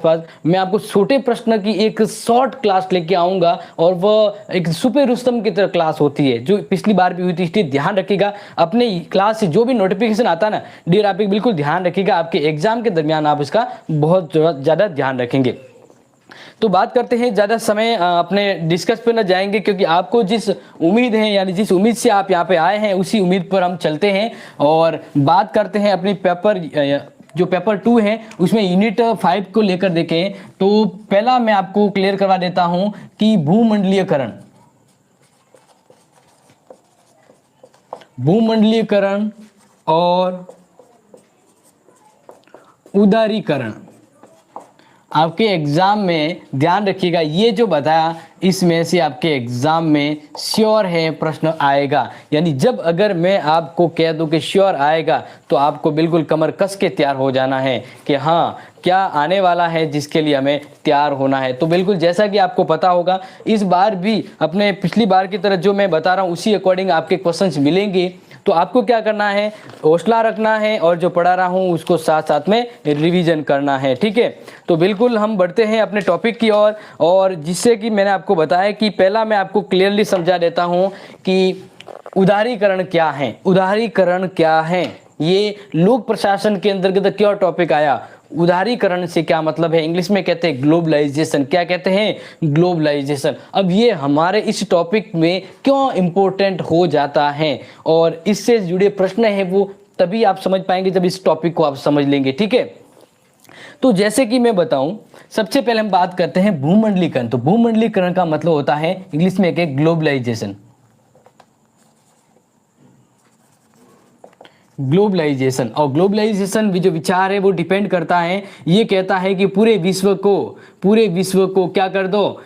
पास मैं आपको छोटे प्रश्न की एक शॉर्ट क्लास लेके आऊंगा और वह एक सुपर रुस्तम की तरह क्लास होती है जो पिछली बार भी हुई थी। इसलिए ध्यान रखिएगा अपने क्लास से जो भी नोटिफिकेशन आता है ना डियर, आप एक बिल्कुल ध्यान रखिएगा, आपके एग्जाम के दरमियान आप इसका बहुत ज़्यादा ध्यान रखेंगे। तो बात करते हैं, ज़्यादा समय अपने डिस्कस पे ना जाएंगे क्योंकि आपको जिस उम्मीद है यानी जिस उम्मीद से आप यहाँ पे आए हैं उसी उम्मीद पर हम चलते हैं और बात करते हैं अपनी जो पेपर 2 है उसमें यूनिट 5 को लेकर देखें। तो पहला मैं आपको क्लियर करवा देता हूं कि भूमंडलीकरण और उदारीकरण आपके एग्जाम में ध्यान रखिएगा। ये जो बताया इसमें से आपके एग्जाम में श्योर है प्रश्न आएगा, यानी जब अगर मैं आपको कह दूं कि श्योर आएगा तो आपको बिल्कुल कमर कस के तैयार हो जाना है कि हाँ क्या आने वाला है जिसके लिए हमें तैयार होना है। तो बिल्कुल जैसा कि आपको पता होगा इस बार भी अपने पिछली बार की तरह जो मैं बता रहा हूँ उसी अकॉर्डिंग आपके क्वेश्चंस मिलेंगे। तो आपको क्या करना है, हौसला रखना है और जो पढ़ा रहा हूँ उसको साथ साथ में रिवीजन करना है, ठीक है। तो बिल्कुल हम बढ़ते हैं अपने टॉपिक की ओर और जिससे कि मैंने आपको बताया कि पहला मैं आपको क्लियरली समझा देता हूँ कि उदारीकरण क्या है। उदारीकरण क्या है, ये लोक प्रशासन के अंतर्गत क्या टॉपिक आया। उदारीकरण से क्या मतलब है, इंग्लिश में कहते हैं ग्लोबलाइजेशन। क्या कहते हैं, ग्लोबलाइजेशन। अब ये हमारे इस टॉपिक में क्यों इंपॉर्टेंट हो जाता है और इससे जुड़े प्रश्न हैं वो तभी आप समझ पाएंगे जब इस टॉपिक को आप समझ लेंगे, ठीक है। तो जैसे कि मैं बताऊं, सबसे पहले हम बात करते हैं भूमंडलीकरण। तो भूमंडलीकरण का मतलब होता है इंग्लिश में एक ग्लोबलाइजेशन। ग्लोबलाइजेशन और ग्लोबलाइजेशन भी जो विचार है वो डिपेंड करता है, ये कहता है कि पूरे विश्व को क्या कर दो,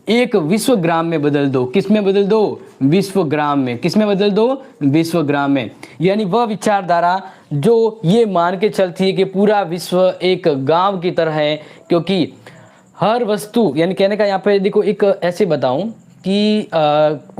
एक विश्वग्राम में बदल दो। किस में बदल दो, विश्वग्राम में। किस में बदल दो, विश्वग्राम में। यानी वह विचारधारा जो ये मान के चलती है कि पूरा विश्व एक गांव की तरह है, क्योंकि हर वस्तु, यानी कहने का यहाँ पे देखो एक ऐसे बताऊं कि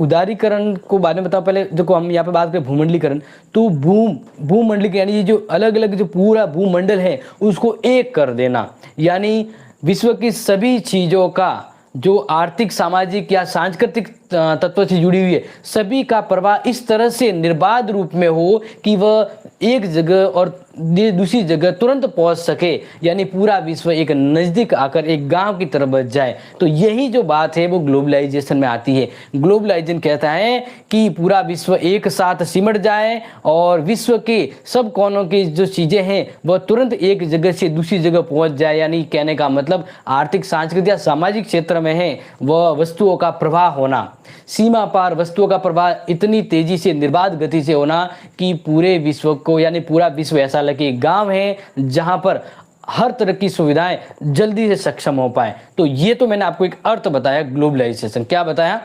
उदारीकरण को बाद में बताओ, पहले देखो हम यहाँ पे बात करें भूमंडलीकरण। तो भूमंडलीकरण यानी ये जो अलग अलग जो पूरा भूमंडल है उसको एक कर देना, यानी विश्व की सभी चीज़ों का जो आर्थिक, सामाजिक या सांस्कृतिक तत्व से जुड़ी हुई है सभी का प्रवाह इस तरह से निर्बाध रूप में हो कि वह एक जगह और दूसरी जगह तुरंत पहुंच सके, यानी पूरा विश्व एक नज़दीक आकर एक गांव की तरह बच जाए। तो यही जो बात है वो ग्लोबलाइजेशन में आती है। ग्लोबलाइजेशन कहता है कि पूरा विश्व एक साथ सिमट जाए और विश्व के सब कोनों की जो चीज़ें हैं वह तुरंत एक जगह से दूसरी जगह पहुंच जाए। यानी कहने का मतलब आर्थिक, सांस्कृतिक या सामाजिक क्षेत्र में है वह वस्तुओं का प्रवाह होना, सीमा पार वस्तुओं का प्रवाह इतनी तेजी से, निर्बाध गति से होना कि पूरे विश्व को, यानी पूरा विश्व ऐसा लगे गांव है जहां पर हर तरह की सुविधाएं जल्दी से सक्षम हो पाए। तो ये तो मैंने आपको एक अर्थ बताया ग्लोबलाइजेशन। क्या बताया,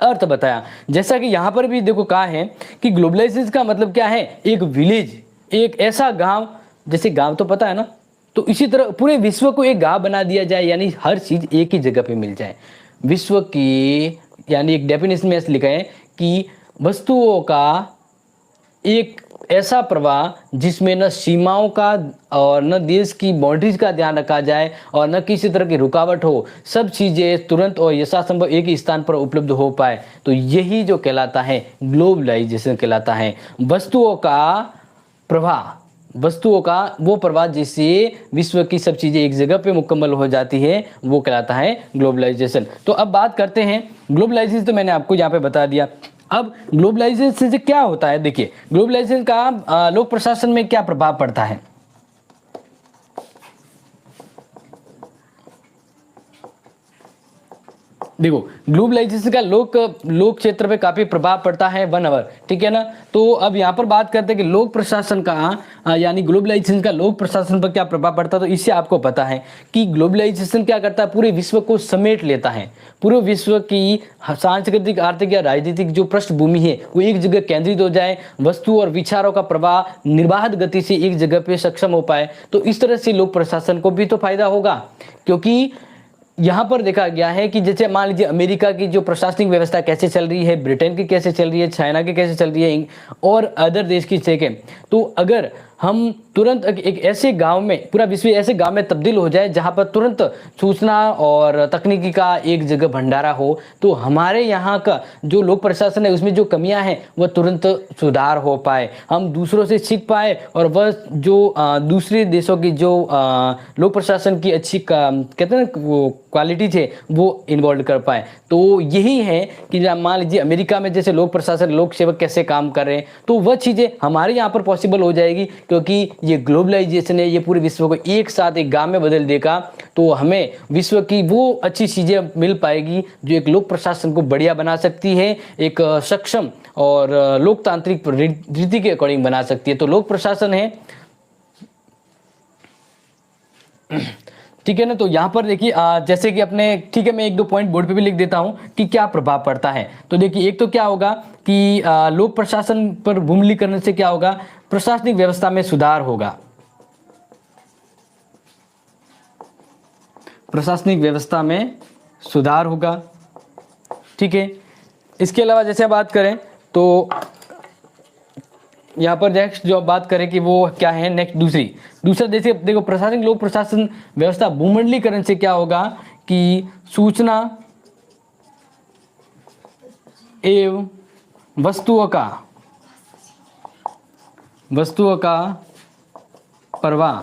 अर्थ बताया। जैसा कि यहां पर भी देखो कहा है कि ग्लोबलाइजेशन का मतलब क्या है, एक विलेज, एक ऐसा गांव, जैसे गांव तो पता है ना, तो इसी तरह पूरे विश्व को एक गांव बना दिया जाए, यानी हर चीज एक ही जगह पे मिल जाए। विश्व की, यानी एक डेफिनेशन में ऐसे लिखा है कि वस्तुओं का एक ऐसा प्रवाह जिसमें न सीमाओं का और न देश की बाउंड्रीज का ध्यान रखा जाए और न किसी तरह की रुकावट हो, सब चीज़ें तुरंत और यथासंभव एक ही स्थान पर उपलब्ध हो पाए। तो यही जो कहलाता है ग्लोबलाइजेशन कहलाता है। वस्तुओं का वो प्रवाह जिससे विश्व की सब चीज़ें एक जगह पे मुकम्मल हो जाती है वो कहलाता है ग्लोबलाइजेशन। तो अब बात करते हैं ग्लोबलाइजेशन, तो मैंने आपको यहाँ पे बता दिया। अब ग्लोबलाइजेशन से क्या होता है, देखिए ग्लोबलाइजेशन का लोक प्रशासन में क्या प्रभाव पड़ता है। देखो ग्लोबलाइजेशन का लोक क्षेत्र पे काफी प्रभाव पड़ता है 1 आवर, ठीक है ना। तो अब यहाँ पर बात करते हैं कि लोक प्रशासन का यानी ग्लोबलाइजेशन का लोक प्रशासन पर क्या प्रभाव पड़ता है। तो इससे आपको पता है कि ग्लोबलाइजेशन क्या करता है, पूरे विश्व को समेट लेता है। पूरे विश्व की सांस्कृतिक, आर्थिक या राजनीतिक जो पृष्ठभूमि है वो एक जगह केंद्रित हो जाए, वस्तु और विचारों का प्रवाह निर्बाध गति से एक जगह पे सक्षम हो पाए। तो इस तरह से लोक प्रशासन को भी तो फायदा होगा, क्योंकि यहाँ पर देखा गया है कि जैसे मान लीजिए अमेरिका की जो प्रशासनिक व्यवस्था कैसे चल रही है, ब्रिटेन की कैसे चल रही है, चाइना की कैसे चल रही है और अदर देश की देखें, तो अगर हम तुरंत एक ऐसे गांव में, पूरा विश्व ऐसे गांव में तब्दील हो जाए जहां पर तुरंत सूचना और तकनीकी का एक जगह भंडारा हो, तो हमारे यहाँ का जो लोक प्रशासन है उसमें जो कमियां हैं वह तुरंत सुधार हो पाए, हम दूसरों से सीख पाए और वह जो दूसरे देशों की जो लोक प्रशासन की अच्छी कहते हैं ना वो क्वालिटी थे वो इन्वॉल्व कर पाए। तो यही है कि मान लीजिए अमेरिका में जैसे लोक प्रशासन, लोक सेवक कैसे काम कर रहे हैं, तो वह चीज़ें हमारे यहाँ पर पॉसिबल हो जाएगी, क्योंकि ये ग्लोबलाइजेशन है, ये पूरे विश्व को एक साथ एक गांव में बदल देगा। तो हमें विश्व की वो अच्छी चीज़ें मिल पाएगी जो एक लोक प्रशासन को बढ़िया बना सकती है, एक सक्षम और लोकतांत्रिक रीति के अकॉर्डिंग बना सकती है। तो लोक प्रशासन है, ठीक है ना। तो यहाँ पर देखिए जैसे कि अपने, ठीक है, मैं एक दो पॉइंट बोर्ड पे भी लिख देता हूँ कि क्या प्रभाव पड़ता है। तो देखिए एक तो क्या होगा कि लोक प्रशासन पर भूमिलीकरण से क्या होगा, प्रशासनिक व्यवस्था में सुधार होगा, प्रशासनिक व्यवस्था में सुधार होगा, ठीक है। इसके अलावा जैसे बात करें तो यहाँ पर नेक्स्ट जो बात करें कि वो क्या है, नेक्स्ट दूसरा जैसे देखो प्रशासनिक लोक प्रशासन व्यवस्था भूमंडलीकरण से क्या होगा कि सूचना एवं वस्तुओं का प्रवाह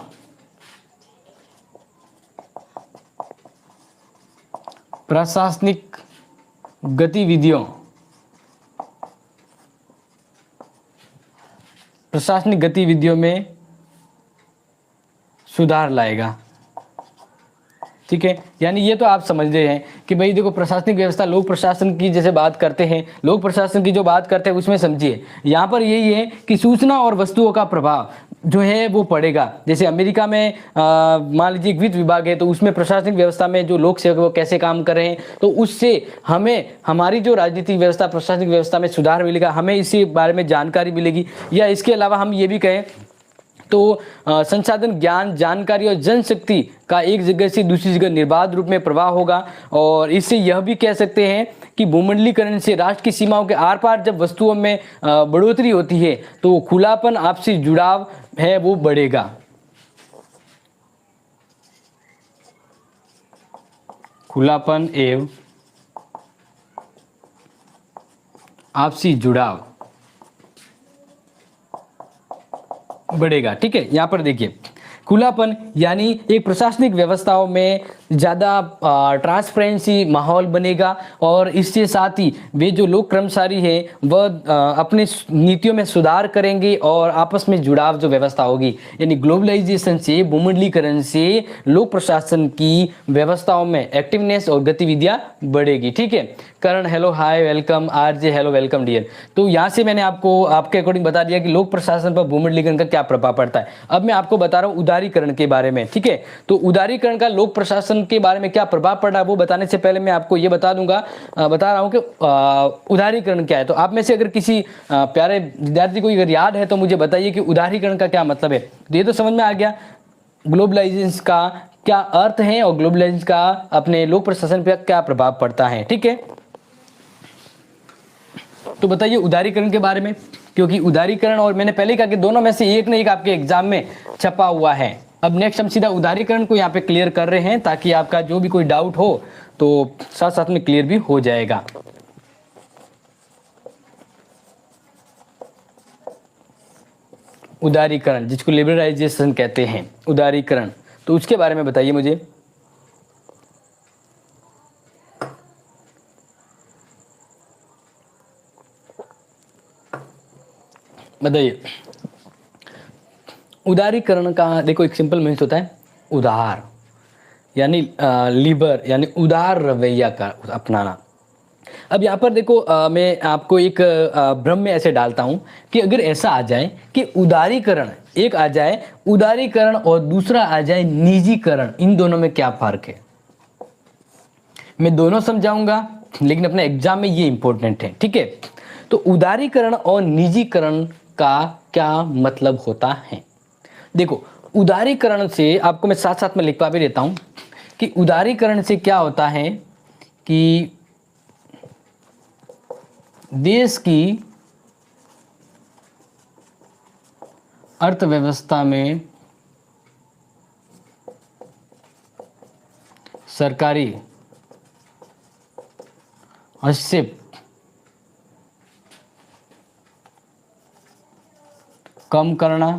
प्रशासनिक गतिविधियों में सुधार लाएगा, ठीक है। यानी ये तो आप समझ रहे हैं कि भाई देखो प्रशासनिक व्यवस्था, लोक प्रशासन की जैसे बात करते हैं, लोक प्रशासन की जो बात करते हैं उसमें समझिए यहाँ पर यही है कि सूचना और वस्तुओं का प्रभाव जो है वो पड़ेगा। जैसे अमेरिका में मान लीजिए वित्त विभाग है, तो उसमें प्रशासनिक व्यवस्था में जो लोक सेवक वो कैसे काम कर रहे हैं, तो उससे हमें हमारी जो राजनीतिक व्यवस्था, प्रशासनिक व्यवस्था में सुधार मिलेगा, हमें इसी बारे में जानकारी मिलेगी। या इसके अलावा हम ये भी कहें तो संसाधन, ज्ञान, जानकारी और जनशक्ति का एक जगह से दूसरी जगह निर्बाध रूप में प्रवाह होगा। और इससे यह भी कह सकते हैं कि भूमंडलीकरण से राष्ट्र की सीमाओं के आर पार जब वस्तुओं में बढ़ोतरी होती है तो खुलापन, आपसी जुड़ाव है वो बढ़ेगा, खुलापन एवं आपसी जुड़ाव बढ़ेगा, ठीक है। यहां पर देखिए खुलापन यानी एक प्रशासनिक व्यवस्थाओं में ज़्यादा ट्रांसपेरेंसी माहौल बनेगा, और इसके साथ ही वे जो लोक कर्मचारी हैं वह अपनी नीतियों में सुधार करेंगे और आपस में जुड़ाव जो व्यवस्था होगी, यानी ग्लोबलाइजेशन से, भूमंडलीकरण से लोक प्रशासन की व्यवस्थाओं में एक्टिवनेस और गतिविधियां बढ़ेगी, ठीक है। Karan hello, hi, welcome, RJ hello, welcome dear. तो यहाँ से मैंने आपको आपके अकॉर्डिंग बता दिया कि लोक प्रशासन पर भूमंडलीकरण का क्या प्रभाव पड़ता है। अब मैं आपको बता रहा हूँ उदारीकरण के बारे में, ठीक है। तो उदारीकरण का लोक प्रशासन के बारे में क्या प्रभाव पड़ रहा है वो बताने से पहले मैं आपको ये बता रहा हूँ कि उदारीकरण क्या है। तो आप में से अगर किसी प्यारे विद्यार्थी को अगर याद है तो मुझे बताइए कि उदारीकरण का क्या मतलब है। तो ये तो समझ में आ गया ग्लोबलाइजेशन का क्या अर्थ है और ग्लोबलाइजेशन का अपने लोक प्रशासन पर क्या प्रभाव पड़ता है, ठीक है। तो बताइए उदारीकरण के बारे में, क्योंकि उदारीकरण और मैंने पहले कहा कि दोनों में से एक न एक आपके एग्जाम में छपा हुआ है। अब नेक्स्ट हम सीधा उदारीकरण को यहाँ पे क्लियर कर रहे हैं ताकि आपका जो भी कोई डाउट हो तो साथ साथ में क्लियर भी हो जाएगा। उदारीकरण जिसको लिबरलाइजेशन कहते हैं, उदारीकरण, तो उसके बारे में बताइए मुझे। बताइए उदारीकरण का देखो एक सिंपल मीन्स होता है उदार, यानी लिबर यानी उदार रवैया का अपनाना। अब यहाँ पर देखो मैं आपको एक भ्रम में ऐसे डालता हूँ कि अगर ऐसा आ जाए कि उदारीकरण एक आ जाए, उदारीकरण और दूसरा आ जाए निजीकरण, इन दोनों में क्या फर्क है मैं दोनों समझाऊंगा, लेकिन अपने एग्जाम में ये इंपॉर्टेंट है, ठीक है। तो उदारीकरण और निजीकरण का क्या मतलब होता है। देखो उदारीकरण से आपको मैं साथ साथ में लिखवा भी देता हूं कि उदारीकरण से क्या होता है कि देश की अर्थव्यवस्था में सरकारी हस्तक्षेप कम करना,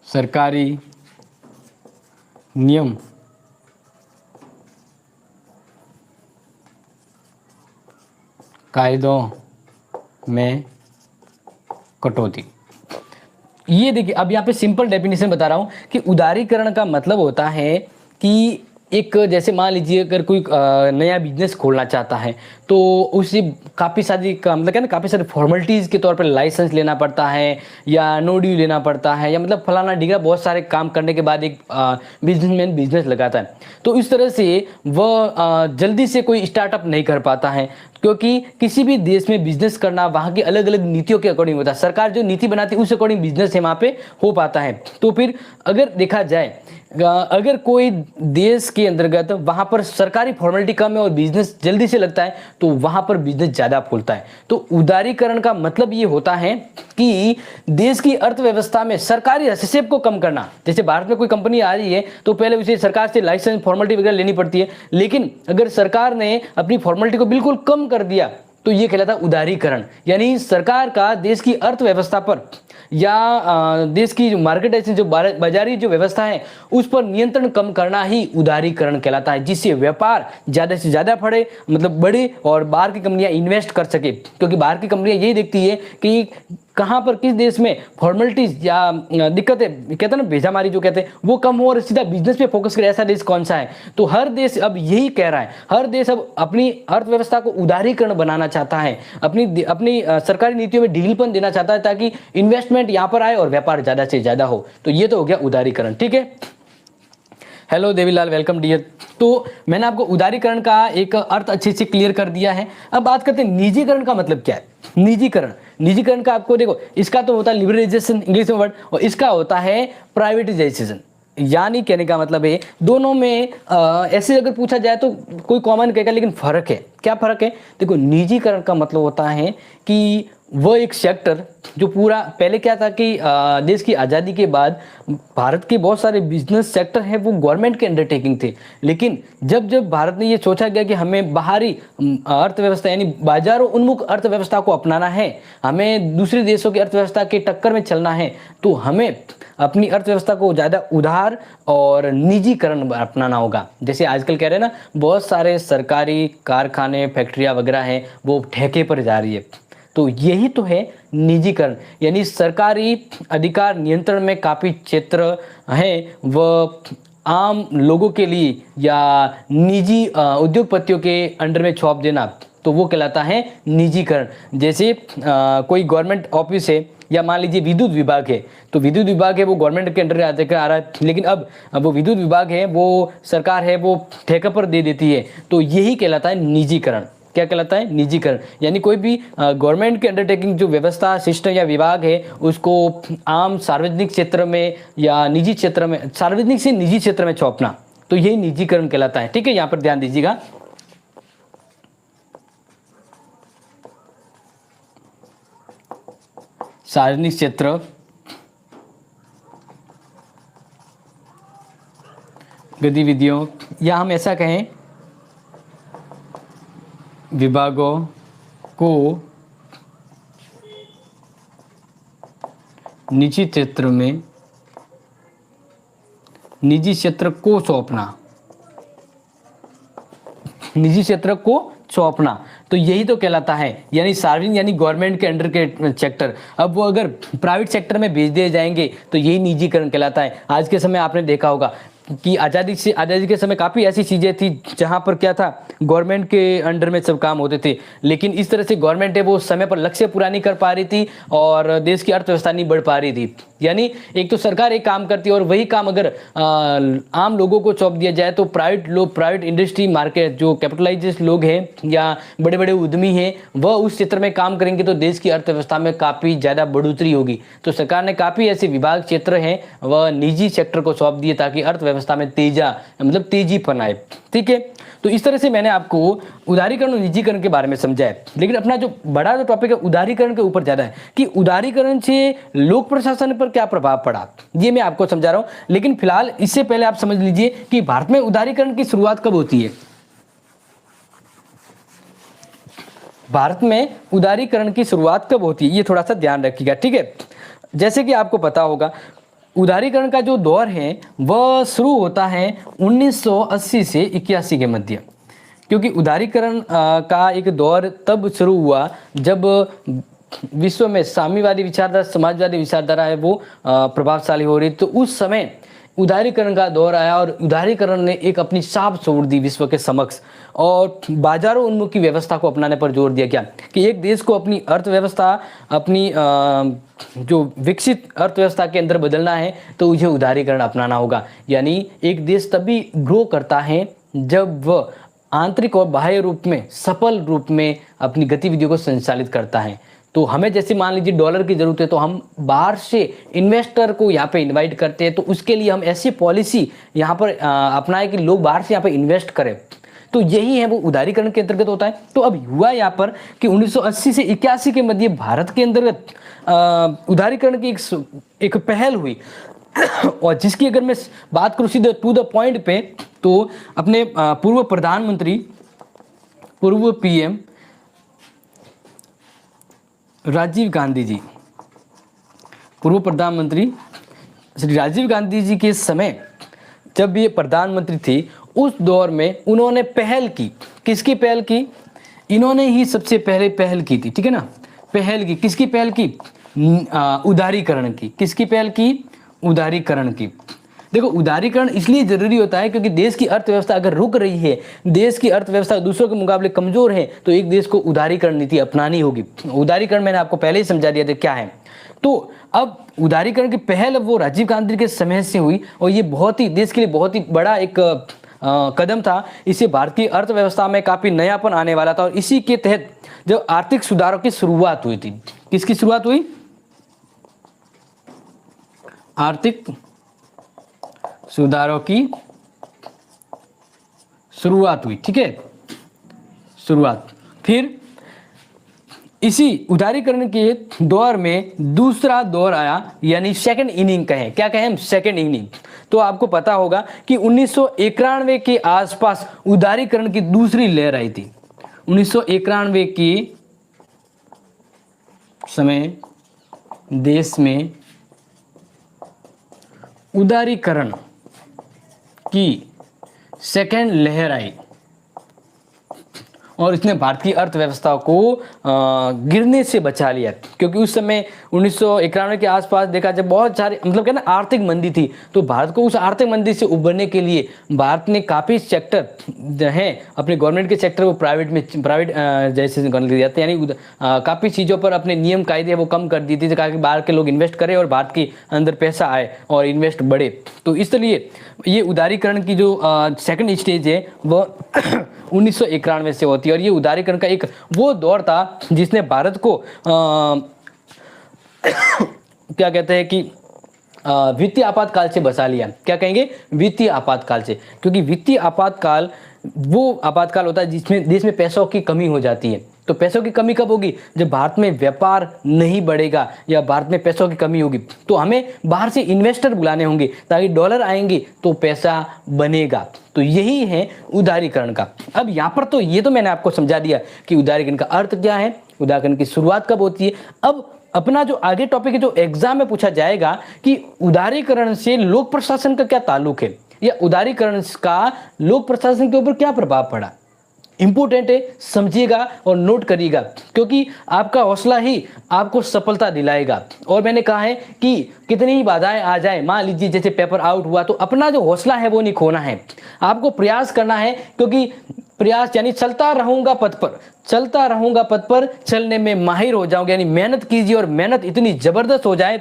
सरकारी नियम कायदों में कटौती। ये देखिए, अब यहाँ पे सिंपल डेफिनेशन बता रहा हूँ कि उदारीकरण का मतलब होता है कि एक, जैसे मान लीजिए अगर कोई नया बिजनेस खोलना चाहता है तो उसे काफ़ी सारी मतलब क्या ना, काफ़ी सारी फॉर्मेलिटीज़ के तौर पर लाइसेंस लेना पड़ता है या नो ड्यू लेना पड़ता है, या मतलब फलाना ढिगरा बहुत सारे काम करने के बाद एक बिजनेसमैन बिजनेस लगाता है। तो इस तरह से वह जल्दी से कोई स्टार्टअप नहीं कर पाता है, क्योंकि किसी भी देश में बिजनेस करना वहाँ की अलग अलग नीतियों के अकॉर्डिंग होता है। सरकार जो नीति बनाती है उस अकॉर्डिंग बिजनेस है वहाँ पे हो पाता है। तो फिर अगर देखा जाए, अगर कोई देश के अंतर्गत वहाँ पर सरकारी फॉर्मेलिटी कम है और बिजनेस जल्दी से लगता है तो वहाँ पर बिजनेस ज़्यादा फूलता है। तो उदारीकरण का मतलब ये होता है कि देश की अर्थव्यवस्था में सरकारी हस्तक्षेप को कम करना। जैसे भारत में कोई कंपनी आ रही है तो पहले उसे सरकार से लाइसेंस फॉर्मेलिटी वगैरह लेनी पड़ती है, लेकिन अगर सरकार ने अपनी फॉर्मेलिटी को बिल्कुल कम कर दिया तो ये कहलाता है उदारीकरण। यानी सरकार का देश की अर्थव्यवस्था पर या देश की जो मार्केटाइजेशन, जो बाजारी जो व्यवस्था है उस पर नियंत्रण कम करना ही उदारीकरण कहलाता है, जिससे व्यापार ज़्यादा से ज़्यादा मतलब बढ़े और बाहर की कंपनियां इन्वेस्ट कर सके। क्योंकि बाहर की कंपनियां यही देखती है कि कहाँ पर किस देश में फॉर्मेलिटीज या दिक्कतें, कहते हैं ना भेजामारी जो कहते हैं, वो कम हो और सीधा बिजनेस पे फोकस करे, ऐसा देश कौन सा है। तो हर देश अब यही कह रहा है, हर देश अब अपनी अर्थव्यवस्था को उदारीकरण बनाना चाहता है, अपनी सरकारी नीतियों में ढीलपन देना चाहता है ताकि इन्वेस्टमेंट यहाँ पर आए और व्यापार ज़्यादा से ज़्यादा हो। तो ये तो हो गया उदारीकरण, ठीक है। Hello Devilal, welcome dear. तो मैंने आपको उदारीकरण का एक अर्थ अच्छे से क्लियर कर दिया है। अब बात करते हैं निजीकरण का मतलब क्या है। निजीकरण का आपको देखो, इसका तो होता है लिबरलाइजेशन इंग्लिश में वर्ड, और इसका होता है प्राइवेटाइजेशन। यानी कहने का मतलब है दोनों में ऐसे अगर पूछा जाए तो कोई कॉमन कहेगा, लेकिन फर्क है। क्या फर्क है? देखो, निजीकरण का मतलब होता है कि वो एक सेक्टर जो पूरा, पहले क्या था कि देश की आज़ादी के बाद भारत के बहुत सारे बिजनेस सेक्टर हैं वो गवर्नमेंट के अंडरटेकिंग थे, लेकिन जब भारत ने ये सोचा गया कि हमें बाहरी अर्थव्यवस्था यानी बाजारों उन्मुख अर्थव्यवस्था को अपनाना है, हमें दूसरे देशों की अर्थव्यवस्था के टक्कर में चलना है, तो हमें अपनी अर्थव्यवस्था को ज़्यादा उदार और निजीकरण अपनाना होगा। जैसे आजकल कह रहे हैं ना, बहुत सारे सरकारी कारखाने फैक्ट्रियाँ वगैरह हैं वो ठेके पर जा रही है। तो यही तो है निजीकरण, यानी सरकारी अधिकार नियंत्रण में काफ़ी क्षेत्र हैं वह आम लोगों के लिए या निजी उद्योगपतियों के अंडर में सौंप देना, तो वो कहलाता है निजीकरण। जैसे कोई गवर्नमेंट ऑफिस है या मान लीजिए विद्युत विभाग है, तो विद्युत विभाग है वो गवर्नमेंट के अंडर आ रहा है, लेकिन अब वो विद्युत विभाग है वो सरकार है वो ठेके पर दे देती है, तो यही कहलाता है निजीकरण। क्या कहलाता है? निजीकरण। यानी कोई भी गवर्नमेंट के अंडरटेकिंग जो व्यवस्था सिस्टम या विभाग है उसको आम सार्वजनिक क्षेत्र में या निजी क्षेत्र में, सार्वजनिक से निजी क्षेत्र में सौंपना, तो यही निजीकरण कहलाता है। ठीक है, यहाँ पर ध्यान दीजिएगा। सार्वजनिक क्षेत्र गतिविधियों, या हम ऐसा कहें विभागों को निजी क्षेत्र में, निजी क्षेत्र को सौंपना, निजी क्षेत्र को सौंपना, तो यही तो कहलाता है। यानी सार्वजनिक यानी गवर्नमेंट के अंडर के सेक्टर, अब वो अगर प्राइवेट सेक्टर में भेज दिए जाएंगे तो यही निजीकरण कहलाता है। आज के समय आपने देखा होगा कि आज़ादी के समय काफ़ी ऐसी चीज़ें थी जहाँ पर क्या था, गवर्नमेंट के अंडर में सब काम होते थे, लेकिन इस तरह से गवर्नमेंट है वो समय पर लक्ष्य पूरा नहीं कर पा रही थी और देश की अर्थव्यवस्था नहीं बढ़ पा रही थी। यानी एक तो सरकार एक काम करती है और वही काम अगर आम लोगों को सौंप दिया जाए तो प्राइवेट इंडस्ट्री मार्केट जो कैपिटलाइज्ड लोग हैं या बड़े बड़े उद्यमी हैं वह उस क्षेत्र में काम करेंगे तो देश की अर्थव्यवस्था में काफ़ी ज़्यादा बढ़ोतरी होगी। तो सरकार ने काफ़ी ऐसे विभाग क्षेत्र हैं वह निजी सेक्टर को सौंप दिए ताकि अर्थव्यवस्था में तेजीपन आए। ठीक है, तो इस तरह से मैंने आपको उदारीकरण और निजीकरण के बारे में समझाया। लेकिन अपना जो बड़ा जो टॉपिक है उदारीकरण के ऊपर ज़्यादा है कि उदारीकरण से लोक प्रशासन पर क्या प्रभाव पड़ा, ये मैं आपको समझा रहा हूँ। लेकिन फिलहाल इससे पहले आप समझ लीजिए कि भारत में उदारीकरण की शुरुआत कब होती है। भारत में उदारीकरण की शुरुआत कब होती है ये थोड़ा सा ध्यान रखिएगा। ठीक है, जैसे कि आपको पता होगा उदारीकरण का जो दौर है वह शुरू होता है 1980 से 81 के मध्य, क्योंकि उदारीकरण का एक दौर तब शुरू हुआ जब विश्व में साम्यवादी विचारधारा समाजवादी विचारधारा है वो प्रभावशाली हो रही। तो उस समय उदारीकरण का दौर आया और उदारीकरण ने एक अपनी छाप छोड़ दी विश्व के समक्ष और बाजारों उन्मुखी व्यवस्था को अपनाने पर जोर दिया गया कि एक देश को अपनी अर्थव्यवस्था अपनी जो विकसित अर्थव्यवस्था के अंदर बदलना है तो उसे उदारीकरण अपनाना होगा। यानी एक देश तभी ग्रो करता है जब वह आंतरिक और बाह्य रूप में सफल रूप में अपनी गतिविधियों को संचालित करता है। तो हमें जैसे मान लीजिए डॉलर की ज़रूरत है तो हम बाहर से इन्वेस्टर को यहाँ पे इनवाइट करते हैं, तो उसके लिए हम ऐसी पॉलिसी यहाँ पर अपनाएं कि लोग बाहर से यहाँ पे इन्वेस्ट करें। तो यही है वो उदारीकरण के अंतर्गत होता है। तो अब हुआ यहाँ पर कि 1980 से 81 के मध्य भारत के अंतर्गत उदारीकरण की एक पहल हुई और जिसकी अगर मैं बात करूँ सीधे टू द पॉइंट पे तो अपने पूर्व प्रधानमंत्री पूर्व पीएम राजीव गांधी जी, पूर्व प्रधानमंत्री श्री राजीव गांधी जी के समय जब ये प्रधानमंत्री थे उस दौर में उन्होंने पहल की। किसकी पहल की? इन्होंने ही सबसे पहले पहल की थी। ठीक है ना, पहल की किसकी पहल की? उदारीकरण की। किसकी पहल की? उदारीकरण की। देखो उदारीकरण इसलिए जरूरी होता है क्योंकि देश की अर्थव्यवस्था अगर रुक रही है, देश की अर्थव्यवस्था दूसरों के मुकाबले कमजोर है तो एक देश को उदारीकरण नीति अपनानी होगी। उदारीकरण मैंने आपको पहले ही समझा दिया था क्या है। तो अब उदारीकरण की पहल वो राजीव गांधी के समय से हुई और ये बहुत ही देश के लिए बहुत ही बड़ा एक कदम था। इससे भारतीय अर्थव्यवस्था में काफी नयापन आने वाला था और इसी के तहत जो आर्थिक सुधारों की शुरुआत हुई थी। किसकी शुरुआत हुई? आर्थिक सुधारों की शुरुआत हुई। ठीक है, शुरुआत। फिर इसी उदारीकरण के दौर में दूसरा दौर आया यानी सेकंड इनिंग कहें। क्या कहें हम? Second inning. तो आपको पता होगा कि 1991 के आसपास उदारीकरण की दूसरी लहर आई थी। 1991 के समय देश में उदारीकरण की सेकेंड लहर आई और इसने भारतीय अर्थव्यवस्था को गिरने से बचा लिया, क्योंकि उस समय 1991 के आसपास देखा जब बहुत सारे मतलब क्या ना आर्थिक मंदी थी, तो भारत को उस आर्थिक मंदी से उबरने के लिए भारत ने काफ़ी सेक्टर हैं अपने गवर्नमेंट के सेक्टर को प्राइवेट जैसे कर दिया जाते, यानी काफ़ी चीज़ों पर अपने नियम कायदे वो कम कर दी थी ताकि बाहर के लोग इन्वेस्ट करें और भारत के अंदर पैसा आए और इन्वेस्ट बढ़े। तो इसलिए ये उदारीकरण की जो सेकंड स्टेज है वह 1991 से होती है और ये उदारीकरण का एक वो दौर था जिसने भारत को क्या कहते हैं कि वित्तीय आपातकाल से बचा लिया। क्या कहेंगे? वित्तीय आपातकाल से, क्योंकि वित्तीय आपातकाल वो आपातकाल होता है जिसमें देश में पैसों की कमी हो जाती है। तो पैसों की कमी कब होगी? जब भारत में व्यापार नहीं बढ़ेगा या भारत में पैसों की कमी होगी, तो हमें बाहर से इन्वेस्टर बुलाने होंगे ताकि डॉलर आएंगे तो पैसा बनेगा। तो यही है उदारीकरण का। अब यहाँ पर तो ये तो मैंने आपको समझा दिया कि उदारीकरण का अर्थ क्या है, उदारीकरण की शुरुआत कब होती है। अब अपना जो आगे टॉपिक है जो एग्जाम में पूछा जाएगा कि उदारीकरण से लोक प्रशासन का क्या ताल्लुक है या उदारीकरण का लोक प्रशासन के ऊपर क्या प्रभाव पड़ा। इंपॉर्टेंट है, समझिएगा और नोट करिएगा, क्योंकि आपका हौसला ही आपको सफलता दिलाएगा। और मैंने कहा है कि कितनी ही बाधाएं आ जाए, मान लीजिए जैसे पेपर आउट हुआ, तो अपना जो हौसला है वो नहीं खोना है, आपको प्रयास करना है, क्योंकि प्रयास यानी चलता रहूंगा पथ पर, चलता रहूंगा पथ पर, चलने में माहिर हो जाऊंगा। यानी मेहनत कीजिए और मेहनत इतनी जबरदस्त हो जाए,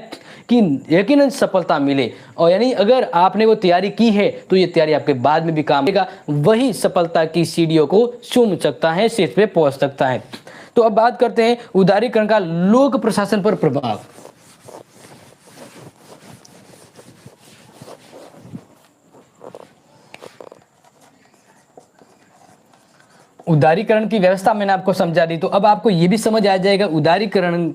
कि यकीनन सफलता मिले। और यानी अगर आपने वो तैयारी की है तो ये तैयारी आपके बाद में भी काम आएगा, वही सफलता की सीढ़ियों को चूम सकता है, शीर्ष पे पहुंच सकता है। तो अब बात करते हैं उदारीकरण का लोक प्रशासन पर प्रभाव। उदारीकरण की व्यवस्था मैंने आपको समझा दी, तो अब आपको यह भी समझ आ जाएगा उदारीकरण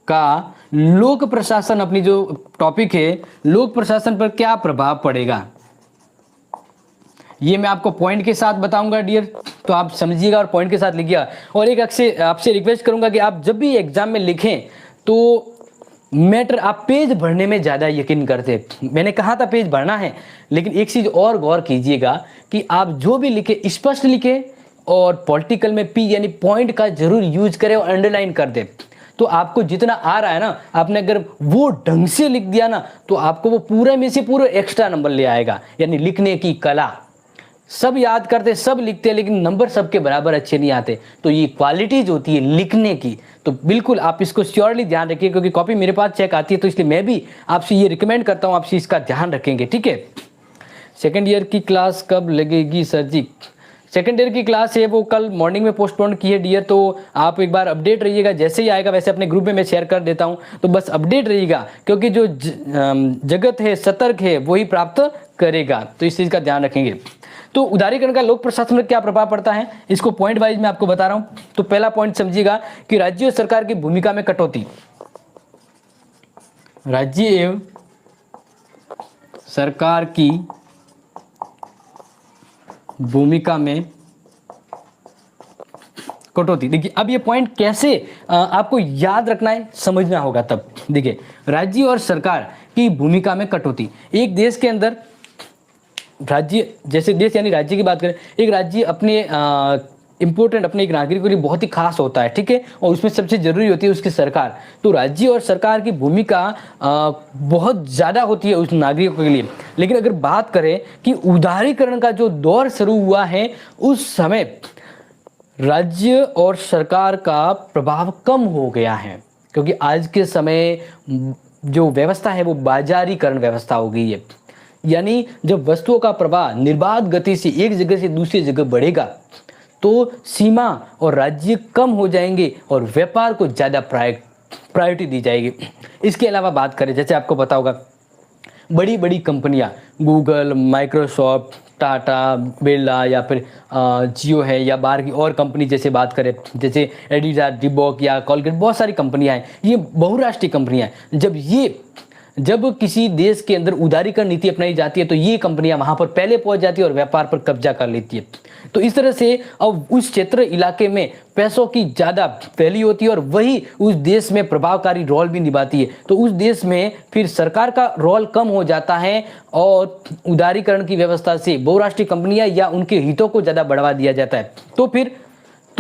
का लोक प्रशासन, अपनी जो टॉपिक है लोक प्रशासन पर क्या प्रभाव पड़ेगा, ये मैं आपको पॉइंट के साथ बताऊंगा डियर, तो आप समझिएगा और पॉइंट के साथ लिखिएगा। और एक आपसे रिक्वेस्ट करूंगा कि आप जब भी एग्जाम में लिखें तो मैटर आप पेज भरने में ज़्यादा यकीन करते, मैंने कहा था पेज भरना है, लेकिन एक चीज़ और गौर कीजिएगा कि आप जो भी लिखे स्पष्ट लिखे और पॉलिटिकल में पी यानी पॉइंट का जरूर यूज करें और अंडरलाइन कर दे। तो आपको जितना आ रहा है ना, आपने अगर वो ढंग से लिख दिया ना तो आपको वो पूरे में से पूरे एक्स्ट्रा नंबर ले आएगा। यानी लिखने की कला, सब याद करते सब लिखते हैं लेकिन नंबर सबके बराबर अच्छे नहीं आते। तो ये क्वालिटीज होती है लिखने की, तो बिल्कुल आप इसको श्योरली ध्यान रखिए, क्योंकि कॉपी मेरे पास चेक आती है तो इसलिए मैं भी आपसे ये रिकमेंड करता हूँ, आपसे इसका ध्यान रखेंगे, ठीक है। सेकेंड ईयर की क्लास कब लगेगी सर जी? सेकेंड ईयर की क्लास है वो कल मॉर्निंग में पोस्टपोन की है डियर, तो आप एक बार अपडेट रहिएगा, जैसे ही आएगा वैसे अपने ग्रुप में मैं शेयर कर देता हूँ, तो बस अपडेट रहिएगा, क्योंकि जो जगत है सतर्क है वही प्राप्त करेगा, तो इस चीज़ का ध्यान रखेंगे। तो उदारीकरण का लोक प्रशासन में क्या प्रभाव पड़ता है, इसको पॉइंट वाइज मैं आपको बता रहा हूँ। तो पहला पॉइंट समझिएगा कि राज्य और सरकार की भूमिका में कटौती, राज्य एवं सरकार की भूमिका में कटौती। देखिए अब ये पॉइंट कैसे आपको याद रखना है, समझना होगा तब। देखिए राज्य और सरकार की भूमिका में कटौती, एक देश के अंदर राज्य, जैसे देश यानी राज्य की बात करें, एक राज्य अपने इंपॉर्टेंट अपने एक नागरिक के लिए बहुत ही खास होता है, ठीक है, और उसमें सबसे जरूरी होती है उसकी सरकार। तो राज्य और सरकार की भूमिका बहुत ज़्यादा होती है उस नागरिकों के लिए। लेकिन अगर बात करें कि उदारीकरण का जो दौर शुरू हुआ है उस समय राज्य और सरकार का प्रभाव कम हो गया है, क्योंकि आज के समय जो व्यवस्था है वो बाजारीकरण व्यवस्था हो गई है। यानी जब वस्तुओं का प्रवाह निर्बाध गति से एक जगह से दूसरी जगह बढ़ेगा तो सीमा और राज्य कम हो जाएंगे और व्यापार को ज़्यादा प्रायोरिटी दी जाएगी। इसके अलावा बात करें, जैसे आपको पता होगा बड़ी बड़ी कंपनियां गूगल, माइक्रोसॉफ्ट, टाटा, बिरला या फिर जियो है या बाहर की और कंपनी जैसे बात करें जैसे एडिडास, रिबॉक या कॉलगेट, बहुत सारी कंपनियां हैं, ये बहुराष्ट्रीय कंपनियां हैं। जब किसी देश के अंदर उदारीकरण नीति अपनाई जाती है तो ये कंपनियां वहां पर पहले पहुंच जाती है और व्यापार पर कब्जा कर लेती है। तो इस तरह से अब उस क्षेत्र इलाके में पैसों की ज़्यादा वैल्यू होती है और वही उस देश में प्रभावकारी रोल भी निभाती है। तो उस देश में फिर सरकार का रोल कम हो जाता है और उदारीकरण की व्यवस्था से बहुराष्ट्रीय कंपनियां या उनके हितों को ज़्यादा बढ़ावा दिया जाता है। तो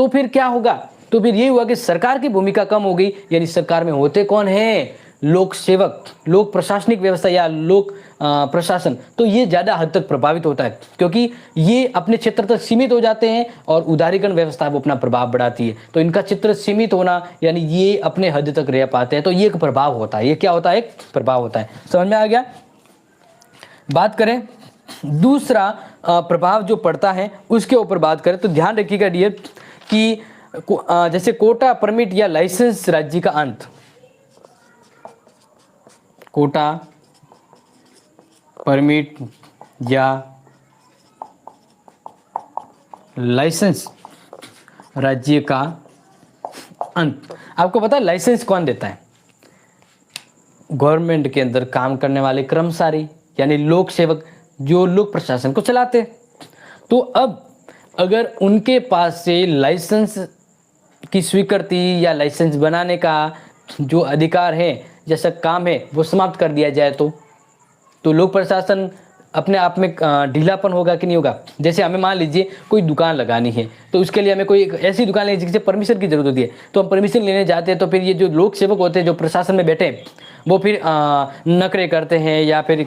फिर क्या होगा? तो फिर ये हुआ कि सरकार की भूमिका कम हो गई, यानी सरकार में होते कौन है? लोक सेवक, लोक प्रशासनिक व्यवस्था या लोक प्रशासन। तो ये ज़्यादा हद तक प्रभावित होता है क्योंकि ये अपने क्षेत्र तक सीमित हो जाते हैं और उदारीकरण व्यवस्था वो अपना प्रभाव बढ़ाती है। तो इनका क्षेत्र सीमित होना यानी ये अपने हद तक रह पाते हैं, तो ये एक प्रभाव होता है। ये क्या होता है? एक प्रभाव होता है। समझ में आ गया? बात करें दूसरा प्रभाव जो पड़ता है उसके ऊपर बात करें तो ध्यान रखिएगा डियर कि जैसे कोटा, परमिट या लाइसेंस राज्य का अंत। कोटा, परमिट या लाइसेंस राज्य का अंत। आपको पता है लाइसेंस कौन देता है? गवर्नमेंट के अंदर काम करने वाले कर्मचारी यानी लोक सेवक जो लोक प्रशासन को चलाते। तो अब अगर उनके पास से लाइसेंस की स्वीकृति या लाइसेंस बनाने का जो अधिकार है, जैसा काम है, वो समाप्त कर दिया जाए तो लोक प्रशासन अपने आप में ढीलापन होगा कि नहीं होगा। जैसे हमें मान लीजिए कोई दुकान लगानी है, तो उसके लिए हमें कोई एक ऐसी दुकान लेनी जिससे परमिशन की जरूरत होती है, तो हम परमिशन लेने जाते हैं, तो फिर ये जो लोक सेवक होते हैं जो प्रशासन में बैठे हैं, वो फिर नखरे करते हैं, या फिर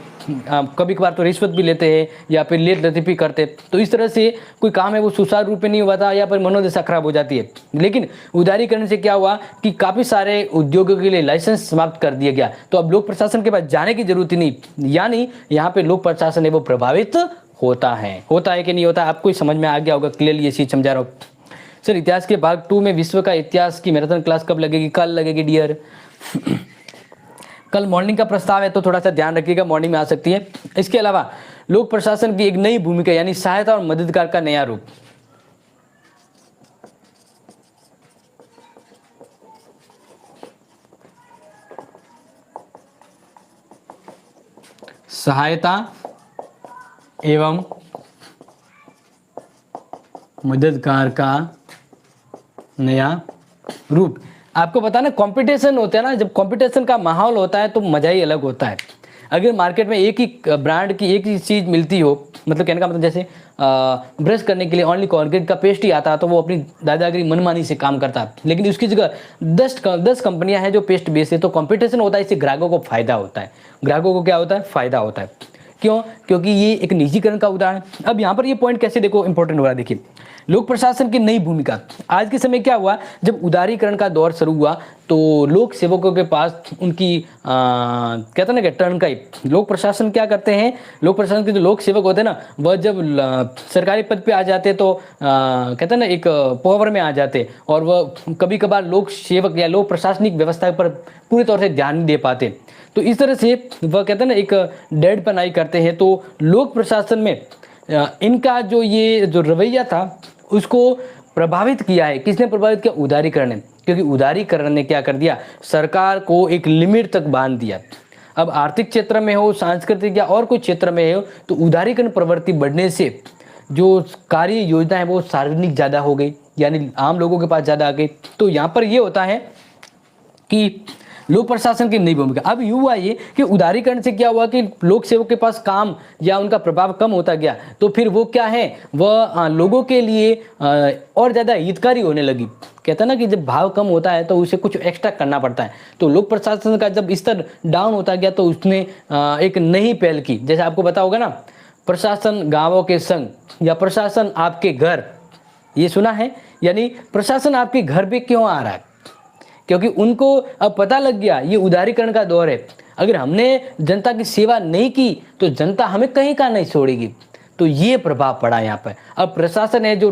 कभी कभार तो रिश्वत भी लेते हैं, या फिर लेट लतीफ़ी करते हैं। तो इस तरह से कोई काम है वो सुचारू रूप में नहीं हुआ था, या फिर मनोदशा खराब हो जाती है। लेकिन उदारीकरण से क्या हुआ कि काफ़ी सारे उद्योगों के लिए लाइसेंस समाप्त कर दिया गया, तो अब लोक प्रशासन के पास जाने की जरूरत ही नहीं, यानी यहाँ पे लोक प्रशासन है वो प्रभावित होता है कि नहीं होता। आपको समझ में आ गया होगा, क्लियरली ये चीज़ समझा रहा हूँ। सर इतिहास के भाग 2 में विश्व का इतिहास की मैराथन क्लास कब लगेगी? कल लगेगी डियर। कल मॉर्निंग का प्रस्ताव है, तो थोड़ा सा ध्यान रखिएगा, मॉर्निंग में आ सकती है। इसके अलावा लोक प्रशासन की एक नई भूमिका यानी सहायता और मददगार का नया रूप। सहायता एवं मददगार का नया रूप। आपको पता ना, कंपटीशन होता है ना, जब कंपटीशन का माहौल होता है तो मजा ही अलग होता है। अगर मार्केट में एक ही ब्रांड की एक ही चीज़ मिलती हो, मतलब कहने का मतलब जैसे ब्रश करने के लिए ओनली कोलगेट का पेस्ट ही आता, तो वो अपनी दादागिरी मनमानी से काम करता है। लेकिन उसकी जगह 10 कंपनियां हैं जो पेस्ट बेचते हैं, तो कंपटीशन होता है, इससे ग्राहकों को फायदा होता है। ग्राहकों को क्या होता है? फायदा होता है। क्यों? क्योंकि ये एक निजीकरण का उदाहरण। अब यहाँ पर ये पॉइंट कैसे देखो इंपॉर्टेंट हो रहा है, देखिए लोक प्रशासन की नई भूमिका। आज के समय क्या हुआ, जब उदारीकरण का दौर शुरू हुआ तो लोक सेवकों के पास उनकी कहते हैं ना कि टर्न का ही, लोक प्रशासन क्या करते हैं, लोक प्रशासन के जो लोक सेवक होते हैं ना, वह जब सरकारी पद पे आ जाते तो कहते हैं ना एक पावर में आ जाते, और वह कभी कभार लोक सेवक या लोक प्रशासनिक व्यवस्था पर पूरी तौर से ध्यान नहीं दे पाते। तो इस तरह से वह कहते हैं ना एक डेड पनाई करते हैं। तो लोक प्रशासन में इनका जो ये जो रवैया था उसको प्रभावित किया है। किसने प्रभावित किया? उदारीकरण ने। क्योंकि उदारीकरण ने क्या कर दिया, सरकार को एक लिमिट तक बांध दिया। अब आर्थिक क्षेत्र में हो, सांस्कृतिक या और कोई क्षेत्र में हो, तो उदारीकरण प्रवृत्ति बढ़ने से जो कार्य योजना है वो सार्वजनिक ज़्यादा हो गई, यानी आम लोगों के पास ज़्यादा आ गई। तो यहाँ पर ये होता है कि लोक प्रशासन की नई भूमिका। अब यूँ हुआ ये कि उदारीकरण से क्या हुआ कि लोक सेवक के पास काम या उनका प्रभाव कम होता गया, तो फिर वो क्या है, वह लोगों के लिए और ज़्यादा हितकारी होने लगी। कहता ना कि जब भाव कम होता है तो उसे कुछ एक्स्ट्रा करना पड़ता है। तो लोक प्रशासन का जब स्तर डाउन होता गया तो उसने एक नई पहल की। जैसे आपको पता होगा ना, प्रशासन गाँवों के संग या प्रशासन आपके घर, ये सुना है, यानी प्रशासन आपके घर पे क्यों आ रहा है? क्योंकि उनको अब पता लग गया ये उदारीकरण का दौर है। अगर हमने जनता की सेवा नहीं की तो जनता हमें कहीं का नहीं छोड़ेगी। तो ये प्रभाव पड़ा यहाँ पर। अब प्रशासन है जो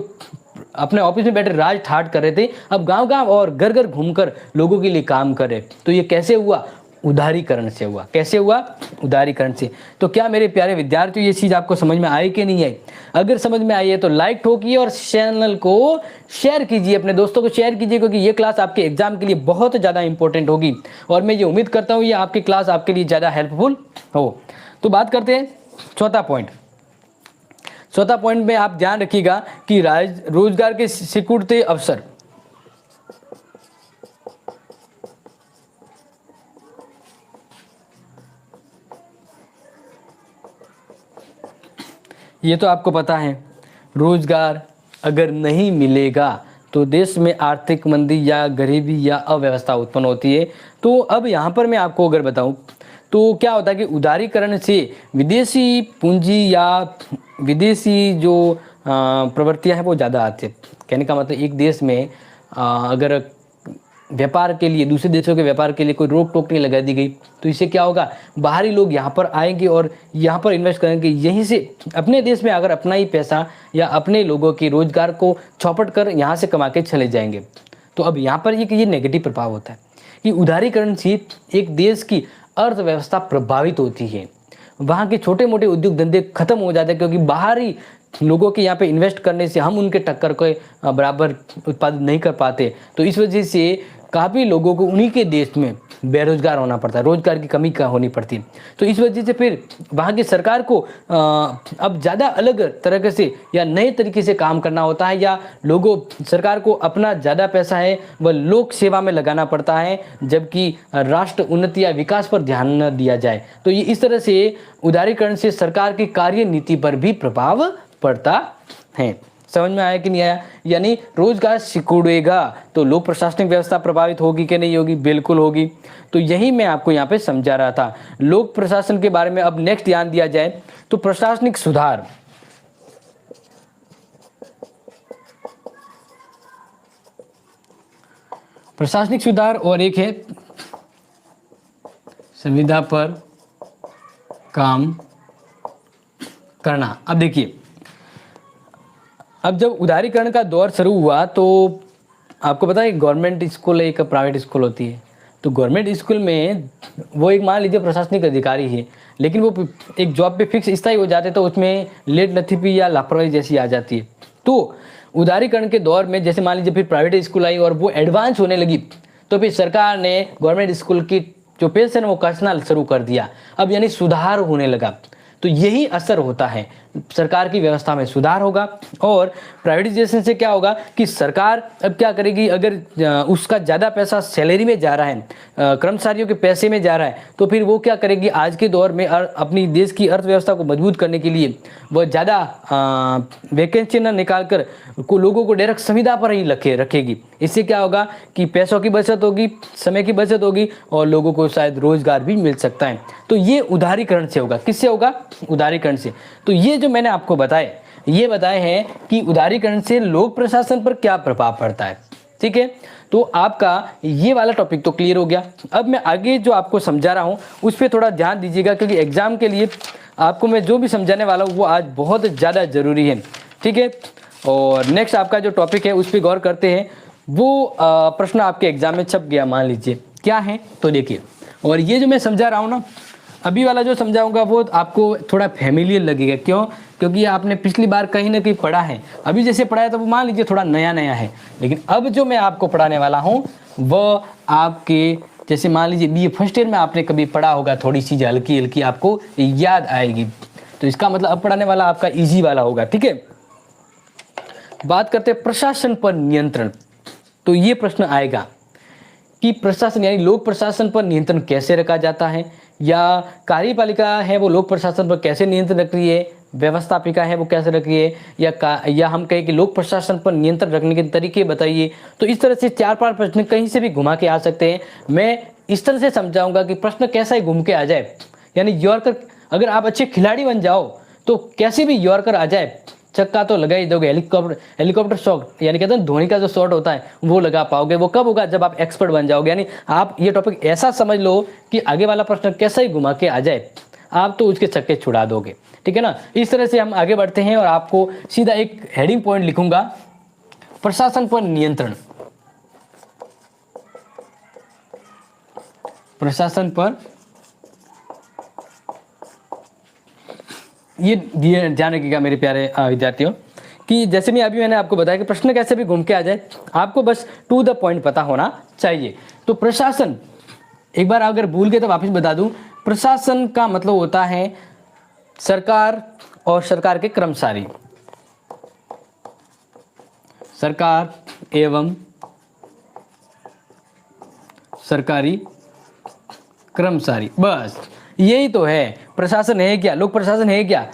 अपने ऑफिस में बैठे राज ठाट कर रहे थे, अब गांव-गांव और घर-घर घूमकर लोगों के लिए काम कर रहे। तो ये कैसे हुआ? उदारीकरण से हुआ। कैसे हुआ? उदारीकरण से। तो क्या मेरे प्यारे विद्यार्थियों ये चीज़ आपको समझ में आई कि नहीं आई? अगर समझ में आई है तो लाइक ठोकिए और चैनल को शेयर कीजिए, अपने दोस्तों को शेयर कीजिए, क्योंकि ये क्लास आपके एग्जाम के लिए बहुत ज़्यादा इंपॉर्टेंट होगी और मैं ये उम्मीद करता हूँ ये आपकी क्लास आपके लिए ज़्यादा हेल्पफुल हो। तो बात करते हैं चौथा पॉइंट। चौथा पॉइंट में आप ध्यान रखिएगा कि रोजगार के सिकुड़ते अवसर। ये तो आपको पता है, रोजगार अगर नहीं मिलेगा तो देश में आर्थिक मंदी या गरीबी या अव्यवस्था उत्पन्न होती है। तो अब यहाँ पर मैं आपको अगर बताऊँ तो क्या होता है कि उदारीकरण से विदेशी पूंजी या विदेशी जो प्रवृत्तियाँ हैं वो ज़्यादा आती है। कहने का मतलब एक देश में अगर व्यापार के लिए, दूसरे देशों के व्यापार के लिए कोई रोक टोक नहीं लगा दी गई तो इससे क्या होगा, बाहरी लोग यहाँ पर आएंगे और यहाँ पर इन्वेस्ट करेंगे। यहीं से अपने देश में अगर अपना ही पैसा या अपने लोगों के रोजगार को चौपट कर यहाँ से कमा के चले जाएंगे। तो अब यहाँ पर ये नेगेटिव प्रभाव होता है कि उदारीकरण से एक देश की अर्थव्यवस्था प्रभावित होती है। वहाँ के छोटे मोटे उद्योग धंधे खत्म हो जाते हैं, क्योंकि बाहरी लोगों के यहाँ पे इन्वेस्ट करने से हम उनके टक्कर के बराबर उत्पादन नहीं कर पाते। तो इस वजह से काफ़ी लोगों को उन्हीं के देश में बेरोजगार होना पड़ता है, रोजगार की कमी का होनी पड़ती है। तो इस वजह से फिर वहाँ की सरकार को अब ज़्यादा अलग तरह से या नए तरीके से काम करना होता है, या सरकार को अपना ज़्यादा पैसा है वह लोक सेवा में लगाना पड़ता है, जबकि राष्ट्र उन्नति या विकास पर ध्यान न दिया जाए। तो ये इस तरह से उदारीकरण से सरकार की कार्य नीति पर भी प्रभाव पड़ता है। समझ में आया कि नहीं आया? यानी रोजगार सिकुड़ेगा तो लोक प्रशासनिक व्यवस्था प्रभावित होगी कि नहीं होगी? बिल्कुल होगी। तो यही मैं आपको यहाँ पे समझा रहा था लोक प्रशासन के बारे में। अब नेक्स्ट ध्यान दिया जाए तो प्रशासनिक सुधार। प्रशासनिक सुधार और एक है संविदा पर काम करना। अब देखिए, अब जब उदारीकरण का दौर शुरू हुआ तो आपको पता है गवर्नमेंट स्कूल एक प्राइवेट स्कूल होती है। तो गवर्नमेंट स्कूल में वो एक मान लीजिए प्रशासनिक अधिकारी है, लेकिन वो एक जॉब पे फिक्स स्थायी हो जाते तो उसमें लेट लतीफ़ी या लापरवाही जैसी आ जाती है। तो उदारीकरण के दौर में जैसे मान लीजिए फिर प्राइवेट स्कूल आई और वो एडवांस होने लगी, तो फिर सरकार ने गवर्नमेंट स्कूल की जो पेंशन वो कसना शुरू कर दिया। अब यानी सुधार होने लगा। तो यही असर होता है, सरकार की व्यवस्था में सुधार होगा। और प्राइवेटाइजेशन से क्या होगा कि सरकार अब क्या करेगी, अगर उसका ज़्यादा पैसा सैलरी में जा रहा है, कर्मचारियों के पैसे में जा रहा है, तो फिर वो क्या करेगी, आज के दौर में अपनी देश की अर्थव्यवस्था को मजबूत करने के लिए वह ज़्यादा वैकेंसी न निकाल कर लोगों को डायरेक्ट संविदा पर ही रखेगी। इससे क्या होगा कि पैसों की बचत होगी, समय की बचत होगी और लोगों को शायद रोजगार भी मिल सकता है। तो ये उदारीकरण से होगा। किससे होगा? उदारीकरण से। तो ये जो मैंने आपको बताए हैं कि उदारीकरण से लोक प्रशासन पर क्या प्रभाव पड़ता है। ठीक है, तो आपका ये वाला टॉपिक तो क्लियर हो गया। अब मैं आगे जो आपको समझा रहा हूँ उस पर थोड़ा ध्यान दीजिएगा, क्योंकि एग्जाम के लिए आपको मैं जो भी समझाने वाला हूँ वो आज बहुत ज़्यादा ज़रूरी है। ठीक है, और नेक्स्ट आपका जो टॉपिक है उस पर गौर करते हैं। वो प्रश्न आपके एग्जाम में छप गया, मान लीजिए क्या है, तो देखिए। और ये जो मैं समझा रहा हूँ ना, अभी वाला जो समझाऊंगा वो आपको थोड़ा फैमिलियर लगेगा। क्यों? क्योंकि आपने पिछली बार कहीं ना कहीं पढ़ा है। अभी जैसे पढ़ाया तो वो मान लीजिए थोड़ा नया नया है, लेकिन अब जो मैं आपको पढ़ाने वाला हूँ वो आपके जैसे मान लीजिए BA फर्स्ट ईयर में आपने कभी पढ़ा होगा, थोड़ी सी हल्की हल्की आपको याद आएगी। तो इसका मतलब अब पढ़ाने वाला आपका ईजी वाला होगा। ठीक है, बात करते हैं प्रशासन पर नियंत्रण। तो ये प्रश्न आएगा कि प्रशासन यानी लोक प्रशासन पर नियंत्रण कैसे रखा जाता है, या कार्यपालिका है वो लोक प्रशासन पर कैसे नियंत्रण रख रही है, व्यवस्थापिका है वो कैसे रख रही है, या हम कहें कि लोक प्रशासन पर नियंत्रण रखने के तरीके बताइए। तो इस तरह से 4-5 प्रश्न कहीं से भी घुमा के आ सकते हैं। मैं इस तरह से समझाऊंगा कि प्रश्न कैसा ही घूम के आ जाए, यानी यॉर्कर अगर आप अच्छे खिलाड़ी बन जाओ तो कैसे भी यॉर्कर आ जाए, छक्का तो लगा ही दोगे। हेलीकॉप्टर शॉट यानी कहते हैं धोनी का जो शॉट होता है वो लगा पाओगे। वो कब होगा? जब आप एक्सपर्ट बन जाओगे। यानी आप ये टॉपिक ऐसा समझ लो कि आगे वाला प्रश्न कैसा ही घुमा के आ जाए, आप तो उसके छक्के छुड़ा दोगे। ठीक है ना? इस तरह से हम आगे बढ़ते हैं और आपको सीधा एक हेडिंग पॉइंट लिखूंगा, प्रशासन पर नियंत्रण। प्रशासन पर ये ध्यान रखिएगा मेरे प्यारे विद्यार्थियों कि जैसे मैंने आपको बताया कि प्रश्न कैसे भी घूम के आ जाए, आपको बस टू द पॉइंट पता होना चाहिए। तो प्रशासन, एक बार अगर भूल गए तो वापस बता दूं, प्रशासन का मतलब होता है सरकार और सरकार के कर्मचारी, सरकार एवं सरकारी कर्मचारी। बस यही तो है प्रशासन है क्या, लोक प्रशासन है क्या।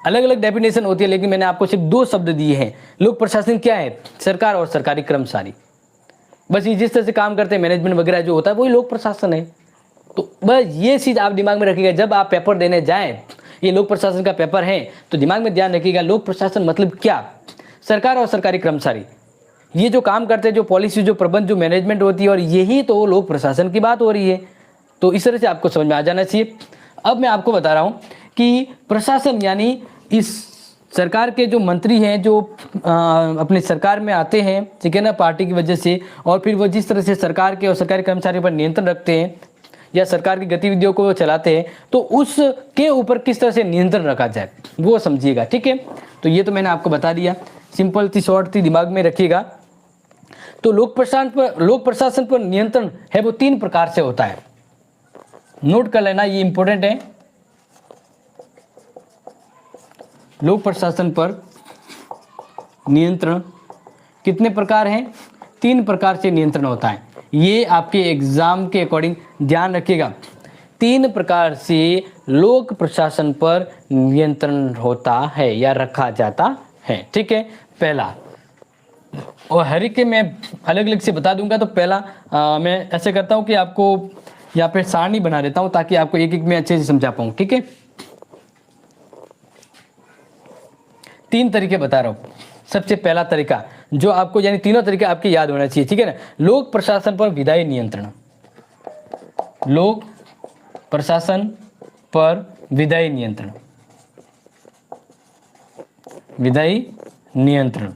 अलग अलग डेफिनेशन होती है, लेकिन मैंने आपको सिर्फ 2 शब्द दिए हैं। लोक प्रशासन क्या है? सरकार और सरकारी कर्मचारी। बस ये जिस तरह से काम करते हैं, मैनेजमेंट वगैरह जो होता है वही लोक प्रशासन है। तो बस ये चीज आप दिमाग में रखिएगा जब आप पेपर देने जाएं। ये लोक प्रशासन का पेपर है तो दिमाग में ध्यान रखिएगा, लोक प्रशासन मतलब क्या? सरकार और सरकारी कर्मचारी ये जो काम करते हैं, जो पॉलिसी, जो प्रबंध, जो मैनेजमेंट होती है, और यही तो लोक प्रशासन की बात हो रही है। तो इस तरह से आपको समझ में आ जाना चाहिए। अब मैं आपको बता रहा हूं कि प्रशासन यानी इस सरकार के जो मंत्री हैं, जो अपने सरकार में आते हैं, ठीक है ना, पार्टी की वजह से, और फिर वो जिस तरह से सरकार के और सरकारी कर्मचारियों पर नियंत्रण रखते हैं या सरकार की गतिविधियों को चलाते हैं, तो उसके ऊपर किस तरह से नियंत्रण रखा जाए वो समझिएगा। ठीक है, तो ये तो मैंने आपको बता दिया, सिंपल थी, शॉर्ट थी, दिमाग में रखिएगा। तो लोक प्रशासन पर नियंत्रण है वो 3 प्रकार से होता है। नोट कर लेना, ये इंपॉर्टेंट है। लोक प्रशासन पर नियंत्रण कितने प्रकार हैं? 3 प्रकार से नियंत्रण होता है। ये आपके एग्जाम के अकॉर्डिंग ध्यान रखिएगा। 3 प्रकार से लोक प्रशासन पर नियंत्रण होता है या रखा जाता है। ठीक है, पहला, और हर एक के मैं अलग अलग से बता दूंगा। तो पहला मैं ऐसे करता हूं कि आपको यहाँ पे सारणी बना देता हूं ताकि आपको एक एक में अच्छे से समझा पाऊं। ठीक है, 3 तरीके बता रहा हूं। सबसे पहला तरीका जो आपको, यानी तीनों तरीके आपके याद होना चाहिए। ठीक है ना, लोक प्रशासन पर विधायी नियंत्रण। लोक प्रशासन पर विधायी नियंत्रण, विधायी नियंत्रण।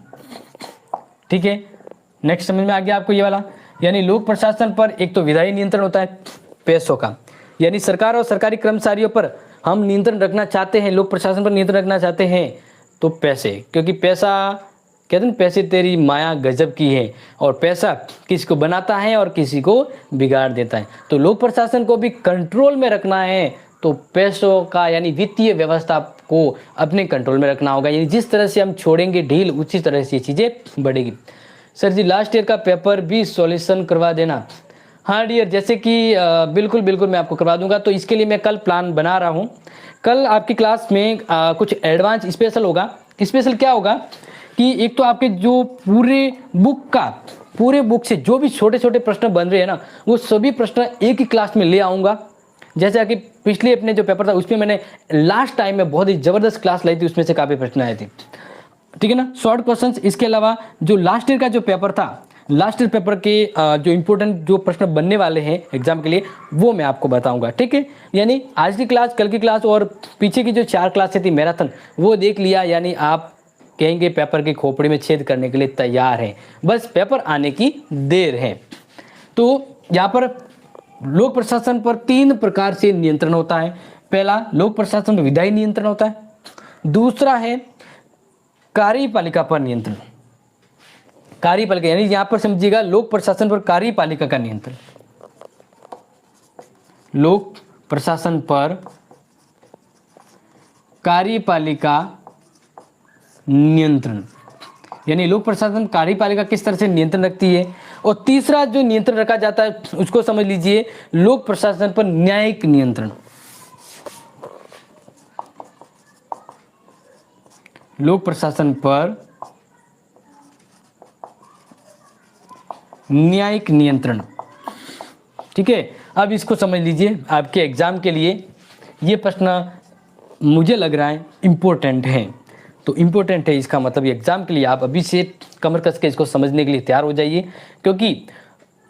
ठीक है, नेक्स्ट समझ में आ गया आपको ये वाला। यानी लोक प्रशासन पर एक तो विधायी नियंत्रण होता है पैसों का, यानी सरकार और सरकारी कर्मचारियों पर हम नियंत्रण रखना चाहते हैं, लोक प्रशासन पर नियंत्रण रखना चाहते हैं तो पैसे, क्योंकि पैसा कहते हैं पैसे तेरी माया गजब की है, और पैसा किसी को बनाता है और किसी को बिगाड़ देता है। तो लोक प्रशासन को भी कंट्रोल में रखना है तो पैसों का यानी वित्तीय व्यवस्था को अपने कंट्रोल में रखना होगा। यानी जिस तरह से हम छोड़ेंगे ढील उसी तरह से चीज़ें बढ़ेगी। सर जी लास्ट ईयर का पेपर भी सॉल्यूशन करवा देना। हाँ डियर, जैसे कि बिल्कुल बिल्कुल मैं आपको करवा दूंगा। तो इसके लिए मैं कल प्लान बना रहा हूँ। कल आपकी क्लास में कुछ एडवांस स्पेशल होगा। स्पेशल क्या होगा कि एक तो आपके जो पूरे बुक से जो भी छोटे छोटे प्रश्न बन रहे हैं ना, वो सभी प्रश्न एक ही क्लास में ले आऊँगा। जैसे कि पिछले अपने जो पेपर था उसमें मैंने लास्ट टाइम में बहुत ही ज़बरदस्त क्लास लाई थी, उसमें से काफ़ी प्रश्न आए थे। ठीक है ना, शॉर्ट क्वेश्चंस। इसके अलावा जो लास्ट ईयर का जो पेपर था, लास्ट ईयर पेपर के जो इंपॉर्टेंट जो प्रश्न बनने वाले हैं एग्जाम के लिए, वो मैं आपको बताऊंगा। ठीक है, यानी आज की क्लास, कल की क्लास और पीछे की जो 4 क्लासें थी मैराथन, वो देख लिया, यानी आप कहेंगे पेपर की खोपड़ी में छेद करने के लिए तैयार हैं, बस पेपर आने की देर है। तो यहाँ पर लोक प्रशासन पर 3 प्रकार से नियंत्रण होता है। पहला, लोक प्रशासन पर विधायी नियंत्रण होता है। दूसरा है कार्यपालिका पर नियंत्रण। कार्यपालिका यानी यहां पर समझिएगा लोक प्रशासन पर कार्यपालिका का नियंत्रण। लोक प्रशासन पर कार्यपालिका नियंत्रण, यानी लोक प्रशासन कार्यपालिका किस तरह से नियंत्रण रखती है। और तीसरा जो नियंत्रण रखा जाता है उसको समझ लीजिए, लोक प्रशासन पर न्यायिक नियंत्रण। लोक प्रशासन पर न्यायिक नियंत्रण। ठीक है, अब इसको समझ लीजिए, आपके एग्जाम के लिए ये प्रश्न मुझे लग रहा है इम्पोर्टेंट है। तो इम्पोर्टेंट है इसका मतलब एग्जाम के लिए आप अभी से कमर कस के इसको समझने के लिए तैयार हो जाइए, क्योंकि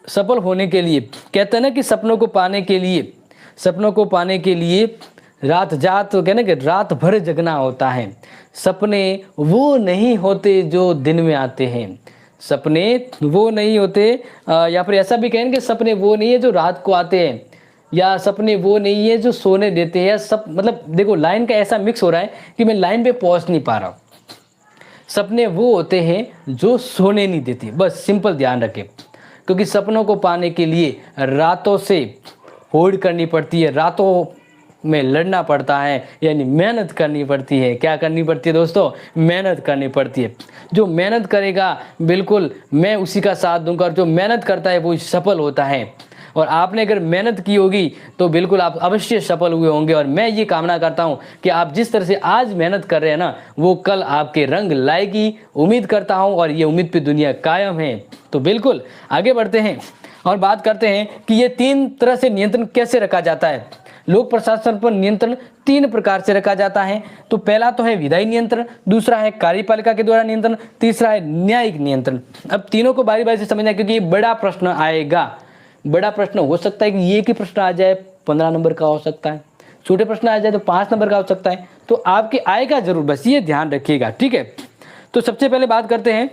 सफल होने के लिए कहते हैं ना कि सपनों को पाने के लिए रात जात तो कहना कि रात भर जगना होता है। सपने वो नहीं होते जो दिन में आते हैं, सपने वो नहीं होते, या फिर ऐसा भी कहेंगे सपने वो नहीं है जो रात को आते हैं, या सपने वो नहीं है जो सोने देते हैं। सब मतलब देखो लाइन का ऐसा मिक्स हो रहा है कि मैं लाइन पे पहुंच नहीं पा रहा हूँ। सपने वो होते हैं जो सोने नहीं देते, बस सिंपल ध्यान रखें, क्योंकि सपनों को पाने के लिए रातों से होड़ करनी पड़ती है, रातों में लड़ना पड़ता है, यानी मेहनत करनी पड़ती है। क्या करनी पड़ती है दोस्तों? मेहनत करनी पड़ती है। जो मेहनत करेगा बिल्कुल मैं उसी का साथ दूंगा, और जो मेहनत करता है वो सफल होता है। और आपने अगर मेहनत की होगी तो बिल्कुल आप अवश्य सफल हुए होंगे। और मैं ये कामना करता हूँ कि आप जिस तरह से आज मेहनत कर रहे हैं ना, वो कल आपके रंग लाएगी, उम्मीद करता हूँ, और ये उम्मीद पे दुनिया कायम है। तो बिल्कुल आगे बढ़ते हैं और बात करते हैं कि ये 3 तरह से नियंत्रण कैसे रखा जाता है। लोक प्रशासन पर नियंत्रण 3 प्रकार से रखा जाता है। तो पहला तो है विधायी नियंत्रण, दूसरा है कार्यपालिका के द्वारा नियंत्रण, तीसरा है न्यायिक नियंत्रण। अब तीनों को बारी बारी से समझना है, क्योंकि ये बड़ा प्रश्न आएगा। बड़ा प्रश्न हो सकता है कि ये की प्रश्न आ जाए 15 नंबर का हो सकता है, छोटे प्रश्न आ जाए तो 5 नंबर का हो सकता है। तो आपके आएगा जरूर, बस ये ध्यान रखिएगा। ठीक है, तो सबसे पहले बात करते हैं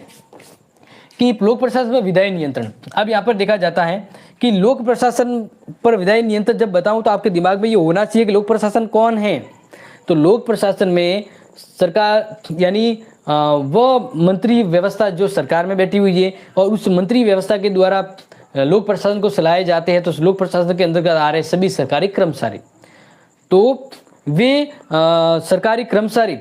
कि लोक प्रशासन पर विधायी नियंत्रण। अब यहाँ पर देखा जाता है कि लोक प्रशासन पर विधायी नियंत्रण जब बताऊं तो आपके दिमाग में ये होना चाहिए कि लोक प्रशासन कौन है। तो लोक प्रशासन में सरकार यानी वह मंत्री व्यवस्था जो सरकार में बैठी हुई है और उस मंत्री व्यवस्था के द्वारा लोक प्रशासन को चलाए जाते हैं, तो लोक प्रशासन के अंतर्गत आ रहे सभी सरकारी कर्मचारी, तो वे सरकारी कर्मचारी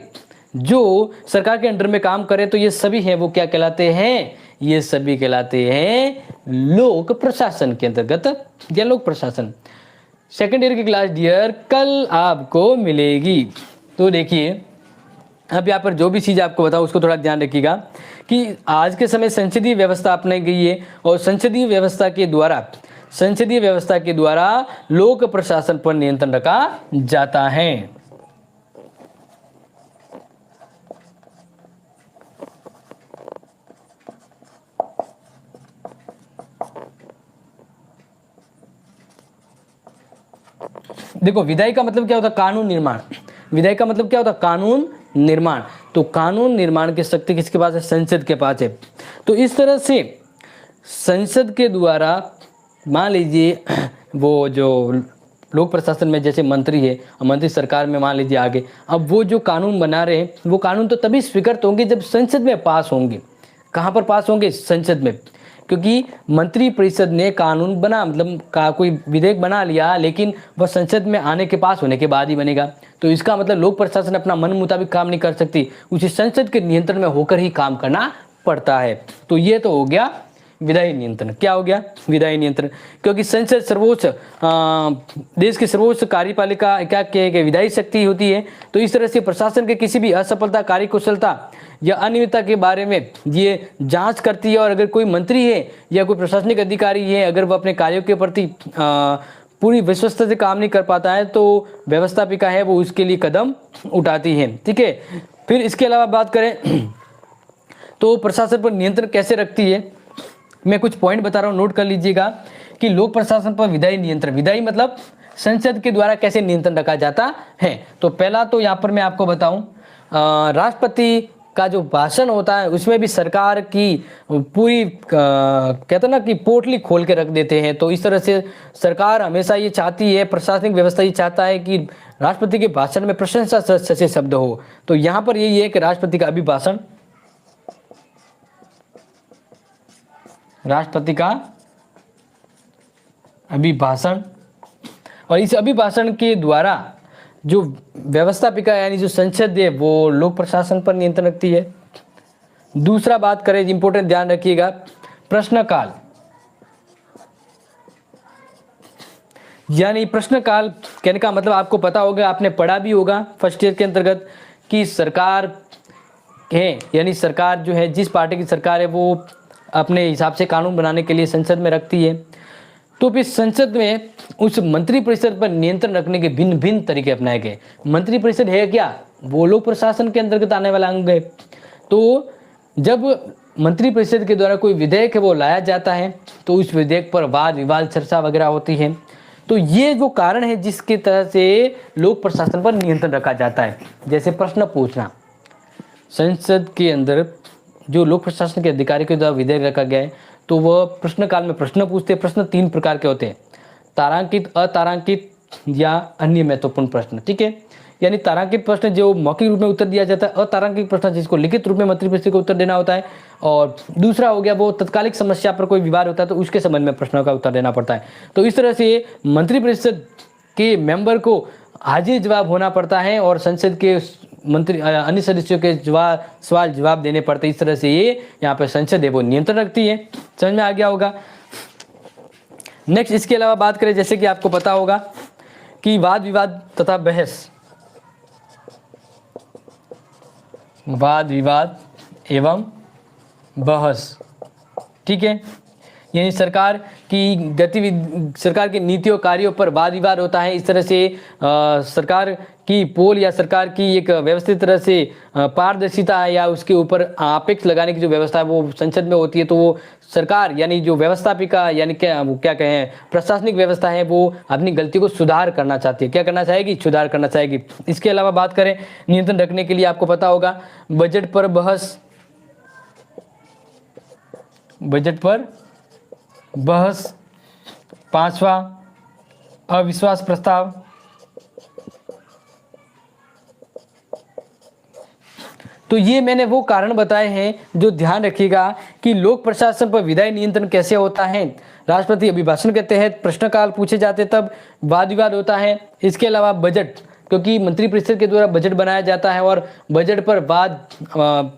जो सरकार के अंडर में काम करें, तो ये सभी हैं वो क्या कहलाते हैं, ये सभी कहलाते हैं लोक प्रशासन के अंतर्गत या लोक प्रशासन। सेकेंड ईयर की क्लास डियर कल आपको मिलेगी। तो देखिए अब यहाँ पर जो भी चीज़ आपको बताऊँ उसको थोड़ा ध्यान रखिएगा कि आज के समय संसदीय व्यवस्था अपनाई गई है और संसदीय व्यवस्था के द्वारा लोक प्रशासन पर नियंत्रण रखा जाता है। देखो विधायी का मतलब क्या होता है, कानून निर्माण। विधायी का मतलब क्या होता है, कानून निर्माण। तो कानून निर्माण की शक्ति किसके पास है, संसद के पास है। तो इस तरह से संसद के द्वारा मान लीजिए वो जो लोक प्रशासन में जैसे मंत्री है, मंत्री सरकार में मान लीजिए आगे, अब वो जो कानून बना रहे हैं वो कानून तो तभी स्वीकृत होंगे जब संसद में पास होंगे। कहाँ पर पास होंगे, संसद में, क्योंकि मंत्री परिषद ने कानून बना मतलब का कोई विधेयक बना लिया, लेकिन वह संसद में आने के पास होने के बाद ही बनेगा। तो इसका मतलब लोक प्रशासन अपना मन मुताबिक काम नहीं कर सकती, उसे संसद के नियंत्रण में होकर ही काम करना पड़ता है। तो ये तो हो गया विधायी नियंत्रण। क्या हो गया, विधायी नियंत्रण, क्योंकि संसद सर्वोच्च देश की सर्वोच्च कार्यपालिका क्या विधायी शक्ति होती है। तो इस तरह से प्रशासन के किसी भी असफलता, कार्यकुशलता या अनियमितता के बारे में ये जांच करती है, और अगर कोई मंत्री है या कोई प्रशासनिक अधिकारी है, अगर वह अपने कार्यों के प्रति पूरी विश्वस्तता से काम नहीं कर पाता है, तो व्यवस्थापिका है वो उसके लिए कदम उठाती है। ठीक है, फिर इसके अलावा बात करें तो प्रशासन पर नियंत्रण कैसे रखती है, मैं कुछ पॉइंट बता रहा हूँ, नोट कर लीजिएगा कि लोक प्रशासन पर विधायी नियंत्रण, विधायी मतलब संसद के द्वारा कैसे नियंत्रण रखा जाता है। तो पहला तो यहाँ पर मैं आपको बताऊं, राष्ट्रपति का जो भाषण होता है उसमें भी सरकार की पूरी कहते ना कि पोटली खोल के रख देते हैं। तो इस तरह से सरकार हमेशा ये चाहती है, प्रशासनिक व्यवस्था ये चाहता है कि राष्ट्रपति के भाषण में प्रशंसा से शब्द हो। तो यहाँ पर यही है कि राष्ट्रपति का अभिभाषण, राष्ट्रपति का अभिभाषण, और इस अभिभाषण के द्वारा जो व्यवस्थापिका यानी जो संसद है वो लोक प्रशासन पर नियंत्रण रखती है। दूसरा बात करें, इंपॉर्टेंट ध्यान रखिएगा, प्रश्नकाल, यानी प्रश्नकाल कहने का मतलब आपको पता होगा, आपने पढ़ा भी होगा फर्स्ट ईयर के अंतर्गत कि सरकार है यानी सरकार जो है, जिस पार्टी की सरकार है वो अपने हिसाब से कानून बनाने के लिए संसद में रखती है। तो फिर संसद में उस मंत्री परिषद पर नियंत्रण रखने के भिन्न भिन्न तरीके अपनाए गए। मंत्री परिषद है क्या, वो लोक प्रशासन के अंतर्गत आने वाला अंग है। तो जब मंत्री परिषद के द्वारा कोई विधेयक है वो लाया जाता है, तो उस विधेयक पर वाद विवाद चर्चा वगैरह होती है। तो ये वो कारण है जिसकी तरह से लोक प्रशासन पर नियंत्रण रखा जाता है। जैसे प्रश्न पूछना, संसद के अंदर जो लोक प्रशासन के अधिकारी के द्वारा विधेयक रखा गया है, तो वह प्रश्नकाल में प्रश्न पूछते हैं। प्रश्न 3 प्रकार के होते हैं, तारांकित, अतारांकित या अन्य महत्वपूर्ण प्रश्न। ठीक है, यानी तारांकित प्रश्न जो मौखिक रूप में उत्तर दिया जाता है, अतारांकित प्रश्न जिसको लिखित रूप में मंत्री परिषद को उत्तर देना होता है, और दूसरा हो गया वो तत्कालिक समस्या पर कोई विवाद होता है तो उसके संबंध में प्रश्नों का उत्तर देना पड़ता है। तो इस तरह से मंत्री परिषद के मेंबर को हाजिर जवाब होना पड़ता है और संसद के मंत्री अन्य सदस्यों के सवाल जवाब देने पड़ते। इस तरह से ये यहाँ पे संसद है वो नियंत्रण रखती है। समझ में आ गया होगा। नेक्स्ट इसके अलावा बात करें, जैसे कि आपको पता होगा कि वाद विवाद तथा बहस, वाद विवाद एवं बहस, ठीक है, यानी सरकार की गतिविधि, सरकार की नीतियों कार्यों पर वाद विवाद होता है। इस तरह से सरकार की पोल या सरकार की एक व्यवस्थित तरह से पारदर्शिता या उसके ऊपर अपेक्ष लगाने की जो व्यवस्था है वो संसद में होती है। तो वो सरकार यानी जो व्यवस्थापिका यानी क्या कहें प्रशासनिक व्यवस्था है वो अपनी गलती को सुधार करना चाहती है। क्या करना चाहेगी? सुधार करना चाहेगी। इसके अलावा बात करें नियंत्रण रखने के लिए, आपको पता होगा बजट पर बहस, बजट पर बहस, 5वां अविश्वास प्रस्ताव। तो ये मैंने वो कारण बताए हैं जो ध्यान रखिएगा कि लोक प्रशासन पर विधायी नियंत्रण कैसे होता है। राष्ट्रपति अभिभाषण के तहत प्रश्नकाल पूछे जाते तब वाद विवाद होता है। इसके अलावा बजट, क्योंकि मंत्रिपरिषद के द्वारा बजट बनाया जाता है और बजट पर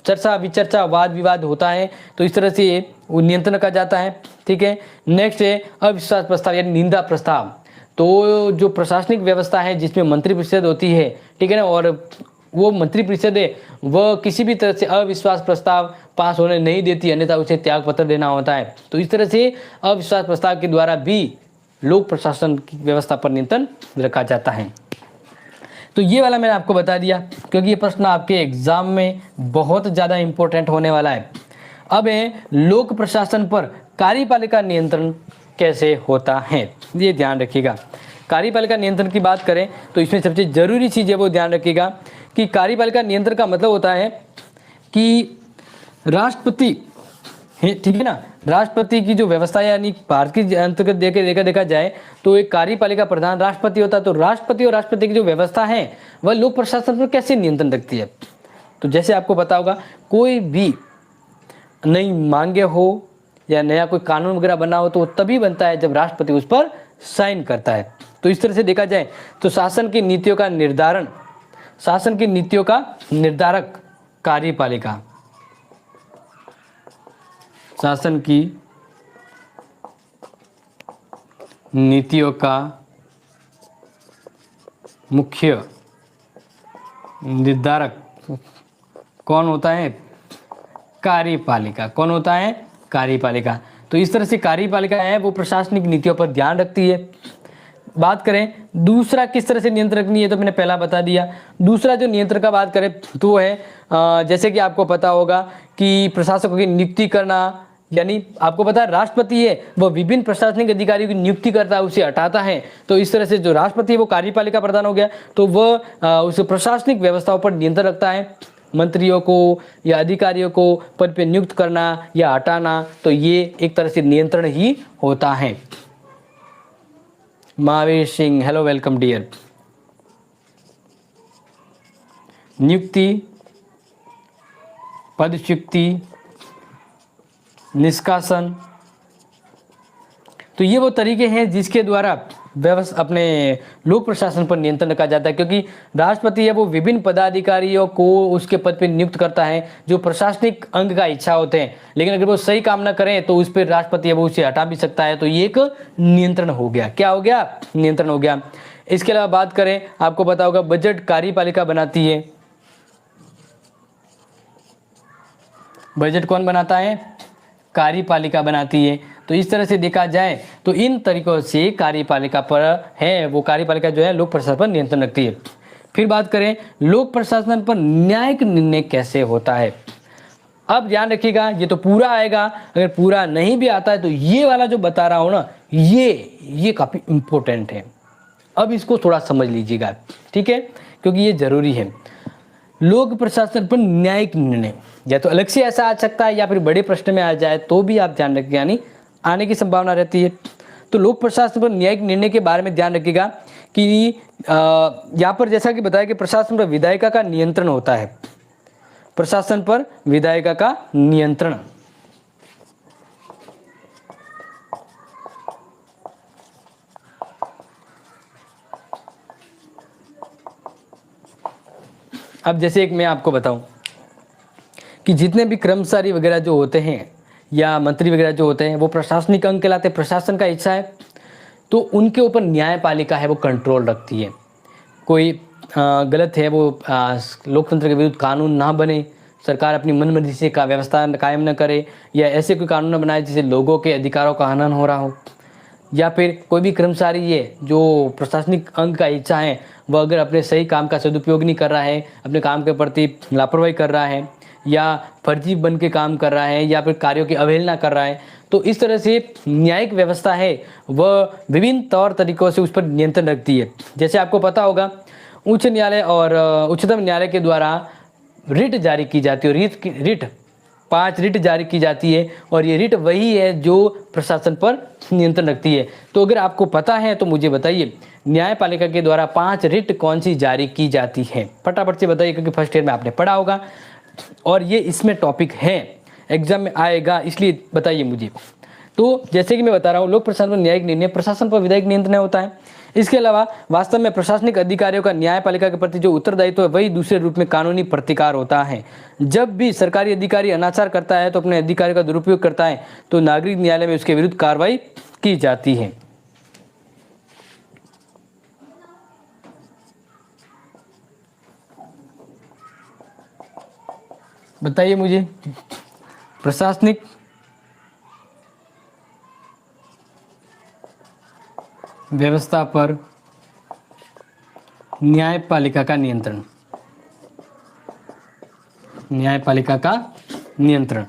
चर्चा विचर्चा वाद विवाद होता है, तो इस तरह से वो नियंत्रण का जाता है। ठीक है, नेक्स्ट है अविश्वास प्रस्ताव यानी निंदा प्रस्ताव। तो जो प्रशासनिक व्यवस्था है जिसमें मंत्रिपरिषद होती है, ठीक है ना, और वो मंत्रिपरिषद है वह किसी भी तरह से अविश्वास प्रस्ताव पास होने नहीं देती, अन्यथा उसे त्याग पत्र देना होता है। तो इस तरह से अविश्वास प्रस्ताव के द्वारा भी लोक प्रशासन की व्यवस्था पर नियंत्रण रखा जाता है। तो ये वाला मैंने आपको बता दिया क्योंकि ये प्रश्न आपके एग्जाम में बहुत ज़्यादा इंपॉर्टेंट होने वाला है। अब है लोक प्रशासन पर कार्यपालिका नियंत्रण कैसे होता है, ये ध्यान रखिएगा। कार्यपालिका नियंत्रण की बात करें तो इसमें सबसे जरूरी चीज़ है वो ध्यान रखिएगा कि कार्यपालिका नियंत्रण का मतलब होता है कि राष्ट्रपति, ठीक है ना, राष्ट्रपति की जो व्यवस्था यानी भारत के अंतर्गत देखा जाए तो एक कार्यपालिका प्रधान राष्ट्रपति होता है। तो राष्ट्रपति और राष्ट्रपति की जो व्यवस्था है वह लोक प्रशासन पर कैसे नियंत्रण रखती है। तो जैसे आपको पता होगा कोई भी नई मांगे हो या नया कोई कानून वगैरह बना हो तो वो तभी बनता है जब राष्ट्रपति उस पर साइन करता है। तो इस तरह से देखा जाए तो शासन की नीतियों का निर्धारक कार्यपालिका, शासन की नीतियों का मुख्य निर्धारक कौन होता है, कार्यपालिका। कौन होता है, कार्यपालिका। तो इस तरह से कार्यपालिका है वो प्रशासनिक नीतियों पर ध्यान रखती है। बात करें दूसरा किस तरह से नियंत्रण रखनी है तो मैंने पहला बता दिया। दूसरा जो नियंत्रण का बात करें तो वो है जैसे कि आपको पता होगा कि प्रशासकों की नियुक्ति करना, यानी आपको पता है राष्ट्रपति है वह विभिन्न प्रशासनिक अधिकारियों की नियुक्ति करता है, उसे हटाता है। तो इस तरह से जो राष्ट्रपति है वो कार्यपालिका प्रधान हो गया, तो वह उस प्रशासनिक व्यवस्थाओं पर नियंत्रण रखता है। मंत्रियों को या अधिकारियों को पद पे नियुक्त करना या हटाना, तो ये एक तरह से नियंत्रण ही होता है। Mahavir Singh, hello, welcome dear. नियुक्ति, पदच्युति, निष्कासन, तो ये वो तरीके हैं जिसके द्वारा व्यवस्था अपने लोक प्रशासन पर नियंत्रण रखा जाता है। क्योंकि राष्ट्रपति है वो विभिन्न पदाधिकारियों को उसके पद पर नियुक्त करता है जो प्रशासनिक अंग का इच्छा होते हैं, लेकिन अगर वो सही काम ना करें तो उस पर राष्ट्रपति है वो उसे हटा भी सकता है। तो ये एक नियंत्रण हो गया। क्या हो गया, नियंत्रण हो गया। इसके अलावा बात करें, आपको पता होगा बजट कार्यपालिका बनाती है। बजट कौन बनाता है, कार्यपालिका बनाती है। तो इस तरह से देखा जाए तो इन तरीकों से कार्यपालिका पर है वो कार्यपालिका जो है लोक प्रशासन पर नियंत्रण रखती है। फिर बात करें लोक प्रशासन पर न्यायिक निर्णय कैसे होता है। अब ध्यान रखिएगा ये तो पूरा आएगा, अगर पूरा नहीं भी आता है तो ये वाला जो बता रहा हूं ना ये काफी इंपॉर्टेंट है। अब इसको थोड़ा समझ लीजिएगा, ठीक है, क्योंकि ये जरूरी है। लोक प्रशासन पर न्यायिक निर्णय या तो अलग से ऐसा आ सकता है या फिर बड़े प्रश्न में आ जाए तो भी आप ध्यान रखिएगा, यानी आने की संभावना रहती है। तो लोक प्रशासन पर न्यायिक निर्णय के बारे में ध्यान रखिएगा कि यहाँ पर जैसा कि बताया कि प्रशासन पर विधायिका का नियंत्रण होता है। प्रशासन पर विधायिका का नियंत्रण, अब जैसे एक मैं आपको बताऊं कि जितने भी कर्मचारी वगैरह जो होते हैं या मंत्री वगैरह जो होते हैं वो प्रशासनिक अंग कहलाते हैं। प्रशासन का हिस्सा है तो उनके ऊपर न्यायपालिका है वो कंट्रोल रखती है। कोई गलत है वो लोकतंत्र के विरुद्ध कानून ना बने, सरकार अपनी मनमर्जी से का व्यवस्था कायम न करे या ऐसे कोई कानून न बनाए जिससे लोगों के अधिकारों का हनन हो रहा हो, या फिर कोई भी कर्मचारी है जो प्रशासनिक अंग का हिस्सा है वह अगर अपने सही काम का सदुपयोग नहीं कर रहा है, अपने काम के प्रति लापरवाही कर रहा है या फर्जी बन के काम कर रहा है या फिर कार्यों की अवहेलना कर रहा है, तो इस तरह से न्यायिक व्यवस्था है वह विभिन्न तौर तरीकों से उस पर नियंत्रण रखती है। जैसे आपको पता होगा उच्च न्यायालय और उच्चतम न्यायालय के द्वारा रिट जारी की जाती है। रिट 5 रिट जारी की जाती है और ये रिट वही है जो प्रशासन पर नियंत्रण रखती है। तो अगर आपको पता है तो मुझे बताइए न्यायपालिका के द्वारा 5 रिट कौन सी जारी की जाती है, फटाफट से बताइए क्योंकि फर्स्ट ईयर में आपने पढ़ा होगा। और ये इसमें टॉपिक है, एग्जाम में आएगा, इसलिए बताइए मुझे। तो जैसे कि मैं बता रहा हूँ, लोक प्रशासन पर न्यायिक निर्णय, प्रशासन पर विधायिक नियंत्रण होता है। इसके अलावा वास्तव में प्रशासनिक अधिकारियों का न्यायपालिका के प्रति जो उत्तरदायित्व है वही दूसरे रूप में कानूनी प्रतिकार होता है। जब भी सरकारी अधिकारी अनाचार करता है तो अपने अधिकारियों का दुरुपयोग करता है तो नागरिक न्यायालय में उसके विरुद्ध कार्रवाई की जाती है। बताइए मुझे, प्रशासनिक व्यवस्था पर न्यायपालिका का नियंत्रण, न्यायपालिका का नियंत्रण,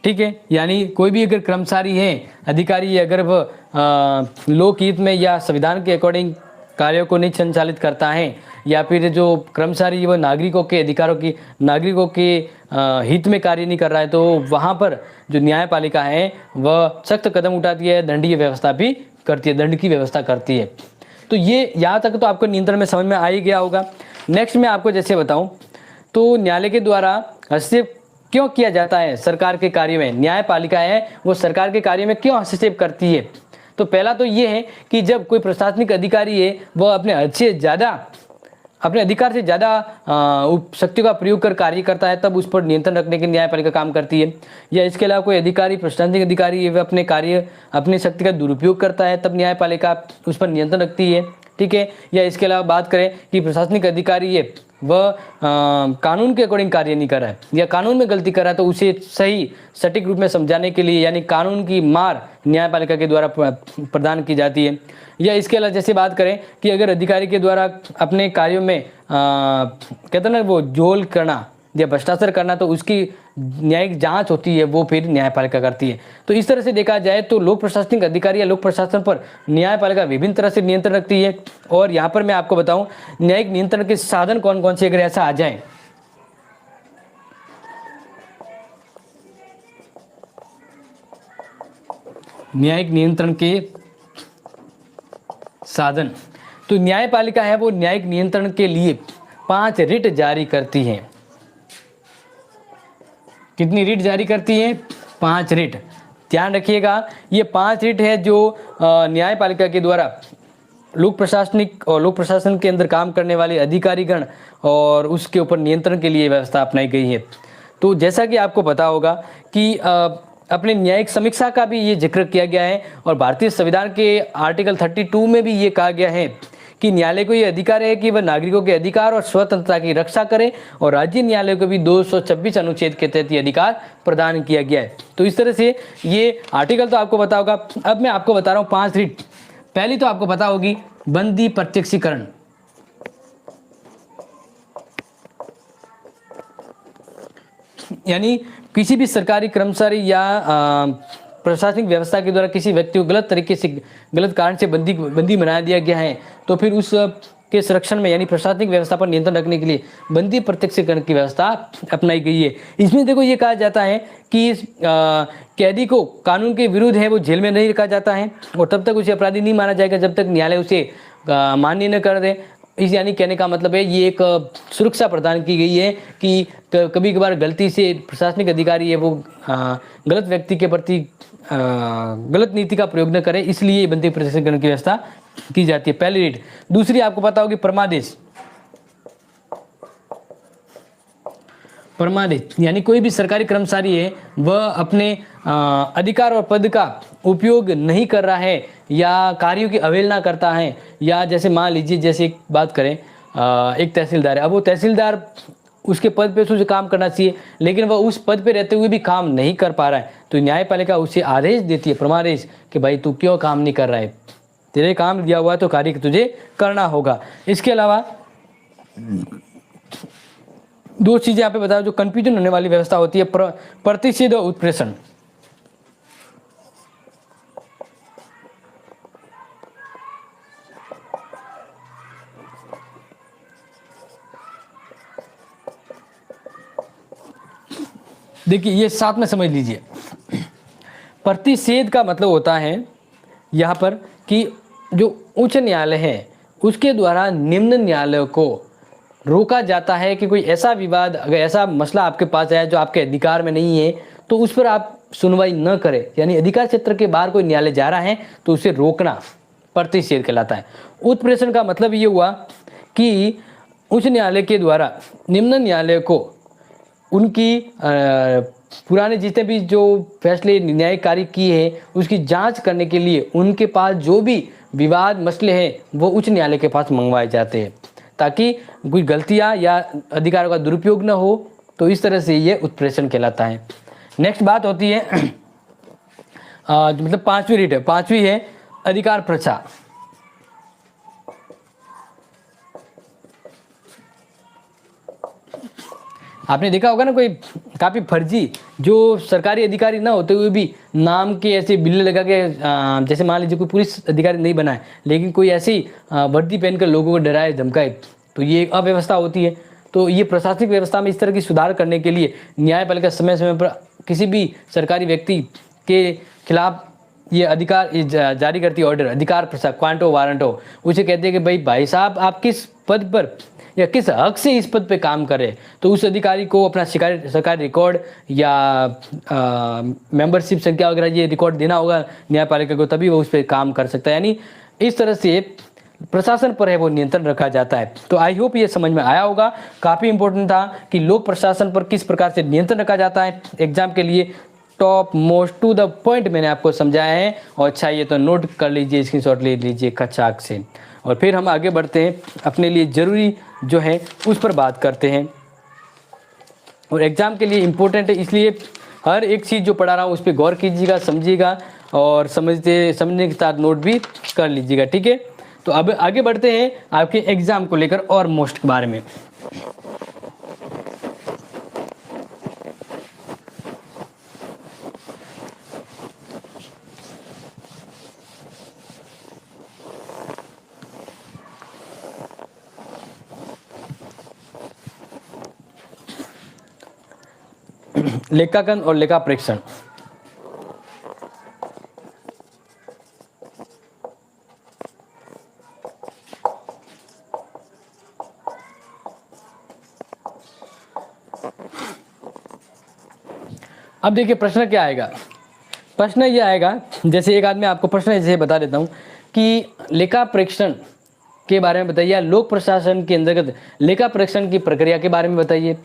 ठीक है। यानी कोई भी अगर कर्मचारी है, अधिकारी है, अगर वह लोकहित में या संविधान के अकॉर्डिंग कार्यों को नहीं संचालित करता है, या फिर जो कर्मचारी वह नागरिकों के अधिकारों की, नागरिकों के हित में कार्य नहीं कर रहा है, तो वहाँ पर जो न्यायपालिका है वह सख्त कदम उठाती है, दंडीय व्यवस्था भी करती है, दंड की व्यवस्था करती है। तो ये यहाँ तक तो आपको नियंत्रण में समझ में आ ही गया होगा। नेक्स्ट मैं आपको जैसे बताऊं तो न्यायालय के द्वारा हस्तक्षेप क्यों किया जाता है सरकार के कार्य में, न्यायपालिका है वो सरकार के कार्य में क्यों हस्तक्षेप करती है। तो पहला तो ये है कि जब कोई प्रशासनिक अधिकारी है वह अपने हद से ज़्यादा, अपने अधिकार से ज़्यादा शक्ति का प्रयोग कर कार्य करता है, तब उस पर नियंत्रण रखने के न्यायपालिका काम करती है। या इसके अलावा कोई अधिकारी, प्रशासनिक अधिकारी है, वह अपने कार्य, अपनी शक्ति का दुरुपयोग करता है, तब न्यायपालिका उस पर नियंत्रण रखती है, ठीक है। या इसके अलावा बात करें कि प्रशासनिक अधिकारी है वह कानून के अकॉर्डिंग कार्य नहीं कर रहा है या कानून में गलती कर रहा है, तो उसे सही सटीक रूप में समझाने के लिए यानी कानून की मार न्यायपालिका के द्वारा प्रदान की जाती है। या इसके अलावा जैसे बात करें कि अगर अधिकारी के द्वारा अपने कार्यों में कहते हैं ना वो झोल करना या भ्रष्टाचार करना, तो उसकी न्यायिक जांच होती है, वो फिर न्यायपालिका करती है। तो इस तरह से देखा जाए तो लोक प्रशासनिक अधिकारी या लोक प्रशासन पर न्यायपालिका विभिन्न तरह से नियंत्रण रखती है। और यहाँ पर मैं आपको बताऊं न्यायिक नियंत्रण के साधन कौन कौन से अगर ऐसा आ जाए। न्यायिक नियंत्रण के साधन, तो न्यायपालिका है वो न्यायिक नियंत्रण के लिए 5 रिट जारी करती है। कितनी रिट जारी करती है? 5 रिट। ध्यान रखिएगा ये 5 रिट है जो न्यायपालिका के द्वारा लोक प्रशासनिक और लोक प्रशासन के अंदर काम करने वाले अधिकारीगण और उसके ऊपर नियंत्रण के लिए व्यवस्था अपनाई गई है। तो जैसा कि आपको पता होगा कि अपने न्यायिक समीक्षा का भी ये जिक्र किया गया है और भारतीय संविधान के आर्टिकल 32 में भी ये कहा गया है कि न्यायालय को ये अधिकार है कि वह नागरिकों के अधिकार और स्वतंत्रता की रक्षा करे और राज्य न्यायालय को भी 226 अनुच्छेद के तहत ये अधिकार प्रदान किया गया है। तो इस तरह से ये आर्टिकल तो आपको पता होगा। अब मैं आपको बता रहा हूँ 5 रिट। पहली तो आपको पता होगी बंदी प्रत्यक्षीकरण, यानी किसी भी सरकारी कर्मचारी या प्रशासनिक व्यवस्था के द्वारा किसी व्यक्ति को गलत तरीके से, गलत कारण से बंदी बना दिया गया है, तो फिर उस के संरक्षण में यानी प्रशासनिक व्यवस्था पर नियंत्रण रखने के लिए बंदी प्रत्यक्षीकरण की व्यवस्था अपनाई गई है। इसमें देखो ये कहा जाता है कि कैदी को कानून के विरुद्ध है वो जेल में नहीं रखा जाता है और तब तक उसे अपराधी नहीं माना जाएगा जब तक न्यायालय उसे मान्य न कर दे। इस यानी कहने का मतलब है ये एक सुरक्षा प्रदान की गई है कि कभी कभार गलती से प्रशासनिक अधिकारी है वो गलत व्यक्ति के प्रति गलत नीति का प्रयोग न करे, इसलिए बंदी प्रत्यक्षीकरण की व्यवस्था की जाती है। पहली रीट। दूसरी आपको पता होगी परमादेश। परमादेश यानी कोई भी सरकारी कर्मचारी है वह अपने अधिकार और पद का उपयोग नहीं कर रहा है या कार्यों की अवहेलना करता है, या जैसे मान लीजिए जैसे एक बात करें एक तहसीलदार है, अब वो तहसीलदार उसके पद पे उसे काम करना चाहिए लेकिन वह उस पद पे रहते हुए भी काम नहीं कर पा रहा है, तो न्यायपालिका उसे आदेश देती है, परमादेश, कि भाई तू क्यों काम नहीं कर रहा है, तेरे काम दिया हुआ है तो कार्य तुझे करना होगा। इसके अलावा 2 चीजें यहाँ पे बताओ जो कंफ्यूजन होने वाली व्यवस्था होती है, प्रतिषेध और उत्प्रेषण। देखिए ये साथ में समझ लीजिए। प्रतिषेध का मतलब होता है यहाँ पर कि जो उच्च न्यायालय है उसके द्वारा निम्न न्यायालय को रोका जाता है कि कोई ऐसा विवाद, अगर ऐसा मसला आपके पास आया जो आपके अधिकार में नहीं है, तो उस पर आप सुनवाई न करें, यानी अधिकार क्षेत्र के बाहर कोई न्यायालय जा रहा है तो उसे रोकना प्रतिषेध कहलाता है। उत्प्रेषण का मतलब ये हुआ कि उच्च न्यायालय के द्वारा निम्न न्यायालय को उनकी पुराने जितने भी जो फैसले न्यायिक कार्य किए हैं उसकी जांच करने के लिए उनके पास जो भी विवाद मसले हैं वो उच्च न्यायालय के पास मंगवाए जाते हैं, ताकि कोई गलतियां या अधिकारों का दुरुपयोग न हो। तो इस तरह से ये उत्प्रेषण कहलाता है। नेक्स्ट बात होती है मतलब पांचवी रीट है, पांचवी है अधिकार प्रचार। आपने देखा होगा ना, कोई काफ़ी फर्जी जो सरकारी अधिकारी ना होते हुए भी नाम के ऐसे बिल्ले लगा के, जैसे मान लीजिए कोई पुलिस अधिकारी नहीं बना है लेकिन कोई ऐसी वर्दी पहनकर लोगों को डराए धमकाए, तो ये एक अव्यवस्था होती है। तो ये प्रशासनिक व्यवस्था में इस तरह की सुधार करने के लिए न्यायपालिका समय समय पर किसी भी सरकारी व्यक्ति के खिलाफ ये अधिकार जारी करती है, ऑर्डर अधिकार प्रसार क्वांटो वारंटो। उसे कहते हैं कि भाई साहब आप किस पद पर या किस हक से इस पद पे काम कर रहे हैं, तो उस अधिकारी को अपना सरकारी रिकॉर्ड या मेंबरशिप संख्या वगैरह ये रिकॉर्ड देना होगा न्यायपालिका को, तभी वो उस पर काम कर सकता है। यानी इस तरह से प्रशासन पर है वो नियंत्रण रखा जाता है। तो आई होप ये समझ में आया होगा। काफ़ी इंपॉर्टेंट था कि लोक प्रशासन पर किस प्रकार से नियंत्रण रखा जाता है। एग्जाम के लिए top most to the point मैंने आपको समझाया है, और चाहिए तो नोट कर लीजिए, स्क्रीनशॉट ले लीजिए खचाक से। और फिर हम आगे बढ़ते हैं, अपने लिए ज़रूरी जो है उस पर बात करते हैं। और एग्ज़ाम के लिए इम्पोर्टेंट है, इसलिए हर एक चीज़ जो पढ़ा रहा हूँ उस पर गौर कीजिएगा, समझिएगा और समझने के साथ नोट भी कर लीजिएगा, ठीक है। तो अब आगे बढ़ते हैं आपके एग्ज़ाम को लेकर और मोस्ट के बारे में। लेखांकन और लेखा परीक्षण। अब देखिए प्रश्न क्या आएगा। प्रश्न ये आएगा, जैसे एक आदमी आपको प्रश्न ऐसे बता देता हूं कि लेखा परीक्षण के बारे में बताइए, या लोक प्रशासन के अंतर्गत लेखा परीक्षण की प्रक्रिया के बारे में बताइए,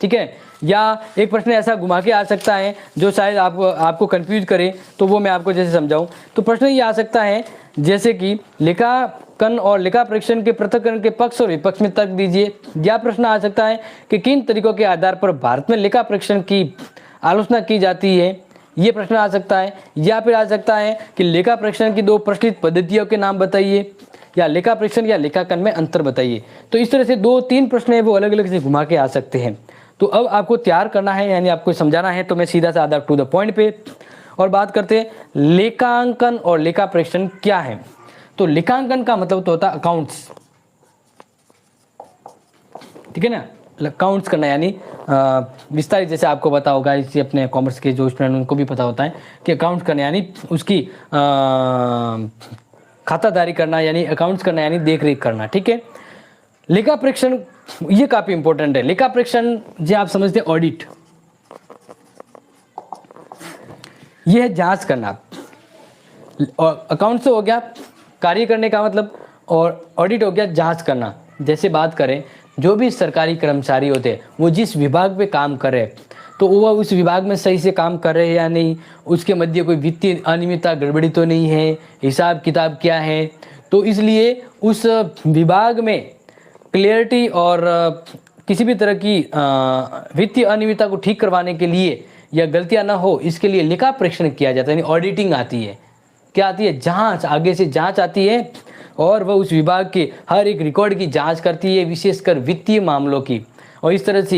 ठीक है। या एक प्रश्न ऐसा घुमा के आ सकता है जो शायद आपको कंफ्यूज करे, तो वो मैं आपको जैसे समझाऊं। तो प्रश्न ये आ सकता है जैसे कि लेखांकन और लेखा परीक्षण के पृथक्करण के पक्ष और विपक्ष में तर्क दीजिए। या प्रश्न आ सकता है कि किन तरीकों के आधार पर भारत में लेखा परीक्षण की आलोचना की जाती है, ये प्रश्न आ सकता है। या फिर आ सकता है कि लेखा परीक्षण की दो प्रचलित पद्धतियों के नाम बताइए, या लेखा परीक्षण या लेखांकन में अंतर बताइए। तो इस तरह से 2-3 प्रश्न है वो अलग अलग से घुमा के आ सकते हैं। तो अब आपको तैयार करना है, यानी आपको समझाना है, तो मैं सीधा साधा टू द पॉइंट पे और बात करते हैं। लेखांकन और लेखा परीक्षण क्या है? तो लेखांकन का मतलब तो होता है अकाउंट्स, ठीक है ना, अकाउंट्स करना, यानी विस्तारित, जैसे आपको पता होगा, इसी अपने कॉमर्स के जो स्टूडेंट उनको भी पता होता है कि अकाउंट्स करना यानी उसकी खातादारी करना, यानी अकाउंट्स करना यानी देख रेख करना, ठीक है। लेखा परीक्षण ये काफी इंपॉर्टेंट है। लेखा परीक्षण जो आप समझते हैं ऑडिट, ये है जांच करना। और अकाउंट से हो गया कार्य करने का मतलब, और ऑडिट हो गया जांच करना। जैसे बात करें, जो भी सरकारी कर्मचारी होते हैं वो जिस विभाग पे काम कर रहे हैं, तो वो उस विभाग में सही से काम कर रहे हैं या नहीं, उसके मध्य कोई वित्तीय अनियमितता गड़बड़ी तो नहीं है, हिसाब किताब क्या है। तो इसलिए उस विभाग में क्लियरिटी और किसी भी तरह की वित्तीय अनियमितता को ठीक करवाने के लिए या गलतियां ना हो, इसके लिए लेखा परीक्षण किया जाता है, यानी ऑडिटिंग आती है। क्या आती है? जांच, आगे से जांच आती है, और वह उस विभाग के हर एक रिकॉर्ड की जांच करती है, विशेषकर वित्तीय मामलों की। और इस तरह से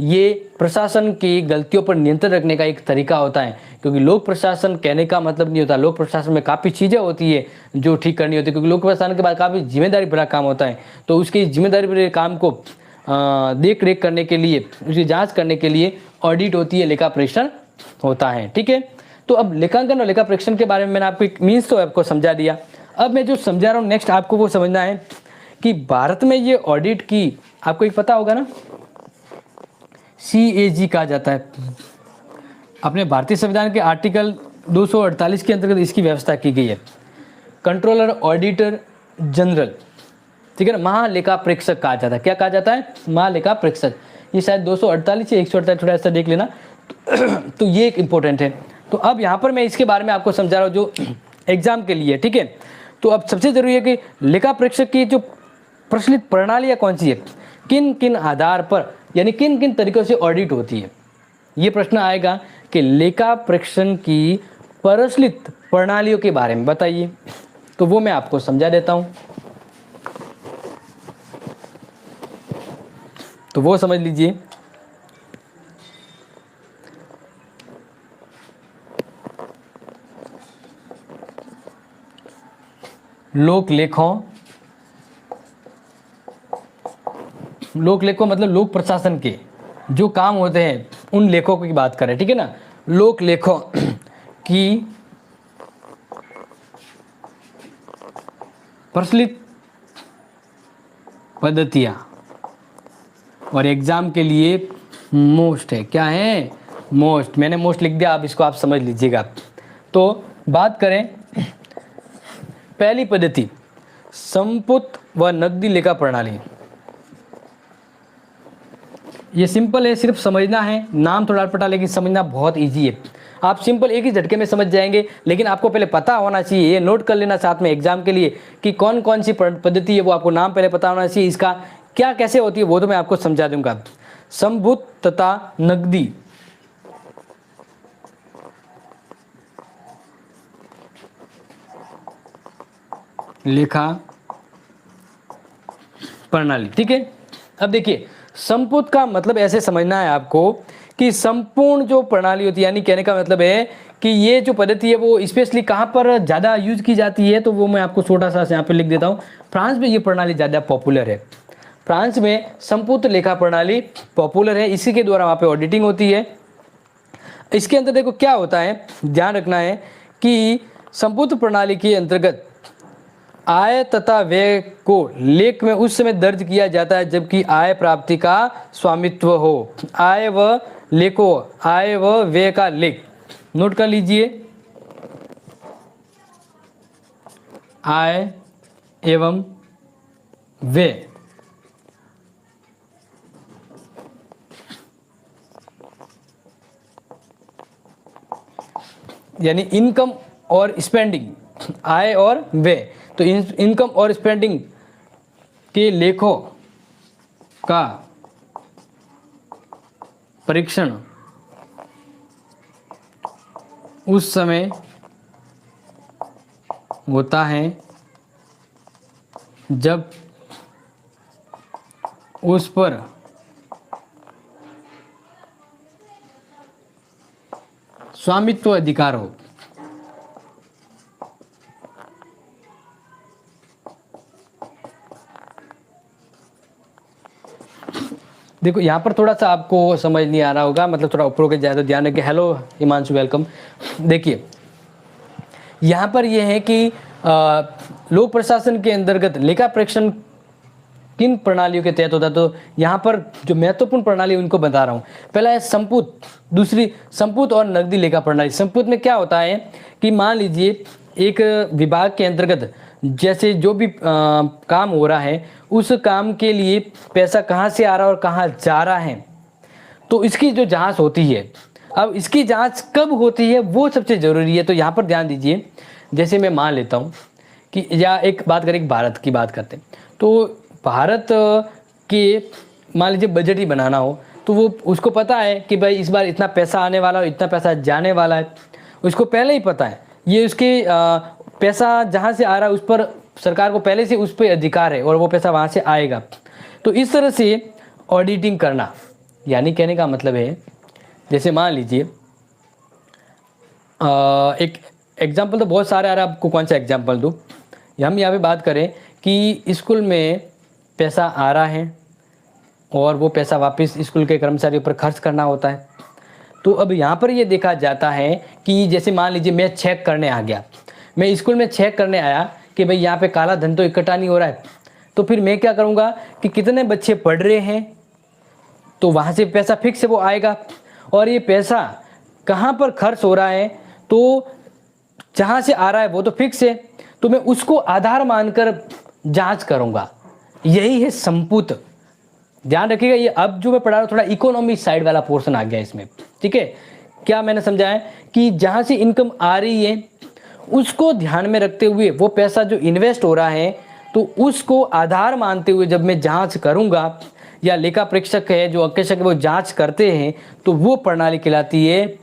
ये प्रशासन की गलतियों पर नियंत्रण रखने का एक तरीका होता है। क्योंकि लोक प्रशासन कहने का मतलब नहीं होता, लोक प्रशासन में काफ़ी चीज़ें होती है जो ठीक करनी होती है, क्योंकि लोक प्रशासन के बाद काफ़ी जिम्मेदारी भरा काम होता है। तो उसकी जिम्मेदारी भरे काम को देख रेख करने के लिए, उसकी जाँच करने के लिए ऑडिट होती है, लेखा परीक्षण होता है, ठीक है। तो अब लेखांकन और लेखा परीक्षण के बारे में मैंने आपको एक मीन्स तो आपको समझा दिया। अब मैं जो समझा रहा हूँ नेक्स्ट आपको वो समझना है कि भारत में ये ऑडिट की आपको एक पता होगा ना, CAG कहा जाता है। अपने भारतीय संविधान के आर्टिकल 248 के अंतर्गत इसकी व्यवस्था की गई है। कंट्रोलर ऑडिटर जनरल, ठीक है ना, महालेखा प्रेक्षक कहा जाता है। क्या कहा जाता है? महालेखा प्रेक्षक। ये शायद 248 या 148, थोड़ा सा देख लेना। तो ये एक इंपॉर्टेंट है। तो अब यहाँ पर मैं इसके बारे में आपको समझा रहा हूँ जो एग्जाम के लिए, ठीक है। तो अब सबसे जरूरी है कि लेखा प्रेक्षक की जो प्रचलित प्रणालियाँ कौन सी है, किन किन आधार पर, यानी किन किन तरीकों से ऑडिट होती है। ये प्रश्न आएगा कि लेखा प्रेक्षण की प्रचलित प्रणालियों के बारे में बताइए। तो वो मैं आपको समझा देता हूँ। तो वो समझ लीजिए। लोक लेखों मतलब लोक प्रशासन के जो काम होते हैं उन लेखों की बात करें, ठीक है ना। लोक लेखों की प्रचलित पद्धतियाँ, और एग्जाम के लिए मोस्ट है। क्या है? मोस्ट। मैंने मोस्ट लिख दिया, आप इसको आप समझ लीजिएगा। तो बात करें पहली पद्धति, संपुट व नकदी लेखा प्रणाली। ये सिंपल है, सिर्फ समझना है। नाम थोड़ा अटपटा, लेकिन समझना बहुत इजी है। आप सिंपल एक ही झटके में समझ जाएंगे, लेकिन आपको पहले पता होना चाहिए, ये नोट कर लेना साथ में एग्जाम के लिए कि कौन कौन सी पद्धति है, वो आपको नाम पहले पता होना चाहिए। इसका क्या कैसे होती है वो तो मैं आपको समझा दूंगा। संभूत तथा नकदी लेखा प्रणाली, ठीक है। अब देखिए, संपुट का मतलब ऐसे समझना है आपको कि संपूर्ण जो प्रणाली होती है, यानी कहने का मतलब है कि ये जो पद्धति है वो स्पेशली कहाँ पर ज़्यादा यूज की जाती है। तो वो मैं आपको छोटा सा यहाँ पे लिख देता हूँ। फ्रांस में ये प्रणाली ज़्यादा पॉपुलर है। फ्रांस में संपुट लेखा प्रणाली पॉपुलर है, इसी के द्वारा वहाँ पे ऑडिटिंग होती है। इसके अंदर देखो क्या होता है, ध्यान रखना है कि संपुट प्रणाली के अंतर्गत आय तथा व्यय को लेख में उस समय दर्ज किया जाता है जबकि आय प्राप्ति का स्वामित्व हो। आय व लेखो, आय व व्यय का लेख नोट कर लीजिए। आय एवं व्यय, यानी इनकम और स्पेंडिंग, आय और व्यय। तो इनकम और स्पेंडिंग के लेखों का परीक्षण उस समय होता है जब उस पर स्वामित्व अधिकार हो। देखो यहाँ पर थोड़ा सा आपको समझ नहीं आ रहा होगा, मतलब थोड़ा ऊपर के जाए तो ध्यान रखिए। Hello Himanshu, welcome. देखिए यहाँ पर यह है कि लोक प्रशासन के अंतर्गत लेखा परीक्षण किन प्रणालियों के तहत होता है। तो यहाँ पर जो महत्वपूर्ण प्रणाली उनको बता रहा हूँ। पहला है संपुट, दूसरी संपुट और नकदी लेखा प्रणाली। संपुट में क्या होता है कि मान लीजिए एक विभाग के अंतर्गत जैसे जो भी काम हो रहा है, उस काम के लिए पैसा कहाँ से आ रहा है और कहाँ जा रहा है, तो इसकी जो जांच होती है। अब इसकी जांच कब होती है वो सबसे ज़रूरी है। तो यहाँ पर ध्यान दीजिए, जैसे मैं मान लेता हूँ कि, या एक बात करें, भारत की बात करते हैं, तो भारत के मान लीजिए बजट ही बनाना हो, तो वो उसको पता है कि भाई इस बार इतना पैसा आने वाला है, इतना पैसा जाने वाला है, उसको पहले ही पता है। ये उसके पैसा जहाँ से आ रहा है उस पर सरकार को पहले से उस पर अधिकार है और वो पैसा वहाँ से आएगा। तो इस तरह से ऑडिटिंग करना, यानी कहने का मतलब है, जैसे मान लीजिए एक एग्जाम्पल तो बहुत सारे आ रहा है, आपको कौन सा एग्जाम्पल दूँ। हम यहाँ पे बात करें कि स्कूल में पैसा आ रहा है और वो पैसा वापस स्कूल के कर्मचारियों पर खर्च करना होता है। तो अब यहाँ पर ये देखा जाता है कि जैसे मान लीजिए मैं चेक करने आ गया, मैं स्कूल में चेक करने आया कि भाई यहाँ पे काला धन तो इकट्ठा नहीं हो रहा है। तो फिर मैं क्या करूँगा कि कितने बच्चे पढ़ रहे हैं, तो वहाँ से पैसा फिक्स है वो आएगा, और ये पैसा कहाँ पर खर्च हो रहा है, तो जहाँ से आ रहा है वो तो फिक्स है, तो मैं उसको आधार मानकर जांच करूँगा। यही है संपुट। ध्यान रखिएगा, ये अब जो मैं पढ़ा रहा हूँ थोड़ा इकोनॉमी साइड वाला पोर्शन आ गया इसमें, ठीक है। क्या मैंने समझाया कि जहाँ से इनकम आ रही है उसको ध्यान में रखते हुए वो पैसा जो इन्वेस्ट हो रहा है, तो उसको आधार मानते हुए जब मैं जांच करूँगा, या लेखा परीक्षक है जो अंकेक्षक है वो जांच करते हैं, तो वो प्रणाली कहलाती है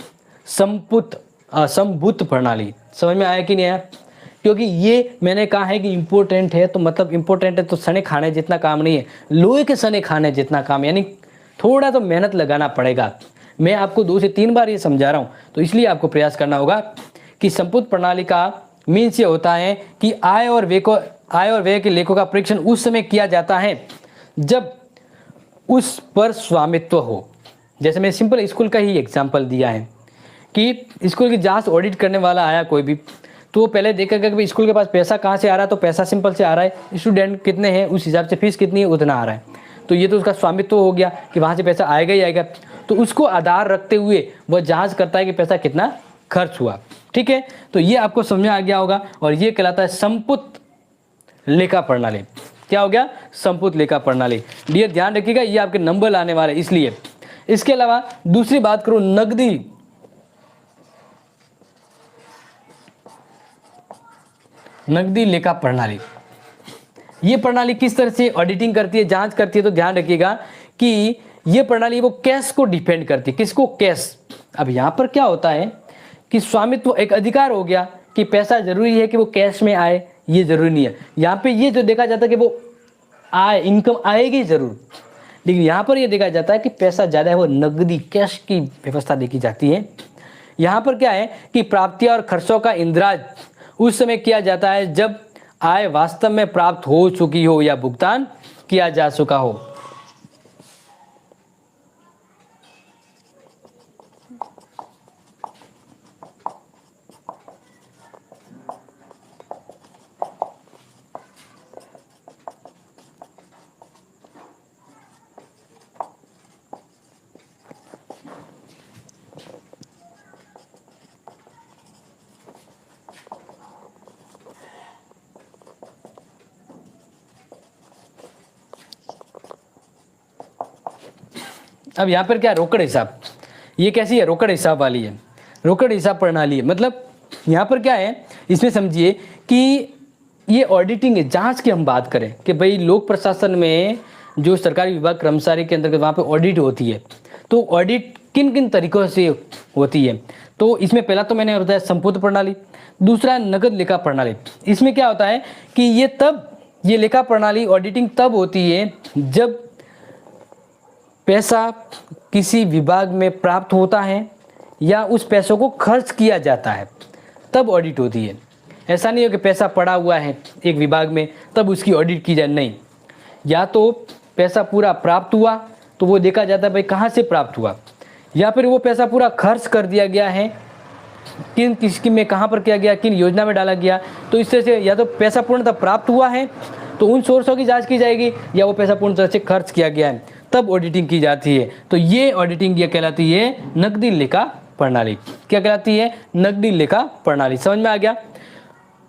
संभूत प्रणाली। समझ में आया कि नहीं आया? क्योंकि ये मैंने कहा है कि इम्पोर्टेंट है, तो मतलब इम्पोर्टेंट है तो सने खाने जितना काम नहीं है, लोहे के सने खाने जितना काम, यानी थोड़ा तो मेहनत लगाना पड़ेगा। मैं आपको 2 से 3 बार ये समझा रहा हूँ, तो इसलिए आपको प्रयास करना होगा कि संपुट प्रणाली का मीन्स ये होता है कि आय और व्यय के लेखों का परीक्षण उस समय किया जाता है जब उस पर स्वामित्व हो। जैसे मैं सिंपल स्कूल का ही एग्जाम्पल दिया है कि स्कूल की जांच ऑडिट करने वाला आया कोई भी, तो वो पहले देखेगा कि स्कूल के पास पैसा कहाँ से आ रहा है, तो पैसा सिंपल से आ रहा है, स्टूडेंट कितने हैं उस हिसाब से फीस कितनी है उतना आ रहा है, तो ये तो उसका स्वामित्व हो गया कि वहाँ से पैसा आएगा ही आएगा। तो उसको आधार रखते हुए वह जांच करता है कि पैसा कितना खर्च हुआ, ठीक है। तो ये आपको समझ में आ गया होगा, और ये कहलाता है संपुट लेखा प्रणाली। क्या हो गया? संपुट लेखा प्रणाली। डियर ध्यान रखिएगा, ये आपके नंबर लाने वाले, इसलिए। इसके अलावा दूसरी बात करूं, नकदी लेखा प्रणाली। ये प्रणाली किस तरह से ऑडिटिंग करती है, जांच करती है, तो ध्यान रखिएगा कि ये प्रणाली वो कैश को डिपेंड करती है। किसको? कैश। अब यहां पर क्या होता है कि स्वामित्व एक अधिकार हो गया कि पैसा जरूरी है कि वो कैश में आए, ये जरूरी नहीं है। यहाँ पे ये जो देखा जाता है कि वो आए, इनकम आएगी जरूर, लेकिन यहाँ पर ये देखा जाता है कि पैसा ज़्यादा है, वो नकदी कैश की व्यवस्था देखी जाती है। यहाँ पर क्या है कि प्राप्तियां और खर्चों का इंदिराज उस समय किया जाता है जब आय वास्तव में प्राप्त हो चुकी हो या भुगतान किया जा चुका हो। अब यहाँ पर क्या, रोकड़ हिसाब। ये कैसी है? रोकड़ हिसाब वाली है, रोकड़ हिसाब प्रणाली है। मतलब यहाँ पर क्या है, इसमें समझिए कि ये ऑडिटिंग है, जांच की हम बात करें कि भाई लोक प्रशासन में जो सरकारी विभाग कर्मचारी के अंतर्गत वहाँ पे ऑडिट होती है, तो ऑडिट किन किन तरीकों से होती है। तो इसमें पहला तो मैंने बताया संपुट प्रणाली, दूसरा नगद लेखा प्रणाली। इसमें क्या होता है कि ये लेखा प्रणाली ऑडिटिंग तब होती है जब पैसा किसी विभाग में प्राप्त होता है या उस पैसों को खर्च किया जाता है, तब ऑडिट होती है। ऐसा नहीं हो कि पैसा पड़ा हुआ है एक विभाग में तब उसकी ऑडिट की जाए, नहीं। या तो पैसा पूरा प्राप्त हुआ तो वो देखा जाता है भाई कहाँ से प्राप्त हुआ, या फिर वो पैसा पूरा खर्च कर दिया गया है, किन किसकी में कहाँ पर किया गया, किन योजना में डाला गया। तो इस तरह से या तो पैसा पूर्णतः प्राप्त हुआ है तो उन सोर्सों की जांच की जाएगी, या वो पैसा पूर्ण तरह से खर्च किया गया है तब ऑडिटिंग की जाती है। तो ये ऑडिटिंग ये कहलाती है नकदी लेखा प्रणाली। क्या कहलाती है? नकदी लेखा प्रणाली। समझ में आ गया?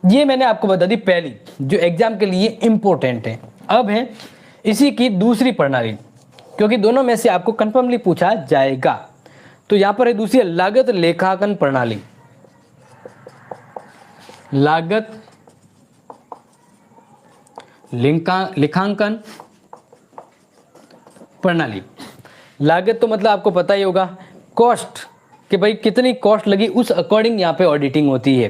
ये मैंने आपको बता दी पहली, जो एग्जाम के लिए इंपॉर्टेंट है। अब है इसी की दूसरी प्रणाली, क्योंकि दोनों में से आपको कंफर्मली पूछा जाएगा। तो यहां पर है दूसरी, लागत लेखांकन प्रणाली। लागत लेखांकन प्रणाली। लागत तो मतलब आपको पता ही होगा, कॉस्ट, कि भाई कितनी कॉस्ट लगी उस अकॉर्डिंग यहाँ पे ऑडिटिंग होती है।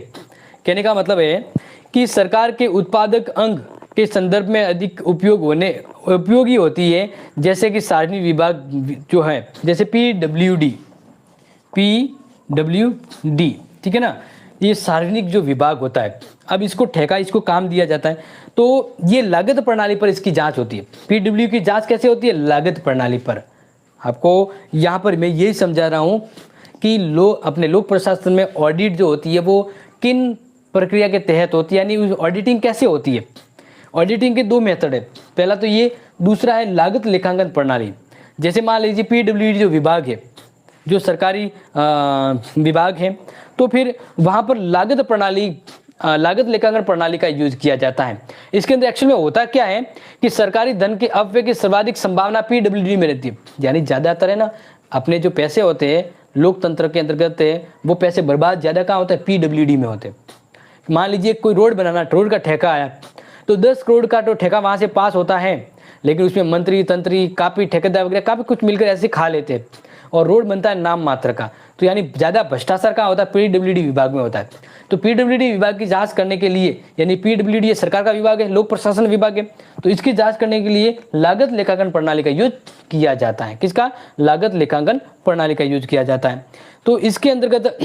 कहने का मतलब है कि सरकार के उत्पादक अंग के संदर्भ में अधिक उपयोगी होती है, जैसे कि सार्वजनिक विभाग जो है, जैसे PWD, ठीक है ना, ये सार्वजनिक जो विभाग होता है। अब इसको ठेका, इसको काम दिया जाता है, तो ये लागत प्रणाली पर इसकी जांच होती है। PW की जांच कैसे होती है? लागत प्रणाली पर। आपको यहाँ पर मैं यही समझा रहा हूँ कि अपने लोक प्रशासन में ऑडिट जो होती है वो किन प्रक्रिया के तहत होती है, यानी ऑडिटिंग कैसे होती है। ऑडिटिंग के दो मेथड है, पहला तो ये, दूसरा है लागत लेखांकन प्रणाली। जैसे मान लीजिए पीडब्ल्यूडी जो विभाग है, जो सरकारी विभाग है, तो फिर वहाँ पर लागत प्रणाली, लागत लेखांकन प्रणाली का यूज किया जाता है। इसके अंदर एक्चुअल में होता क्या है कि सरकारी धन के अपव्यय की सर्वाधिक संभावना पीडब्ल्यूडी में रहती है। यानी ज्यादातर है ना, अपने जो पैसे होते हैं लोकतंत्र के अंतर्गत है, वो पैसे बर्बाद ज्यादा कहाँ होता है, पीडब्ल्यूडी में होते हैं। मान लीजिए कोई रोड बनाना, रोड का ठेका आया, तो 10 करोड़ का तो ठेका वहां से पास होता है, लेकिन उसमें मंत्री तंत्री काफी ठेकेदार वगैरह काफी कुछ मिलकर ऐसे खा लेते हैं और रोड बनता है नाम मात्र का। तो यानी ज्यादा भ्रष्टाचार कहाँ होता है, पीडब्ल्यूडी विभाग में होता है। तो पीडब्ल्यूडी विभाग की जांच करने के लिए, यानी पीडब्ल्यूडी सरकार का विभाग है, लोक प्रशासन विभाग है, तो इसकी जांच करने के लिए लागत लेखांकन प्रणाली का यूज किया जाता है। किसका, लागत लेखांकन प्रणाली का यूज किया जाता है। तो इसके अंतर्गत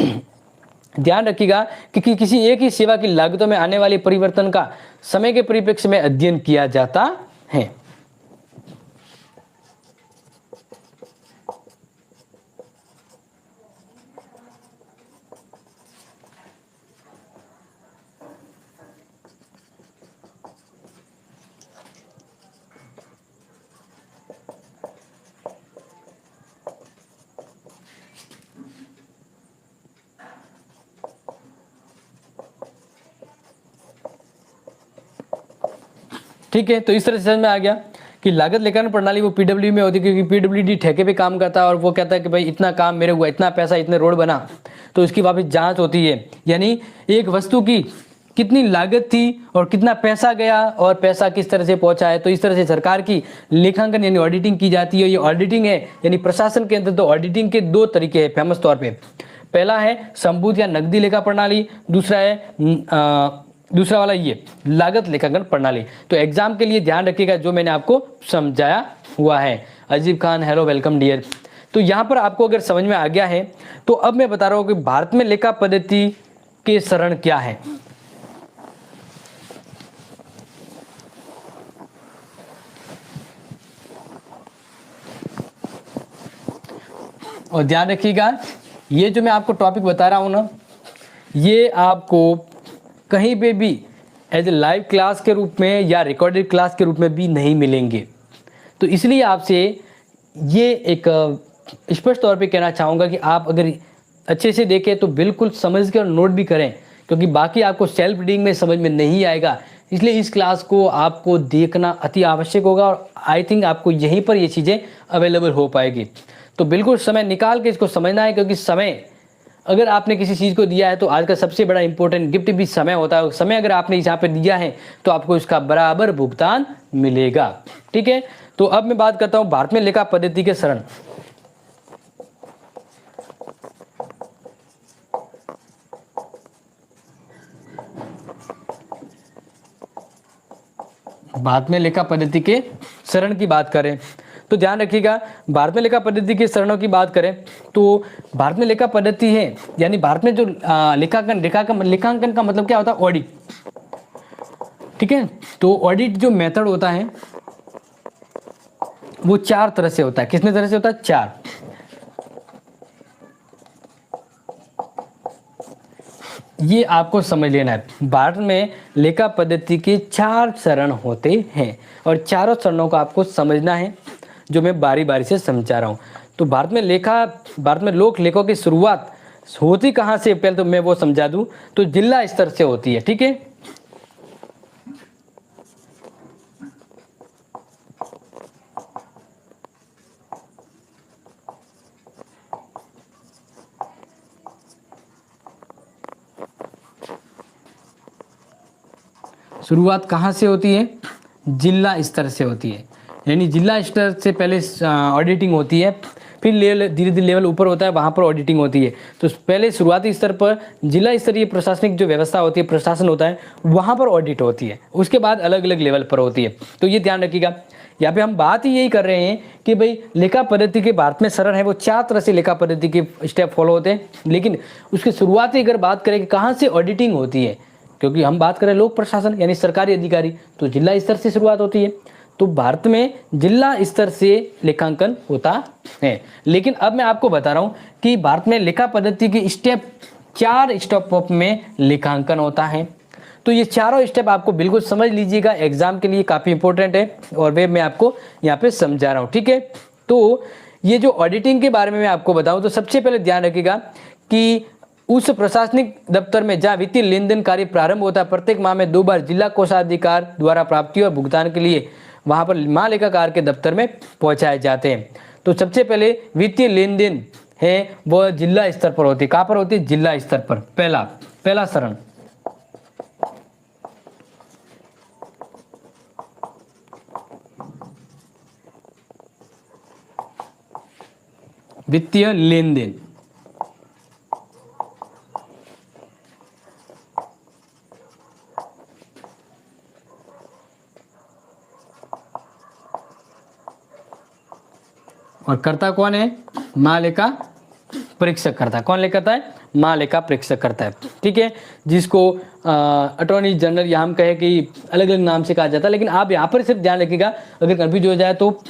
ध्यान रखिएगा कि किसी एक ही सेवा की लागतों में आने वाले परिवर्तन का समय के परिप्रेक्ष्य में अध्ययन किया जाता है। ठीक है, तो इस तरह से समझ में आ गया कि लागत लेखांकन प्रणाली वो पीडब्ल्यू में होती है, क्योंकि पीडब्ल्यूडी ठेके पे काम करता है और वो कहता है कि भाई इतना काम मेरे हुआ, इतना पैसा, इतने रोड बना, तो इसकी वापस जांच होती है। यानी एक वस्तु की कितनी लागत थी और कितना पैसा गया और पैसा किस तरह से पहुंचा है। तो इस तरह से सरकार की लेखांकन यानी ऑडिटिंग की जाती है। ये ऑडिटिंग है, यानी प्रशासन के अंदर तो ऑडिटिंग के दो तरीके हैं फेमस तौर पे। पहला है संबुद्ध या नकदी लेखा प्रणाली, दूसरा है दूसरा वाला ये लागत लेखांकन प्रणाली। तो एग्जाम के लिए ध्यान रखिएगा जो मैंने आपको समझाया हुआ है। अजीब खान, हेलो, वेलकम डियर। तो यहाँ पर आपको अगर समझ में आ गया है तो अब मैं बता रहा हूँ कि भारत में लेखा पद्धति के चरण क्या है। और ध्यान रखिएगा, ये जो मैं आपको टॉपिक बता रहा हूं ना, ये आपको कहीं पे भी एज ए लाइव क्लास के रूप में या रिकॉर्डेड क्लास के रूप में भी नहीं मिलेंगे। तो इसलिए आपसे ये एक स्पष्ट तौर पे कहना चाहूँगा कि आप अगर अच्छे से देखें तो बिल्कुल समझ के और नोट भी करें, क्योंकि बाकी आपको सेल्फ रीडिंग में समझ में नहीं आएगा। इसलिए इस क्लास को आपको देखना अति आवश्यक होगा और आई थिंक आपको यहीं पर ये चीज़ें अवेलेबल हो पाएगी। तो बिल्कुल समय निकाल के इसको समझना है, क्योंकि समय अगर आपने किसी चीज़ को दिया है तो आज का सबसे बड़ा इंपॉर्टेंट गिफ्ट भी समय होता है। समय अगर आपने यहाँ पे दिया है तो आपको इसका बराबर भुगतान मिलेगा। ठीक है, तो अब मैं बात करता हूँ भारत में लेखा पद्धति के चरण। भारत में लेखा पद्धति के चरण की बात करें तो ध्यान रखिएगा, भारत में लेखा पद्धति के चरणों की बात करें तो भारत में लेखा पद्धति है, यानी भारत में जो लेखांकन का मतलब क्या होता है, ऑडिट। ठीक है, तो ऑडिट जो मेथड होता है वो 4 तरह से होता है। कितने तरह से होता है, 4। ये आपको समझ लेना है। भारत में लेखा पद्धति के 4 चरण होते हैं और चारों चरणों को आपको समझना है, जो मैं बारी बारी से समझा रहा हूँ। तो भारत में लोक लेखों की शुरुआत होती कहाँ से, पहले तो मैं वो समझा दूं, तो जिला स्तर से होती है। ठीक है, शुरुआत कहाँ से होती है, जिला स्तर से होती है। यानी जिला स्तर से पहले ऑडिटिंग होती है, फिर लेवल धीरे धीरे लेवल ऊपर होता है, वहाँ पर ऑडिटिंग होती है। तो पहले शुरुआती स्तर पर जिला स्तरीय प्रशासनिक जो व्यवस्था होती है, प्रशासन होता है, वहाँ पर ऑडिट होती है। उसके बाद अलग अलग लेवल पर होती है। तो ये ध्यान रखिएगा, यहाँ पे हम बात ही यही कर रहे हैं कि भाई लेखा पद्धति के भारत में चरण है वो 4 तरह से लेखा पद्धति के स्टेप फॉलो होते हैं। लेकिन उसकी शुरुआती अगर बात करें कि कहाँ से ऑडिटिंग होती है, क्योंकि हम बात करें लोक प्रशासन यानी सरकारी अधिकारी, तो जिला स्तर से शुरुआत होती है। तो भारत में जिला स्तर से लेखांकन होता है। लेकिन अब मैं आपको बता रहा हूं कि भारत में लेखा पद्धति की 4 स्टेप में लेखांकन होता है। तो ये चारों स्टेप आपको बिल्कुल समझ लीजिएगा, एग्जाम के लिए काफ़ी इंपॉर्टेंट है और वे मैं आपको यहाँ पे समझा रहा हूँ, ठीक है। तो ये जो ऑडिटिंग के बारे में मैं आपको बताऊँ तो सबसे पहले ध्यान रखिएगा कि उस प्रशासनिक दफ्तर में जहाँ वित्तीय लेन देन कार्य प्रारंभ होता है, प्रत्येक माह में 2 बार जिला कोषाधिकार द्वारा प्राप्ति और भुगतान के लिए वहाँ पर महालेखाकार के दफ्तर में पहुँचाए जाते हैं। तो सबसे पहले वित्तीय लेन देन है वह जिला स्तर पर होती है। कहाँ पर होती है? जिला स्तर पर। पहला चरण वित्तीय लेन देन। और करता कौन है? महालेखा परीक्षक करता है। कौन लेकर करता है? महालेखा परीक्षक करता है, ठीक है, जिसको अटॉर्नी जनरल या हम कहे कि अलग अलग नाम से कहा जाता है, लेकिन आप यहाँ पर सिर्फ ध्यान रखिएगा, अगर कंफ्यूज हो जाए तो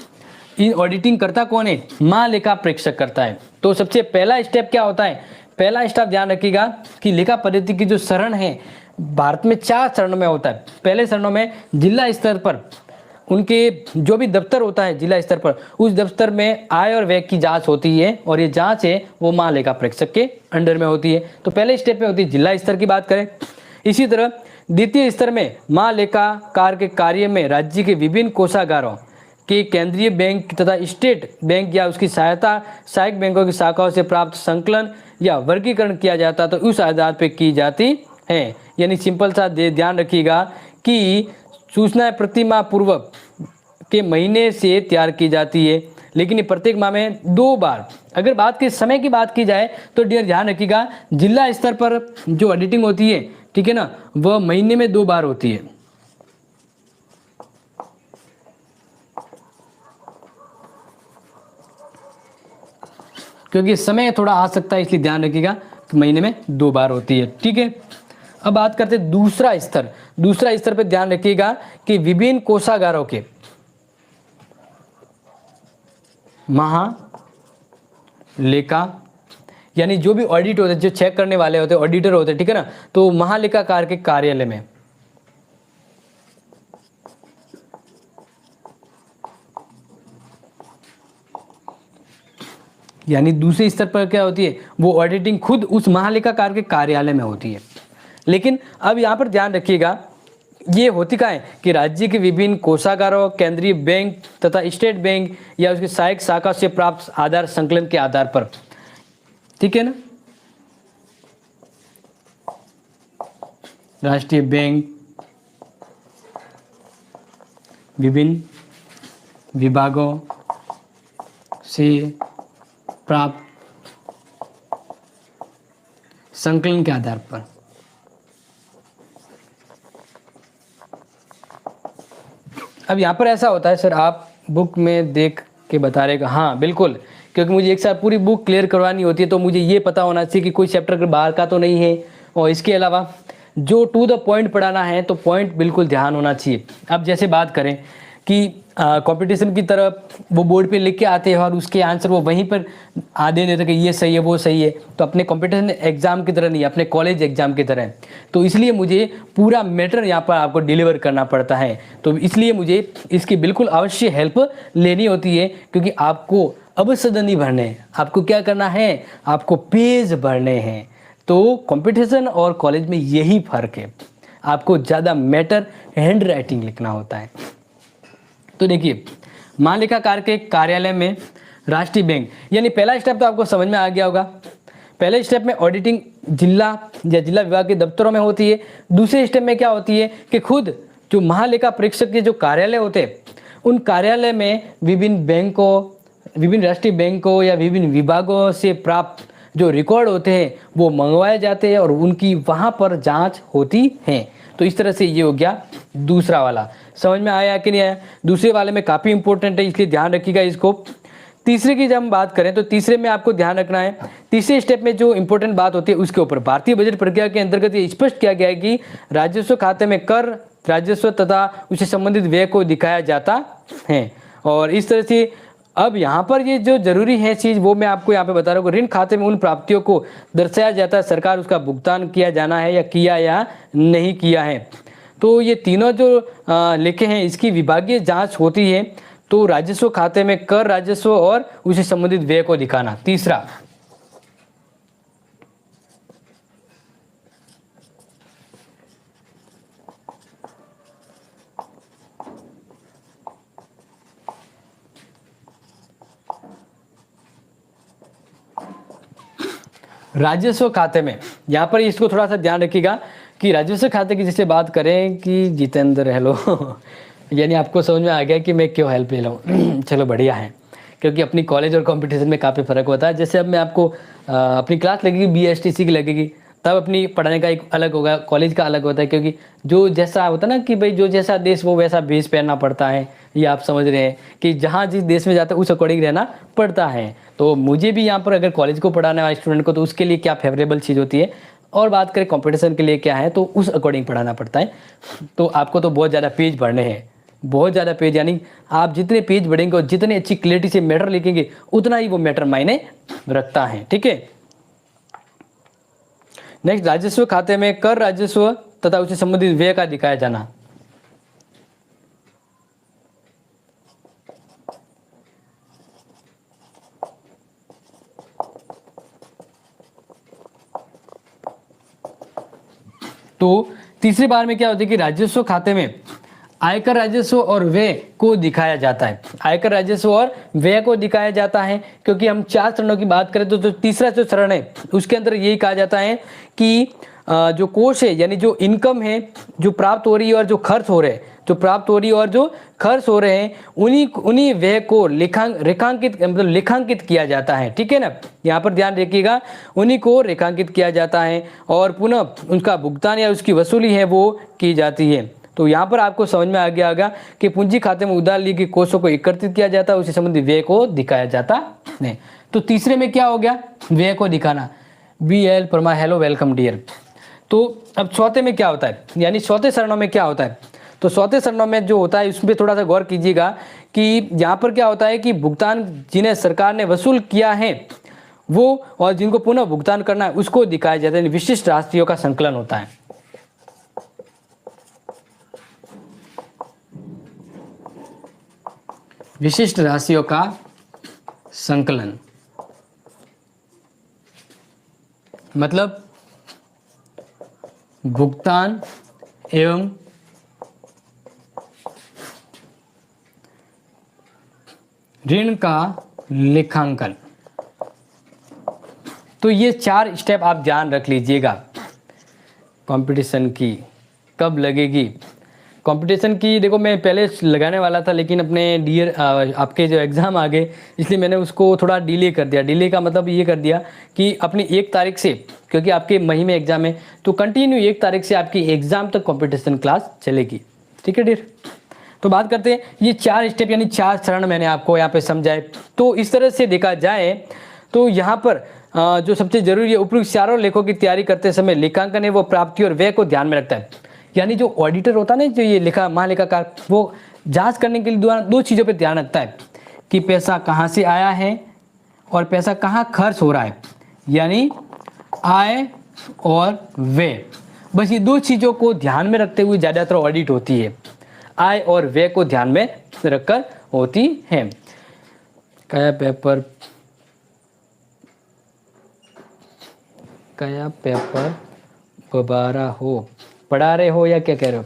इन ऑडिटिंग करता कौन है? महालेखा परीक्षक करता है। तो सबसे पहला स्टेप क्या होता है? पहला स्टेप ध्यान रखिएगा कि लेखा पद्धति की जो चरण है भारत में 4 चरणों में होता है। पहले चरणों में जिला स्तर पर उनके जो भी दफ्तर होता है जिला स्तर पर, उस दफ्तर में आय और व्यय की जांच होती है और ये जांच है वो महालेखा परीक्षक के अंडर में होती है। तो पहले स्टेप में होती है जिला स्तर की बात करें। इसी तरह द्वितीय स्तर में महालेखाकार के कार्य में राज्य के विभिन्न कोषागारों के केंद्रीय बैंक तथा स्टेट बैंक या उसकी सहायक बैंकों की शाखाओं से प्राप्त संकलन या वर्गीकरण किया जाता तो उस आधार पर की जाती है। यानी सिंपल सा ध्यान रखिएगा कि सूचना प्रतिमाह पूर्वक के महीने से तैयार की जाती है, लेकिन ये प्रत्येक माह में 2 बार। अगर बात की समय की बात की जाए तो डियर ध्यान रखिएगा जिला स्तर पर जो ऑडिटिंग होती है, ठीक है ना, वह महीने में 2 बार होती है। क्योंकि समय थोड़ा आ सकता है, इसलिए ध्यान रखिएगा कि महीने में 2 बार होती है, ठीक है। अब बात करते हैं दूसरा स्तर पे ध्यान रखिएगा कि विभिन्न कोषागारों के महालेखा यानी जो भी ऑडिट होते हैं, जो चेक करने वाले होते हैं, ऑडिटर होते हैं, ठीक है ना, तो महालेखाकार के कार्यालय में यानी दूसरे स्तर पर क्या होती है? वो ऑडिटिंग खुद उस महालेखाकार के कार्यालय में होती है। लेकिन अब यहाँ पर ध्यान रखिएगा ये होती क्या है कि राज्य के विभिन्न कोषागारों, केंद्रीय बैंक तथा स्टेट बैंक या उसकी सहायक शाखा से प्राप्त आधार संकलन के आधार पर, ठीक है ना। राष्ट्रीय बैंक विभिन्न विभागों से प्राप्त संकलन के आधार पर। अब यहाँ पर ऐसा होता है सर, आप बुक में देख के बता रहे, हाँ बिल्कुल, क्योंकि मुझे एक साथ पूरी बुक क्लियर करवानी होती है तो मुझे ये पता होना चाहिए कि कोई चैप्टर बाहर का तो नहीं है, और इसके अलावा जो टू द पॉइंट पढ़ाना है तो पॉइंट बिल्कुल ध्यान होना चाहिए। अब जैसे बात करें कि कंपटीशन की तरफ वो बोर्ड पे लिख के आते हैं और उसके आंसर वो वहीं पर दे देते कि ये सही है वो सही है, तो अपने कंपटीशन एग्जाम की तरह नहीं, अपने कॉलेज एग्जाम की तरह। तो इसलिए मुझे पूरा मैटर यहाँ पर आपको डिलीवर करना पड़ता है, तो इसलिए मुझे इसकी बिल्कुल अवश्य हेल्प लेनी होती है, क्योंकि आपको अब सदन नहीं भरने हैं, आपको क्या करना है, आपको पेज भरने हैं। तो कंपटीशन और कॉलेज में यही फर्क है, आपको ज़्यादा मैटर हैंड राइटिंग लिखना होता है। तो देखिए महालेखाकार के कार्यालय में राष्ट्रीय बैंक, यानी पहला स्टेप तो आपको समझ में आ गया होगा। पहले स्टेप में ऑडिटिंग जिला या जिला विभाग के दफ्तरों में होती है। दूसरे स्टेप में क्या होती है कि खुद जो महालेखा परीक्षक के जो कार्यालय होते हैं, उन कार्यालय में विभिन्न बैंकों, विभिन्न राष्ट्रीय बैंकों या विभिन्न विभागों से प्राप्त जो रिकॉर्ड होते हैं वो मंगवाए जाते हैं और उनकी वहाँ पर जाँच होती है। तो इस तरह से ये हो गया दूसरा वाला। समझ में आया कि नहीं आया? दूसरे वाले में काफ़ी इंपॉर्टेंट है, इसलिए ध्यान रखिएगा इसको। तीसरे की जब हम बात करें तो तीसरे में आपको ध्यान रखना है, तीसरे स्टेप में जो इंपॉर्टेंट बात होती है उसके ऊपर भारतीय बजट प्रक्रिया के अंतर्गत ये स्पष्ट किया गया है कि राजस्व खाते में कर, राजस्व तथा उससे संबंधित व्यय को दिखाया जाता है। और इस तरह से अब यहाँ पर ये जो जरूरी है चीज वो मैं आपको यहाँ पे बता रहा हूँ। ऋण खाते में उन प्राप्तियों को दर्शाया जाता है, सरकार उसका भुगतान किया जाना है या नहीं किया है। तो ये तीनों जो लिखे हैं इसकी विभागीय जांच होती है। तो राजस्व खाते में कर राजस्व और उसे संबंधित व्यय को दिखाना। तीसरा, राजस्व खाते में यहाँ पर इसको थोड़ा सा ध्यान रखिएगा कि राजस्व खाते की जैसे बात करें कि जितेंद्र हेलो यानी आपको समझ में आ गया कि मैं क्यों हेल्प ले लूँ चलो बढ़िया है, क्योंकि अपनी कॉलेज और कंपटीशन में काफ़ी फ़र्क होता है। जैसे अब मैं आपको अपनी क्लास लगेगी BSTC की लगेगी, तब अपनी पढ़ाने का एक अलग होगा, कॉलेज का अलग होता है, क्योंकि जो जैसा होता है ना कि भाई जो जैसा देश वो वैसा भेष पहनना पड़ता है। ये आप समझ रहे हैं कि जहाँ जिस देश में जाता है उस अकॉर्डिंग रहना पड़ता है। तो मुझे भी यहाँ पर अगर कॉलेज को पढ़ाने वाले स्टूडेंट को तो उसके लिए क्या फेवरेबल चीज़ होती है, और बात करें कंपटीशन के लिए क्या है तो उस अकॉर्डिंग पढ़ाना पड़ता है। तो आपको तो बहुत ज़्यादा पेज पढ़ने हैं, बहुत ज़्यादा पेज, यानी आप जितने पेज पढ़ेंगे और जितने अच्छी क्लियरिटी से मैटर लिखेंगे उतना ही वो मैटर मायने रखता है। ठीक है। नेक्स्ट, राजस्व खाते में कर राजस्व तथा उससे संबंधित व्यय का दिखाया जाना। तो तीसरी बार में क्या होता है कि राजस्व खाते में आयकर राजस्व और व्यय को दिखाया जाता है। आयकर राजस्व और व्यय को दिखाया जाता है, क्योंकि हम 4 चरणों की बात करें तो जो तीसरा जो चरण है उसके अंदर यही कहा जाता है कि जो कोष है यानी जो इनकम है जो प्राप्त हो रही है और जो खर्च हो रहे हैं, जो प्राप्त हो रही है और जो खर्च हो रहे हैं उन्हीं व्यय को रेखांकित किया जाता है। ठीक है ना, यहाँ पर ध्यान रखिएगा, उन्हीं को रेखांकित किया जाता है और पुनः उनका भुगतान या उसकी वसूली है वो की जाती है। तो यहाँ पर आपको समझ में आ गया होगा कि पूंजी खाते में उधार ली गई कोषों को एकत्रित किया जाता है, उससे संबंधित व्यय को दिखाया जाता है। तो तीसरे में क्या हो गया, व्यय को दिखाना। BL परमा हेलो वेलकम डियर। तो अब चौथे में क्या होता है, यानी चौथे चरणों में क्या होता है, तो चौथे चरणों में जो होता है उसमें थोड़ा सा गौर कीजिएगा कि यहाँ पर क्या होता है कि भुगतान जिन्हें सरकार ने वसूल किया है वो और जिनको पुनः भुगतान करना है उसको दिखाया जाता है। विशिष्ट राशियों का संकलन होता है। विशिष्ट राशियों का संकलन मतलब भुगतान एवं ऋण का लेखांकन। तो ये 4 स्टेप आप ध्यान रख लीजिएगा। कंपटीशन की कब लगेगी, कंपटीशन की देखो मैं पहले लगाने वाला था लेकिन अपने आपके जो एग्ज़ाम आ गए इसलिए मैंने उसको थोड़ा डिले कर दिया। डिले का मतलब ये कर दिया कि अपनी 1 तारीख से, क्योंकि आपके मई में एग्ज़ाम है तो कंटिन्यू 1 तारीख से आपकी एग्ज़ाम तक कंपटीशन क्लास चलेगी। ठीक है डियर, तो बात करते हैं ये 4 स्टेप यानी 4 चरण मैंने आपको यहाँ पे समझाए। तो इस तरह से देखा जाए तो यहाँ पर जो सबसे जरूरी है उपयुक्त चारों लेखों की तैयारी करते समय लेखांकन है वो प्राप्ति और व्यय को ध्यान में रखता है। यानी जो ऑडिटर होता है ना, जो ये महालेखाकार, वो जांच करने के लिए 2 चीज़ों पे ध्यान रखता है कि पैसा कहाँ से आया है और पैसा कहाँ खर्च हो रहा है, यानी आय और व्यय। बस ये 2 चीज़ों को ध्यान में रखते हुए ज़्यादातर ऑडिट होती है, आय और व्यय को ध्यान में रखकर होती है। क्या पेपर पढ़ा रहे हो या क्या कह रहे हो?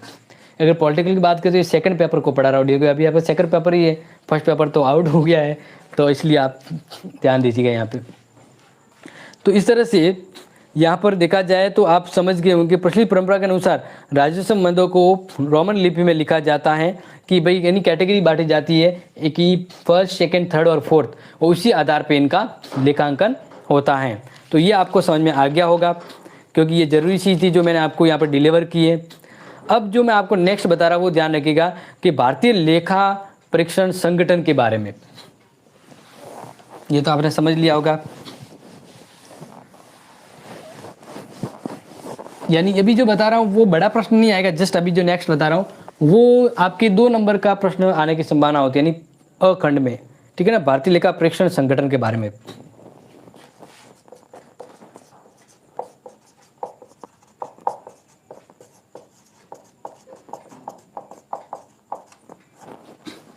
अगर पॉलिटिकल की बात करें तो सेकंड पेपर को पढ़ा रहा हूँ, अभी यहाँ पर सेकंड पेपर ही है, फर्स्ट पेपर तो आउट हो गया है, तो इसलिए आप ध्यान दीजिएगा यहाँ पे। तो इस तरह से यहाँ पर देखा जाए तो आप समझ गए होंगे प्रचलित परंपरा के अनुसार राजस्व संबंधों को रोमन लिपि में लिखा जाता है कि भाई यानी कैटेगरी बांटी जाती है कि फर्स्ट, सेकंड, थर्ड और फोर्थ, और उसी आधार पे इनका लेखांकन होता है। तो ये आपको समझ में आ गया होगा क्योंकि ये जरूरी चीज़ थी जो मैंने आपको यहाँ पर डिलीवर की है। अब जो मैं आपको नेक्स्ट बता रहा हूँ वो ध्यान रखिएगा कि भारतीय लेखा परीक्षण संगठन के बारे में, ये तो आपने समझ लिया होगा। यानी अभी जो बता रहा हूँ वो बड़ा प्रश्न नहीं आएगा, जस्ट अभी जो नेक्स्ट बता रहा हूँ वो आपके 2 नंबर का प्रश्न आने की संभावना होती है, यानी अखंड में, ठीक है ना, भारतीय लेखा परीक्षण संगठन के बारे में।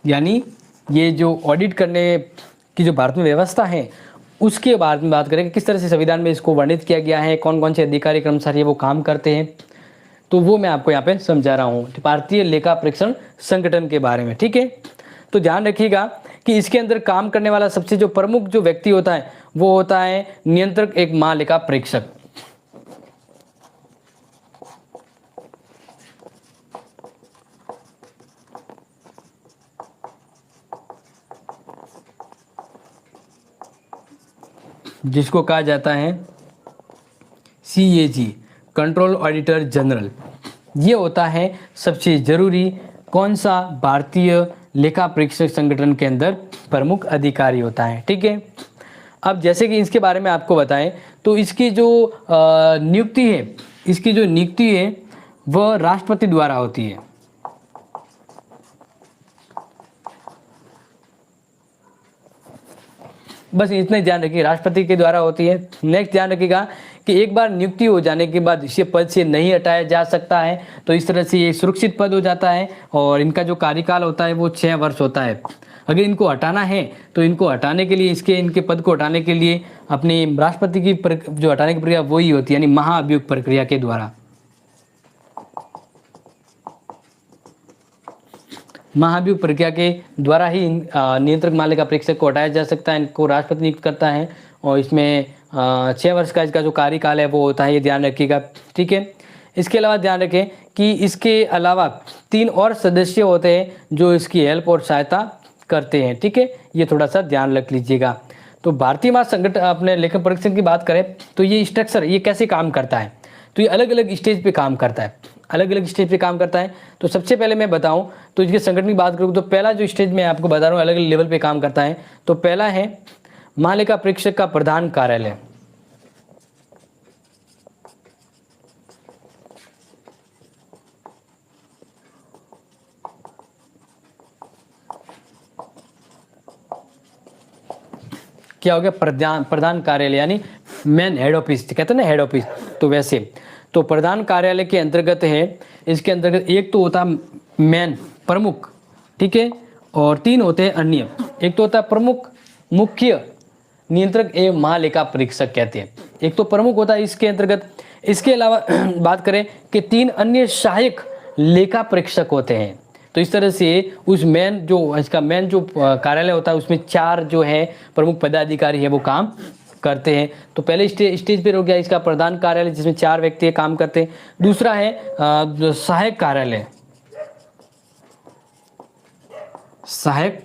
यानी ये जो ऑडिट करने की जो भारत में व्यवस्था है उसके बारे में बात करेंगे, किस तरह से संविधान में इसको वर्णित किया गया है, कौन कौन से अधिकारी कर्मचारी वो काम करते हैं, तो वो मैं आपको यहाँ पे समझा रहा हूँ भारतीय लेखा परीक्षण संगठन के बारे में। ठीक है, तो ध्यान रखिएगा कि इसके अंदर काम करने वाला सबसे जो प्रमुख जो व्यक्ति होता है वो होता है नियंत्रक, एक महालेखा परीक्षक। जिसको कहा जाता है CAG, कंट्रोल ऑडिटर जनरल। ये होता है सबसे जरूरी कौन सा भारतीय लेखा परीक्षक संगठन के अंदर प्रमुख अधिकारी होता है। ठीक है, अब जैसे कि इसके बारे में आपको बताएं तो इसकी जो नियुक्ति है वह राष्ट्रपति द्वारा होती है। बस इतना ही ध्यान रखिए, राष्ट्रपति के द्वारा होती है। नेक्स्ट ध्यान रखिएगा कि एक बार नियुक्ति हो जाने के बाद इसे पद से नहीं हटाया जा सकता है, तो इस तरह से ये सुरक्षित पद हो जाता है और इनका जो कार्यकाल होता है वो 6 वर्ष होता है। अगर इनको हटाना है तो इनको हटाने के लिए इनके पद को हटाने के लिए अपनी राष्ट्रपति की जो हटाने की प्रक्रिया वही होती है, यानी महाभियोग प्रक्रिया के द्वारा। महाभियोग प्रक्रिया के द्वारा ही नियंत्रक महालेखा परीक्षक को हटाया जा सकता है। इनको राष्ट्रपति नियुक्त करता है और इसमें 6 वर्ष का इसका जो कार्यकाल है वो होता है, ये ध्यान रखिएगा। ठीक है, इसके अलावा ध्यान रखें कि इसके अलावा 3 और सदस्य होते हैं जो इसकी हेल्प और सहायता करते हैं। ठीक है, ये थोड़ा सा ध्यान रख लीजिएगा। तो भारतीय महासंगठन अपने लेखा परीक्षण की बात करें तो ये स्ट्रक्चर ये कैसे काम करता है, तो ये अलग अलग स्टेज पे काम करता है, अलग अलग स्टेज पे काम करता है। तो सबसे पहले मैं बताऊं तो इसके संगठन की बात करूं तो पहला जो स्टेज मैं आपको बता रहा हूं अलग अलग लेवल पे काम करता है। तो पहला है महालेखा परीक्षक का प्रधान कार्यालय। क्या हो गया, प्रधान कार्यालय यानी मेन हेड ऑफिस, कहते हैं ना हेड ऑफिस, तो वैसे तो प्रधान कार्यालय के अंतर्गत है। इसके अंतर्गत एक तो होता मेन प्रमुख, ठीक है, और 3 होते हैं अन्य। एक तो होता प्रमुख, मुख्य नियंत्रक एवं महालेखा परीक्षक कहते हैं। एक तो प्रमुख होता है इसके अंतर्गत। इसके अलावा बात करें कि 3 अन्य सहायक लेखा परीक्षक होते हैं। तो इस तरह से उस इसका मेन जो कार्यालय होता है उसमें 4 जो है प्रमुख पदाधिकारी है वो काम करते हैं। तो पहले स्टेज पे हो गया इसका प्रधान कार्यालय जिसमें 4 व्यक्ति काम करते हैं। दूसरा है सहायक कार्यालय, सहायक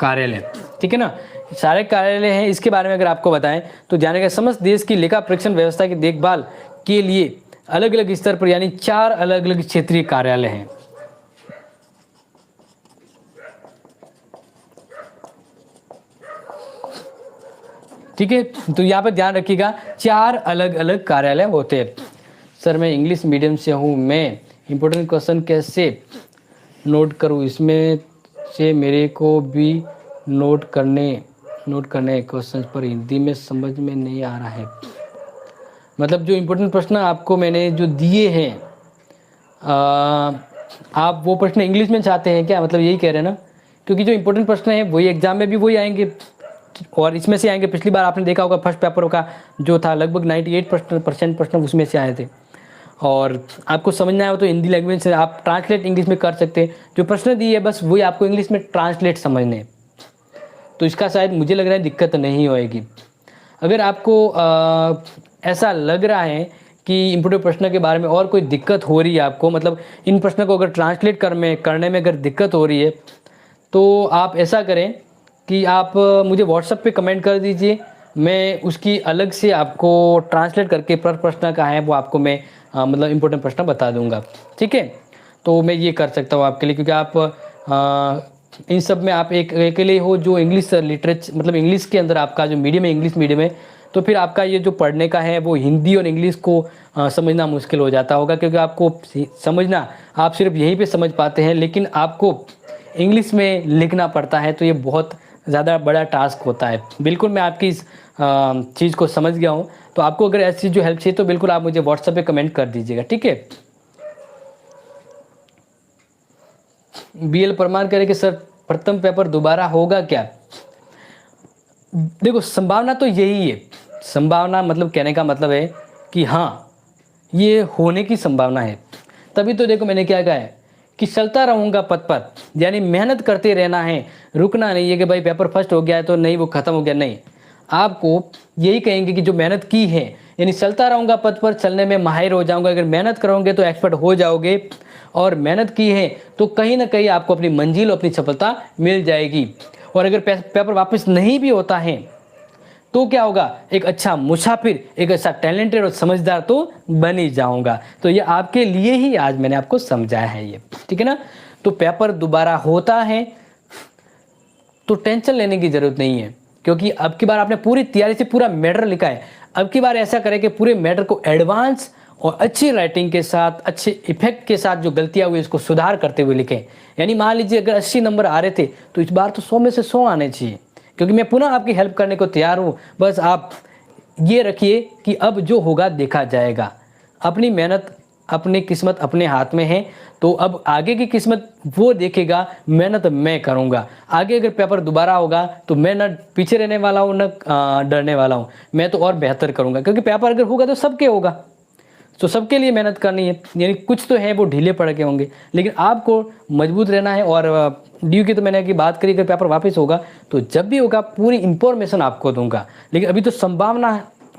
कार्यालय, ठीक है ना, सहायक कार्यालय है। इसके बारे में अगर आपको बताएं तो ध्यान रखें समस्त देश की लेखा परीक्षण व्यवस्था की देखभाल के लिए अलग अलग स्तर पर यानी 4 अलग अलग क्षेत्रीय कार्यालय हैं। ठीक है, तो यहाँ पर ध्यान रखिएगा 4 अलग अलग कार्यालय होते हैं। सर मैं इंग्लिश मीडियम से हूँ, मैं इम्पोर्टेंट क्वेश्चन कैसे नोट करूँ, इसमें से मेरे को भी नोट करने क्वेश्चन पर हिंदी में समझ में नहीं आ रहा है। मतलब जो इम्पोर्टेंट प्रश्न आपको मैंने जो दिए हैं आप वो प्रश्न इंग्लिश में चाहते हैं क्या, मतलब यही कह रहे हैं ना, क्योंकि जो इम्पोर्टेंट प्रश्न है वही एग्जाम में भी वही आएंगे और इसमें से आएंगे। पिछली बार आपने देखा होगा फर्स्ट पेपर का जो था लगभग 98% प्रश्न उसमें से आए थे। और आपको समझना है तो हिंदी लैंग्वेज से आप ट्रांसलेट इंग्लिश में कर सकते हैं। जो प्रश्न दिए है बस वही आपको इंग्लिश में ट्रांसलेट समझने, तो इसका शायद मुझे लग रहा है दिक्कत नहीं होएगी। अगर आपको ऐसा लग रहा है कि इम्पोर्टेंट प्रश्न के बारे में और कोई दिक्कत हो रही है आपको, मतलब इन प्रश्नों को अगर ट्रांसलेट करने में अगर दिक्कत हो रही है तो आप ऐसा करें कि आप मुझे व्हाट्सएप पे कमेंट कर दीजिए, मैं उसकी अलग से आपको ट्रांसलेट करके प्रश्न का है वो आपको मैं मतलब इम्पोर्टेंट प्रश्न बता दूंगा। ठीक है, तो मैं ये कर सकता हूँ आपके लिए, क्योंकि आप इन सब में आप एक अकेले हो जो इंग्लिश लिटरेचर मतलब इंग्लिश के अंदर आपका जो मीडियम है इंग्लिश मीडियम है, तो फिर आपका ये जो पढ़ने का है वो हिंदी और इंग्लिश को समझना मुश्किल हो जाता होगा, क्योंकि आपको समझना आप सिर्फ यहीं पे समझ पाते हैं, लेकिन आपको इंग्लिश में लिखना पड़ता है, तो ये बहुत ज़्यादा बड़ा टास्क होता है। बिल्कुल मैं आपकी इस चीज़ को समझ गया हूँ। तो आपको अगर ऐसी जो हेल्प चाहिए तो बिल्कुल आप मुझे व्हाट्सएप पे कमेंट कर दीजिएगा, ठीक है। BL परमार कह रहे कि सर प्रथम पेपर दोबारा होगा क्या? देखो संभावना तो यही है, संभावना मतलब कहने का मतलब है कि हाँ ये होने की संभावना है। तभी तो देखो मैंने क्या कहा है कि चलता रहूँगा पथ पर, यानी मेहनत करते रहना है, रुकना नहीं है कि भाई पेपर फर्स्ट हो गया है तो नहीं वो ख़त्म हो गया, नहीं। आपको यही कहेंगे कि जो मेहनत की है, यानी चलता रहूँगा पथ पर, चलने में माहिर हो जाऊँगा। अगर मेहनत करोगे तो एक्सपर्ट हो जाओगे, और मेहनत की है तो कहीं ना कहीं आपको अपनी मंजिल, अपनी सफलता मिल जाएगी। और अगर पेपर वापस नहीं भी होता है तो क्या होगा, एक अच्छा मुसाफिर, एक अच्छा टैलेंटेड और समझदार तो बन ही जाऊंगा। तो ये आपके लिए ही आज मैंने आपको समझाया है ये, ठीक है ना। तो पेपर दोबारा होता है तो टेंशन लेने की जरूरत नहीं है, क्योंकि अब की बार आपने पूरी तैयारी से पूरा मैटर लिखा है। अब की बार ऐसा करें कि पूरे मैटर को एडवांस और अच्छी राइटिंग के साथ, अच्छे इफेक्ट के साथ, जो गलतियां हुई इसको सुधार करते हुए लिखें। यानी मान लीजिए अगर 80 नंबर आ रहे थे तो इस बार तो 100 में से 100 आने चाहिए, क्योंकि मैं पुनः आपकी हेल्प करने को तैयार हूँ। बस आप ये रखिए कि अब जो होगा देखा जाएगा। अपनी मेहनत, अपनी किस्मत अपने हाथ में है। तो अब आगे की किस्मत वो देखेगा, मेहनत मैं करूँगा। आगे अगर पेपर दोबारा होगा तो मैं न पीछे रहने वाला हूँ, न डरने वाला हूँ। मैं तो और बेहतर करूँगा, क्योंकि पेपर अगर होगा तो सबके होगा, तो सबके लिए मेहनत करनी है। यानी कुछ तो है वो ढीले पड़ के होंगे, लेकिन आपको मजबूत रहना है। और ड्यू की तो मैंने की बात करी, अगर पेपर वापस होगा तो जब भी होगा पूरी इंफॉर्मेशन आपको दूंगा। लेकिन अभी तो संभावना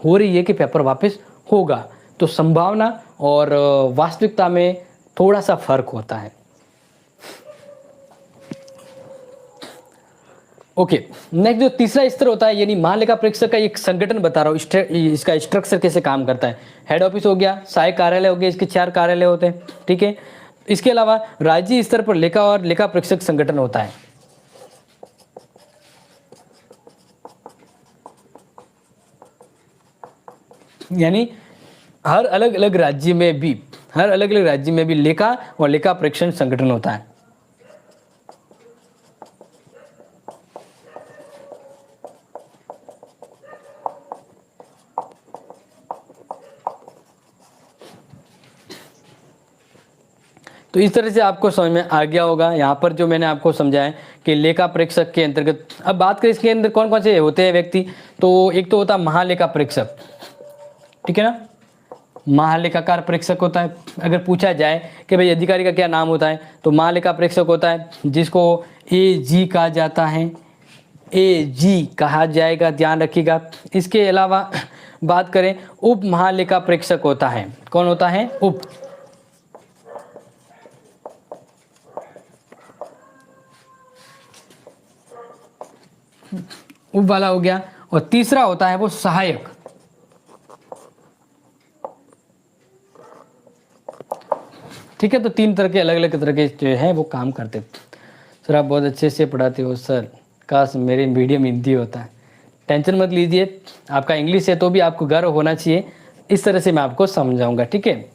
हो रही है कि पेपर वापस होगा, तो संभावना और वास्तविकता में थोड़ा सा फर्क होता है। ओके, नेक्स्ट जो तीसरा स्तर होता है, यानी महालेखा परीक्षक का एक संगठन बता रहा हूँ, इसका स्ट्रक्चर कैसे काम करता है। हेड ऑफिस हो गया, सहायक कार्यालय हो गया, इसके 4 कार्यालय होते हैं, ठीक है। इसके अलावा राज्य स्तर पर लेखा और लेखा परीक्षक संगठन होता है। यानी हर अलग अलग राज्य में भी, हर अलग अलग राज्य में भी लेखा और लेखा परीक्षण संगठन होता है। तो इस तरह से आपको समझ में आ गया होगा यहाँ पर जो मैंने आपको समझाया कि लेखा परीक्षक के अंतर्गत। अब बात करें इसके अंदर कौन कौन से होते हैं व्यक्ति, तो एक तो होता है महालेखा परीक्षक, ठीक है ना। महालेखाकार परीक्षक होता है। अगर पूछा जाए कि भाई अधिकारी का क्या नाम होता है, तो महालेखा परीक्षक होता है, जिसको AG कहा जाता है, AG कहा जाएगा, ध्यान रखिएगा। इसके अलावा बात करें उप महालेखा परीक्षक होता है। कौन होता है, उप वाला हो गया। और तीसरा होता है वो सहायक, ठीक है। तो 3 तरह के अलग अलग तरह के जो है वो काम करते। सर आप बहुत अच्छे से पढ़ाते हो सर, काश मेरे मीडियम हिंदी होता है। टेंशन मत लीजिए, आपका इंग्लिश है तो भी आपको गर्व होना चाहिए। इस तरह से मैं आपको समझाऊंगा, ठीक है।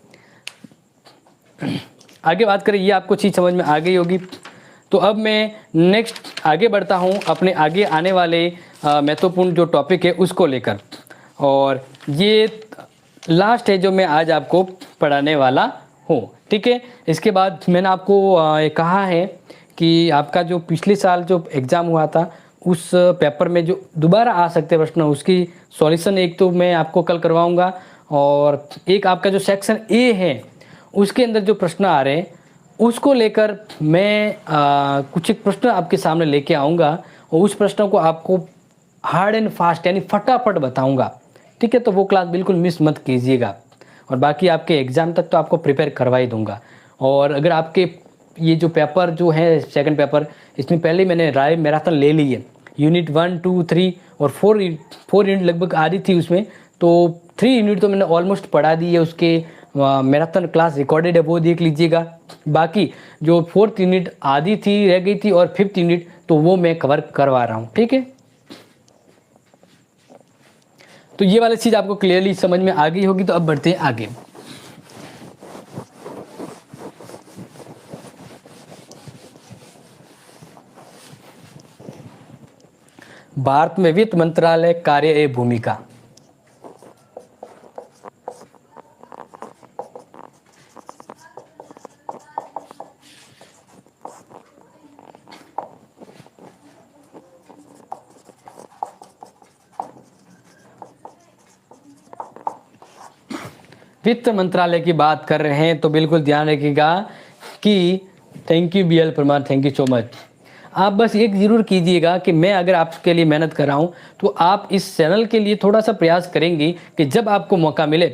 आगे बात करें, ये आपको चीज़ समझ में आ गई होगी। तो अब मैं नेक्स्ट आगे बढ़ता हूँ अपने आगे आने वाले महत्वपूर्ण जो टॉपिक है उसको लेकर। और ये लास्ट है जो मैं आज आपको पढ़ाने वाला हूँ, ठीक है। इसके बाद मैंने आपको कहा है कि आपका जो पिछले साल जो एग्ज़ाम हुआ था उस पेपर में जो दोबारा आ सकते प्रश्न, उसकी सॉल्यूशन एक तो मैं आपको कल करवाऊँगा। और एक आपका जो सेक्शन A है उसके अंदर जो प्रश्न आ रहे हैं उसको लेकर मैं कुछ एक प्रश्न आपके सामने लेके आऊँगा, और उस प्रश्नों को आपको हार्ड एंड फास्ट यानी फटाफट बताऊँगा, ठीक है। तो वो क्लास बिल्कुल मिस मत कीजिएगा। और बाकी आपके एग्ज़ाम तक तो आपको प्रिपेयर करवा ही दूंगा। और अगर आपके ये जो पेपर जो है सेकंड पेपर, इसमें पहले मैंने राय मैराथन ले ली है। यूनिट 1, 2, 3 और 4 यूनिट लगभग आ रही थी उसमें, तो 3 यूनिट तो मैंने ऑलमोस्ट पढ़ा दी है। उसके मैराथन क्लास रिकॉर्डेड है, वो देख लीजिएगा। बाकी जो 4th यूनिट आधी थी रह गई थी और 5th यूनिट तो वो मैं कवर करवा रहा हूँ, ठीक है। तो ये वाली चीज़ आपको क्लियरली समझ में आ गई होगी। तो अब बढ़ते हैं आगे। भारत में वित्त मंत्रालय कार्य एवं भूमिका। वित्त मंत्रालय की बात कर रहे हैं तो बिल्कुल ध्यान रखिएगा कि thank you BL Parmar, thank you so much. आप बस एक ज़रूर कीजिएगा कि मैं अगर आपके लिए मेहनत कर रहा हूँ तो आप इस चैनल के लिए थोड़ा सा प्रयास करेंगे कि जब आपको मौका मिले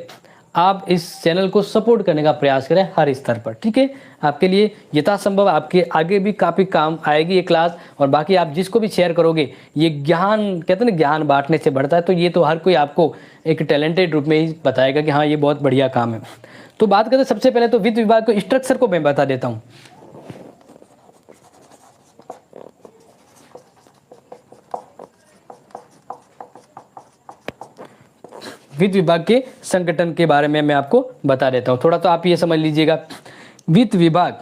आप इस चैनल को सपोर्ट करने का प्रयास करें हर स्तर पर, ठीक है। आपके लिए यथासंभव आपके आगे भी काफ़ी काम आएगी ये क्लास, और बाकी आप जिसको भी शेयर करोगे ये ज्ञान, कहते हैं ना ज्ञान बांटने से बढ़ता है, तो ये तो हर कोई आपको एक टैलेंटेड रूप में ही बताएगा कि हाँ ये बहुत बढ़िया काम है। तो बात करते हैं सबसे पहले तो वित्त विभाग के स्ट्रक्चर को मैं बता देता हूँ। वित्त विभाग के संगठन के बारे में मैं आपको बता देता हूँ। थोड़ा तो आप ये समझ लीजिएगा वित्त विभाग,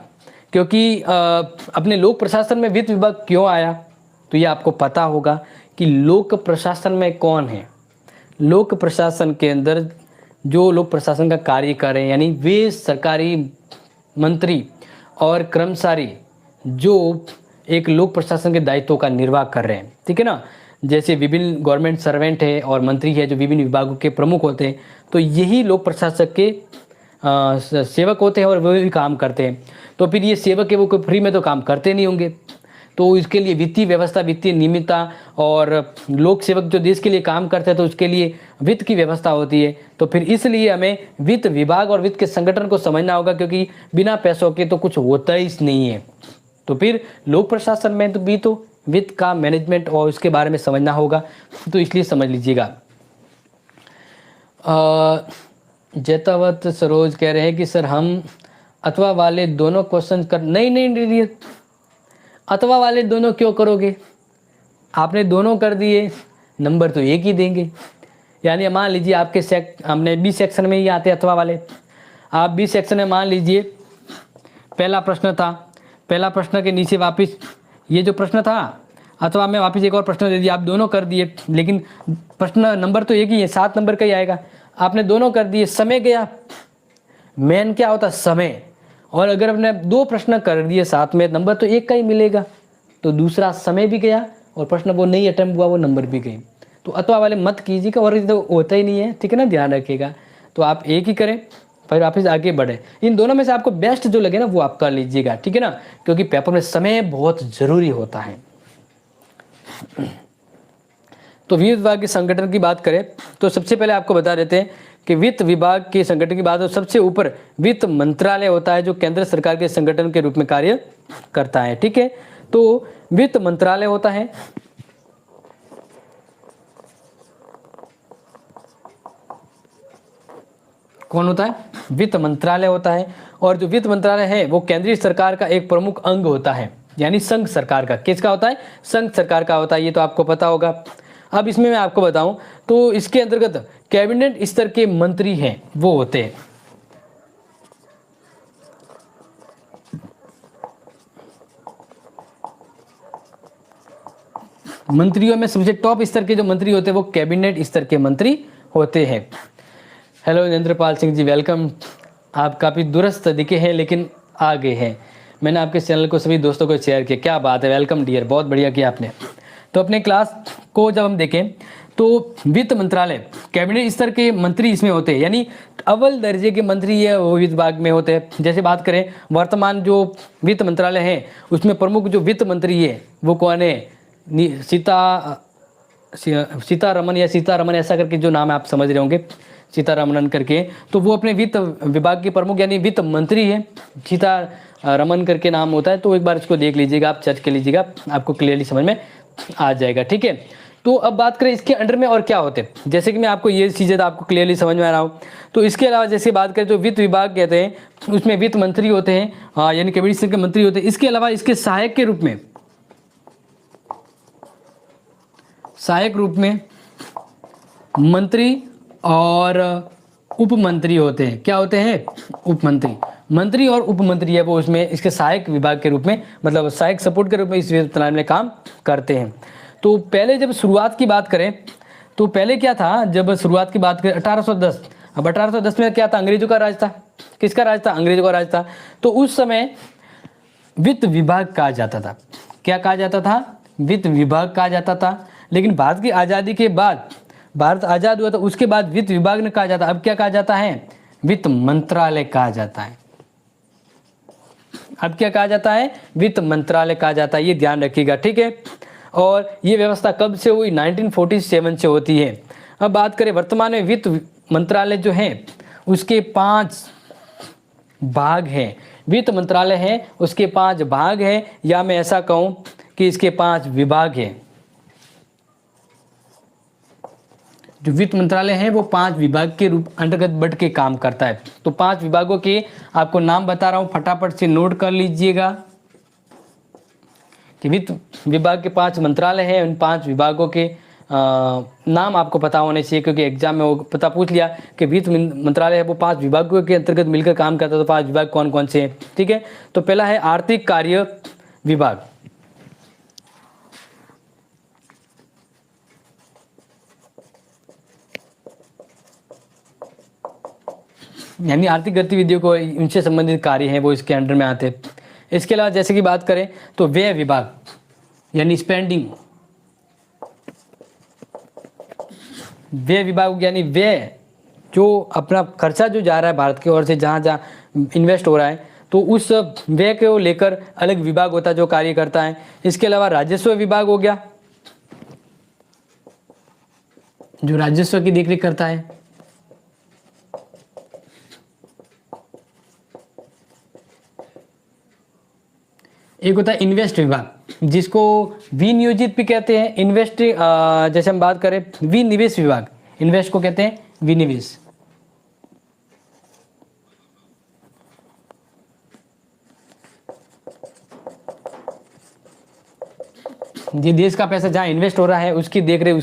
क्योंकि अपने लोक प्रशासन में वित्त विभाग क्यों आया तो ये आपको पता होगा कि लोक प्रशासन में कौन है। लोक प्रशासन के अंदर जो लोक प्रशासन का कार्य कर रहे हैं यानी वे सरकारी मंत्री और कर्मचारी जो एक लोक प्रशासन के दायित्वों का निर्वाह कर रहे हैं, ठीक है ना। जैसे विभिन्न गवर्नमेंट सर्वेंट है और मंत्री है जो विभिन्न विभागों के प्रमुख होते हैं, तो यही लोक प्रशासक के सेवक होते हैं और वो भी काम करते हैं। तो फिर ये सेवक है वो कोई फ्री में तो काम करते नहीं होंगे, तो इसके लिए वित्तीय व्यवस्था, वित्तीय नियमितता, और लोक सेवक जो देश के लिए काम करते हैं तो उसके लिए वित्त की व्यवस्था होती है। तो फिर इसलिए हमें वित्त विभाग और वित्त के संगठन को समझना होगा, क्योंकि बिना पैसों के तो कुछ होता ही नहीं है। तो फिर लोक प्रशासन में तो भी तो वित्त का मैनेजमेंट और उसके बारे में समझना होगा, तो इसलिए समझ लीजिएगा। जैतावत सरोज कह रहे हैं कि सर हम अथवा वाले दोनों क्वेश्चन कर, नहीं अथवा वाले दोनों क्यों करोगे, आपने दोनों कर दिए नंबर तो एक ही देंगे। यानी मान लीजिए आपके हमने बी सेक्शन में ही आते अथवा वाले, आप बी सेक्शन में मान लीजिए पहला प्रश्न था, पहला प्रश्न के नीचे वापस ये जो प्रश्न था अथवा में वापस एक और प्रश्न दे दिया, आप दोनों कर दिए, लेकिन प्रश्न नंबर तो एक ही है, 7 नंबर का ही आएगा। आपने दोनों कर दिए, समय गया, मेन क्या होता है समय, और अगर आपने 2 प्रश्न कर दिए साथ में नंबर तो एक का ही मिलेगा, तो दूसरा समय भी गया और प्रश्न वो नहीं अटेम्प्ट हुआ वो नंबर भी गए। तो अथवा वाले मत कीजिएगा, और ये तो होता ही नहीं है, ठीक है ना, ध्यान रखिएगा। तो आप एक ही करें फिर वापस आगे बढ़े। इन दोनों में से आपको बेस्ट जो लगे ना वो आप कर लीजिएगा, ठीक है ना, क्योंकि पेपर में समय बहुत ज़रूरी होता है। तो वित्त विभाग के संगठन की बात करें तो सबसे पहले आपको बता देते हैं कि वित्त विभाग के संगठन की बात हो, सबसे ऊपर वित्त मंत्रालय होता है जो केंद्र सरकार के संगठन के रूप में कार्य करता है, ठीक है। तो वित्त मंत्रालय होता है, कौन होता है, वित्त मंत्रालय होता है। और जो वित्त मंत्रालय है वो केंद्रीय सरकार का एक प्रमुख अंग होता है, यानी संघ सरकार का। किसका होता है, संघ सरकार का होता है, ये तो आपको पता होगा। अब इसमें मैं आपको बताऊं तो इसके अंतर्गत कैबिनेट स्तर के मंत्री हैं वो होते हैं, मंत्रियों में सबसे टॉप स्तर के जो मंत्री होते हैं वो कैबिनेट स्तर के मंत्री होते हैं। Hello Narendrapal Singh ji, welcome. आप काफ़ी दुरुस्त दिखे हैं लेकिन आ गए हैं। मैंने आपके चैनल को सभी दोस्तों को शेयर किया, क्या बात है, वेलकम डियर, बहुत बढ़िया किया आपने। तो अपने क्लास को जब हम देखें तो वित्त मंत्रालय कैबिनेट स्तर के मंत्री इसमें होते हैं, यानी अव्वल दर्जे के मंत्री है वो वित्त विभाग में होते हैं। जैसे बात करें वर्तमान जो वित्त मंत्रालय है उसमें प्रमुख जो वित्त मंत्री है वो कौन है, सीतारमन या सीतारमन ऐसा करके जो नाम है आप समझ रहे होंगे, सीतारमन करके, तो वो अपने वित्त विभाग के प्रमुख यानी वित्त मंत्री है, सीतारमन करके नाम होता है। तो एक बार इसको देख लीजिएगा, आप सर्च कर लीजिएगा, आपको क्लियरली समझ में आ जाएगा, ठीक है। तो अब बात करें इसके अंडर में और क्या होते हैं, जैसे कि मैं आपको ये चीज़ें आपको क्लियरली समझ में आ रहा हूँ। तो इसके अलावा जैसे बात करें तो वित्त विभाग कहते हैं उसमें वित्त मंत्री होते हैं, हाँ, यानी कैबिनेट स्तर के मंत्री होते हैं। इसके अलावा इसके सहायक के रूप में, सहायक रूप में मंत्री और उप मंत्री होते हैं। क्या होते हैं, उप मंत्री, मंत्री और उप मंत्री है वो उसमें इसके सहायक विभाग के रूप में, मतलब सहायक सपोर्ट के रूप में इस मंत्रालय में काम करते हैं। तो पहले जब शुरुआत की बात करें तो पहले क्या था, जब शुरुआत की बात करें 1810, अब 1810 में क्या था, अंग्रेजों का राज था। किसका राज था? अंग्रेजों का राज था। तो उस समय वित्त विभाग कहा जाता था। क्या कहा जाता था? वित्त विभाग कहा जाता था। लेकिन भारत की आज़ादी के बाद, भारत आज़ाद हुआ तो उसके बाद वित्त विभाग ने कहा जाता, अब क्या कहा जाता है? वित्त मंत्रालय कहा जाता है। अब क्या कहा जाता है? वित्त मंत्रालय कहा जाता है। ये ध्यान रखिएगा, ठीक है। और ये व्यवस्था कब से हुई? 1947 से होती है। अब बात करें वर्तमान में वित्त मंत्रालय जो है उसके 5 भाग हैं। वित्त मंत्रालय है उसके 5 भाग हैं, या मैं ऐसा कहूं कि इसके 5 विभाग हैं। जो वित्त मंत्रालय है वो 5 विभाग के रूप अंतर्गत बढ़ के काम करता है। तो 5 विभागों के आपको नाम बता रहा हूं, फटाफट से नोट कर लीजिएगा कि वित्त विभाग के 5 मंत्रालय हैं। उन 5 विभागों के नाम आपको पता होने चाहिए, क्योंकि एग्जाम में वो पता पूछ लिया कि वित्त मंत्रालय है वो 5 विभागों के अंतर्गत मिलकर काम करता है। तो 5 विभाग कौन कौन से हैं? ठीक है, तो पहला है आर्थिक कार्य विभाग। यानी आर्थिक गतिविधियों को उनसे संबंधित कार्य हैं वो इसके अंडर में आते हैं। इसके अलावा जैसे कि बात करें तो व्यय विभाग यानी स्पेंडिंग, व्यय विभाग यानी व्यय जो अपना खर्चा जो जा रहा है भारत की ओर से, जहाँ जहाँ इन्वेस्ट हो रहा है, तो उस व्यय को लेकर अलग विभाग होता है जो कार्य करता है। इसके अलावा राजस्व विभाग हो गया, जो राजस्व की देखरेख करता है। एक होता है इन्वेस्ट विभाग, जिसको विनियोजित भी कहते हैं। इन्वेस्ट जैसे हम बात करें विनिवेश विभाग, इन्वेस्ट को कहते हैं विनिवेश। ये देश का पैसा जहाँ इन्वेस्ट हो रहा है उसकी देखरेख,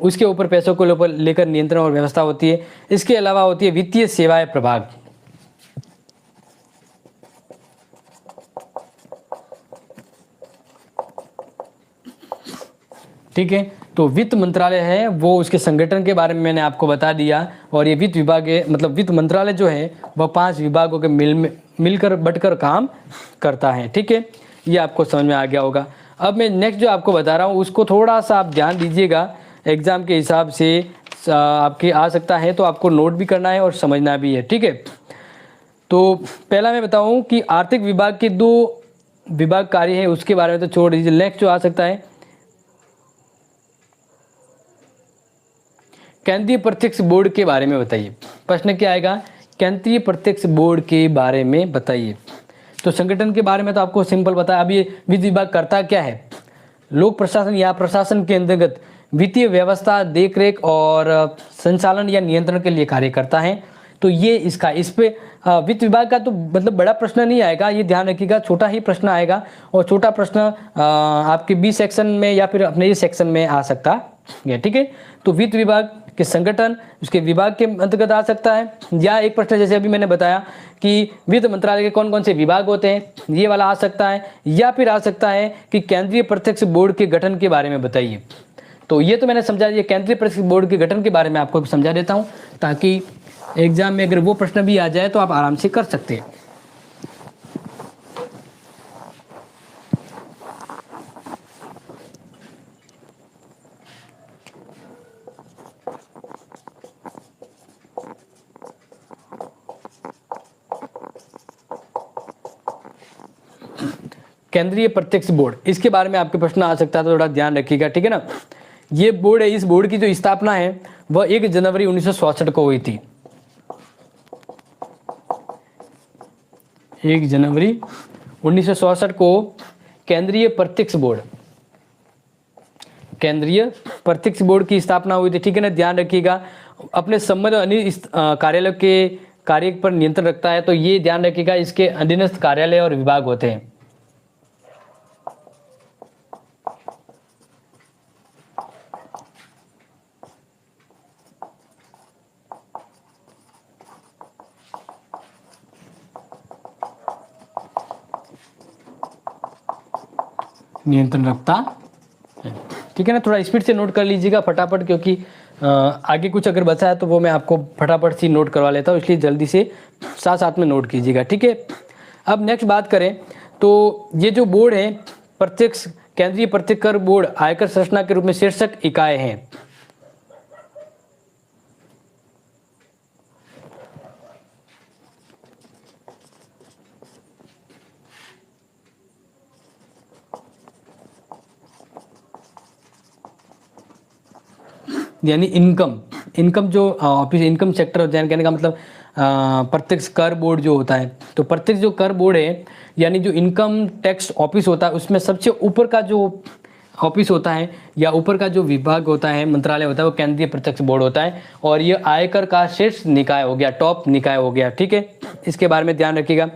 उसके ऊपर पैसों को लेकर नियंत्रण और व्यवस्था होती है। इसके अलावा होती है वित्तीय सेवाएं प्रभाग। ठीक है, तो वित्त मंत्रालय है वो उसके संगठन के बारे में मैंने आपको बता दिया। और ये वित्त विभाग है, मतलब वित्त मंत्रालय जो है वह 5 विभागों के मिलकर बटकर काम करता है। ठीक है, ये आपको समझ में आ गया होगा। अब मैं नेक्स्ट जो आपको बता रहा हूँ उसको थोड़ा सा आप ध्यान दीजिएगा, एग्जाम के हिसाब से आपके आ सकता है, तो आपको नोट भी करना है और समझना भी है। ठीक है, तो पहला मैं बताऊँ कि आर्थिक विभाग के 2 विभाग कार्य है उसके बारे में तो छोड़ दीजिए। नेक्स्ट जो आ सकता है केंद्रीय प्रत्यक्ष बोर्ड के बारे में बताइए। प्रश्न क्या आएगा? केंद्रीय प्रत्यक्ष बोर्ड के बारे में बताइए। तो संगठन के बारे में तो आपको सिंपल बताया। अब ये वित्त विभाग करता क्या है? लोक प्रशासन या प्रशासन के अंतर्गत वित्तीय व्यवस्था, देखरेख और संचालन या नियंत्रण के लिए कार्य करता है। तो ये इसका, इस पे वित्त विभाग का तो मतलब बड़ा प्रश्न नहीं आएगा, ये ध्यान रखिएगा, छोटा ही प्रश्न आएगा। और छोटा प्रश्न आपके बी सेक्शन में या फिर अपने इस सेक्शन में आ सकता है। ठीक है, तो वित्त विभाग के संगठन उसके विभाग के अंतर्गत आ सकता है। या एक प्रश्न जैसे अभी मैंने बताया कि वित्त मंत्रालय के कौन कौन से विभाग होते हैं, ये वाला आ सकता है। या फिर आ सकता है कि केंद्रीय प्रत्यक्ष बोर्ड के गठन के बारे में बताइए। तो ये तो मैंने समझा, ये केंद्रीय प्रत्यक्ष बोर्ड के गठन के बारे में आपको समझा देता हूँ, ताकि एग्जाम में अगर वो प्रश्न भी आ जाए तो आप आराम से कर सकते हैं। केंद्रीय प्रत्यक्ष बोर्ड, इसके बारे में आपके प्रश्न आ सकता है, तो थोड़ा ध्यान रखिएगा। ठीक है ना, ये बोर्ड है, इस बोर्ड की जो स्थापना है वह 1 जनवरी 1967 को हुई थी। 1 जनवरी 1967 को केंद्रीय प्रत्यक्ष बोर्ड, केंद्रीय प्रत्यक्ष बोर्ड की स्थापना हुई थी। ठीक है ना, ध्यान रखिएगा। अपने संबंधित कार्यालय के कार्य पर नियंत्रण रखता है। तो ये ध्यान रखिएगा, इसके अधीनस्थ कार्यालय और विभाग होते हैं। नियंत्रण रखता है। ठीक है ना, थोड़ा स्पीड से नोट कर लीजिएगा फटाफट, क्योंकि आगे कुछ अगर बचा है तो वो मैं आपको फटाफट सी नोट करवा लेता हूँ, इसलिए जल्दी से साथ साथ में नोट कीजिएगा, ठीक है। अब नेक्स्ट बात करें तो ये जो बोर्ड है प्रत्यक्ष केंद्रीय प्रत्यक्ष कर बोर्ड आयकर संरचना के रूप में शीर्षक इकाई है। यानी इनकम जो ऑफिस इनकम सेक्टर होता है, कहने का मतलब प्रत्यक्ष कर बोर्ड जो होता है, तो प्रत्यक्ष जो कर बोर्ड है यानी जो इनकम टैक्स ऑफिस होता है उसमें सबसे ऊपर का जो ऑफिस होता है या ऊपर का जो विभाग होता है, मंत्रालय होता है, वो केंद्रीय प्रत्यक्ष बोर्ड होता है। और ये आयकर का शीर्ष निकाय हो गया, टॉप निकाय हो गया, ठीक है, इसके बारे में ध्यान रखिएगा।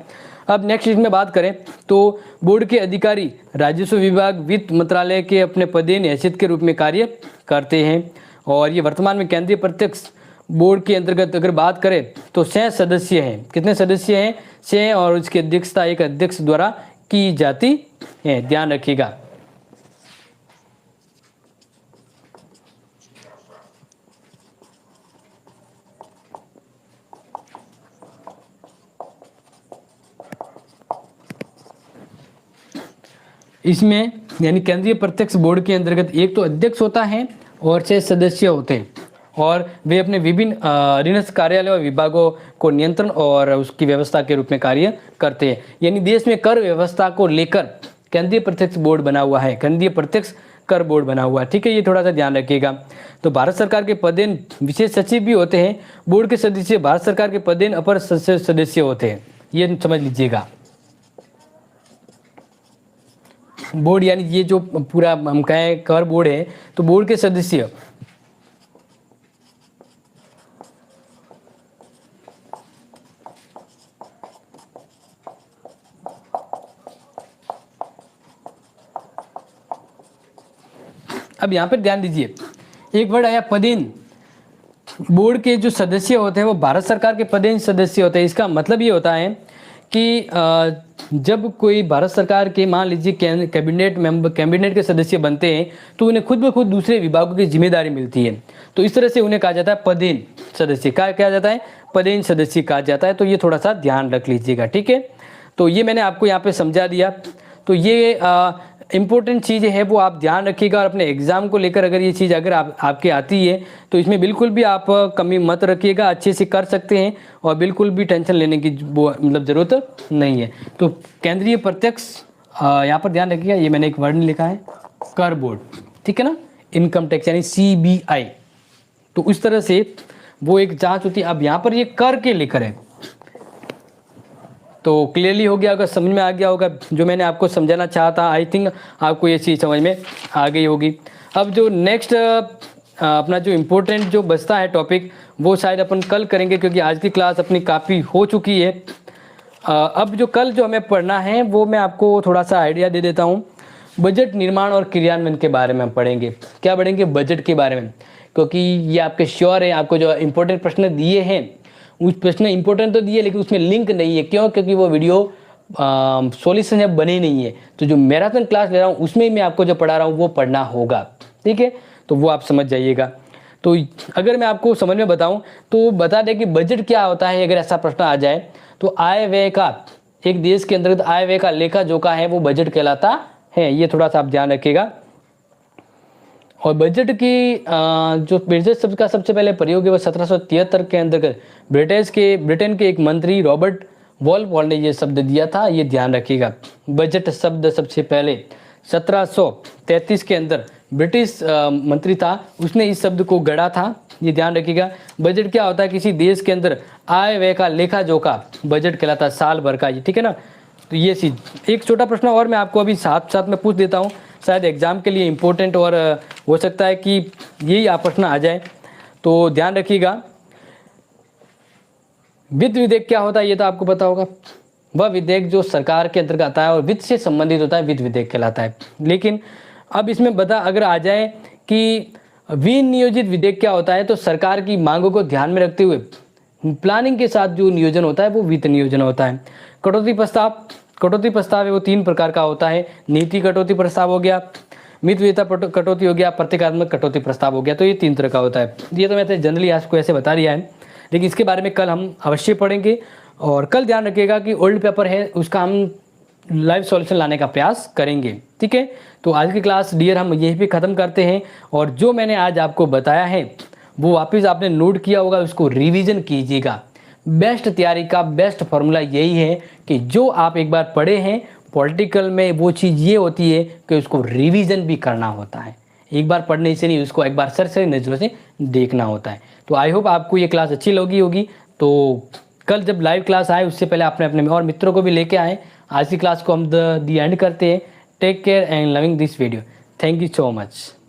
अब नेक्स्ट इसमें बात करें तो बोर्ड के अधिकारी राजस्व विभाग वित्त मंत्रालय के अपने पदेन हैसियत के रूप में कार्य करते हैं। और ये वर्तमान में केंद्रीय प्रत्यक्ष बोर्ड के अंतर्गत अगर बात करें तो 6 सदस्य हैं। कितने सदस्य हैं? 6, और उसकी अध्यक्षता एक अध्यक्ष द्वारा की जाती है, ध्यान रखिएगा। इसमें यानी केंद्रीय प्रत्यक्ष बोर्ड के अंतर्गत एक तो अध्यक्ष होता है और 6 सदस्य होते हैं, और वे अपने विभिन्न अधीनस्थ कार्यालय और विभागों को नियंत्रण और उसकी व्यवस्था के रूप में कार्य करते हैं। यानी देश में कर व्यवस्था को लेकर केंद्रीय प्रत्यक्ष बोर्ड बना हुआ है, केंद्रीय प्रत्यक्ष कर बोर्ड बना हुआ है, ठीक है, ये थोड़ा सा ध्यान रखिएगा। तो भारत सरकार के पदेन विशेष सचिव भी होते हैं। बोर्ड के सदस्य भारत सरकार के पदेन अपर सदस्य होते हैं, ये समझ लीजिएगा। बोर्ड यानी ये जो पूरा हम कहें कर बोर्ड है, तो बोर्ड के सदस्य अब यहां पर ध्यान दीजिए, एक वर्ड आया पदेन। बोर्ड के जो सदस्य होते हैं वो भारत सरकार के पदेन सदस्य होते हैं। इसका मतलब ये होता है कि जब कोई भारत सरकार के मान लीजिए कैबिनेट के सदस्य बनते हैं तो उन्हें खुद ब खुद दूसरे विभागों की जिम्मेदारी मिलती है, तो इस तरह से उन्हें कहा जाता है पदेन सदस्य। कहा जाता है? पदेन सदस्य कहा जाता है। तो ये थोड़ा सा ध्यान रख लीजिएगा, ठीक है। तो ये मैंने आपको यहाँ पे समझा दिया। तो ये इम्पोर्टेंट चीज़ है वो आप ध्यान रखिएगा, और अपने एग्जाम को लेकर अगर ये चीज़ अगर आपके आती है तो इसमें बिल्कुल भी आप कमी मत रखिएगा, अच्छे से कर सकते हैं और बिल्कुल भी टेंशन लेने की मतलब ज़रूरत नहीं है। तो केंद्रीय प्रत्यक्ष यहाँ पर ध्यान रखिएगा, ये मैंने एक वर्ड लिखा है कर बोर्ड, ठीक है ना, इनकम टैक्स यानी CBI। तो उस तरह से वो एक जांच होती है। अब यहाँ पर ये कर के लेकर है, तो क्लियरली हो गया होगा, समझ में आ गया होगा जो मैंने आपको समझाना चाहा था। आई थिंक आपको ये चीज़ समझ में आ गई होगी। अब जो नेक्स्ट अपना जो इम्पोर्टेंट जो बचता है टॉपिक वो शायद अपन कल करेंगे, क्योंकि आज की क्लास अपनी काफ़ी हो चुकी है। अब जो कल जो हमें पढ़ना है वो मैं आपको थोड़ा सा आइडिया दे देता हूँ। बजट निर्माण और क्रियान्वयन के बारे में पढ़ेंगे। क्या पढ़ेंगे? बजट के बारे में, क्योंकि ये आपके श्योर है, आपको जो इम्पोर्टेंट प्रश्न दिए हैं उस प्रश्न इंपॉर्टेंट तो दिए लेकिन उसमें लिंक नहीं है। क्यों? क्योंकि वो वीडियो सॉल्यूशन जब बने नहीं है। तो जो मैराथन क्लास ले रहा हूँ उसमें मैं आपको जो पढ़ा रहा हूँ वो पढ़ना होगा, ठीक है, तो वो आप समझ जाइएगा। तो अगर मैं आपको समझ में बताऊं तो बता दें कि बजट क्या होता है। अगर ऐसा प्रश्न आ जाए तो आय व्यय का, एक देश के अंतर्गत आय व्यय का लेखा जोखा है वो बजट कहलाता है। ये थोड़ा सा आप ध्यान रखिएगा। और बजट की जो बजट शब्द का सबसे पहले प्रयोग है वो 1773 के अंतर्गत ब्रिटेन के एक मंत्री रॉबर्ट वॉलपॉल ने ये शब्द दिया था, ये ध्यान रखिएगा। बजट शब्द सबसे पहले 1733 के अंदर ब्रिटिश मंत्री था, उसने इस शब्द को गढ़ा था, ये ध्यान रखिएगा। बजट क्या होता है? किसी देश के अंदर आय व्यय का लेखा जोखा बजट कहलाता है, साल भर का, ये ठीक है ना। तो ये चीज़ एक छोटा प्रश्न और मैं आपको अभी साथ साथ में पूछ देता हूँ, शायद एग्जाम के लिए इम्पोर्टेंट और हो सकता है कि यही आप प्रश्न आ जाए, तो ध्यान रखिएगा। वित्त विधेयक क्या होता है ये तो आपको पता होगा। वह विधेयक जो सरकार के अंतर्गत आता है और वित्त से संबंधित होता है, वित्त विधेयक कहलाता है। लेकिन अब इसमें अगर आ जाए कि विनियोजित विधेयक क्या होता है, तो सरकार की मांगों को ध्यान में रखते हुए प्लानिंग के साथ जो नियोजन होता है वो वित्त नियोजन होता है। कटौती प्रस्ताव है वो 3 प्रकार का होता है। नीति कटौती प्रस्ताव हो गया, मित विजेता कटौती हो गया, प्रतीकात्मक कटौती प्रस्ताव हो गया। तो ये 3 तरह का होता है। ये तो मैंने जनरली आपको ऐसे बता दिया है, लेकिन इसके बारे में कल हम अवश्य पढ़ेंगे। और कल ध्यान रखिएगा कि ओल्ड पेपर है उसका हम लाइव सॉल्यूशन लाने का प्रयास करेंगे, ठीक है। तो आज की क्लास डियर हम यहीं पे ख़त्म करते हैं। और जो मैंने आज आपको बताया है वो वापस आपने नोट किया होगा, उसको रिवीजन कीजिएगा। बेस्ट तैयारी का बेस्ट फॉर्मूला यही है कि जो आप एक बार पढ़े हैं पॉलिटिकल में, वो चीज़ ये होती है कि उसको रिवीजन भी करना होता है। एक बार पढ़ने से नहीं, उसको एक बार सरसरी नज़रों से देखना होता है। तो आई होप आपको ये क्लास अच्छी लगी होगी। तो कल जब लाइव क्लास आए उससे पहले आपने अपने और मित्रों को भी लेके आए। आज की क्लास को हम दी एंड करते हैं। Take care and loving this video. Thank you so much.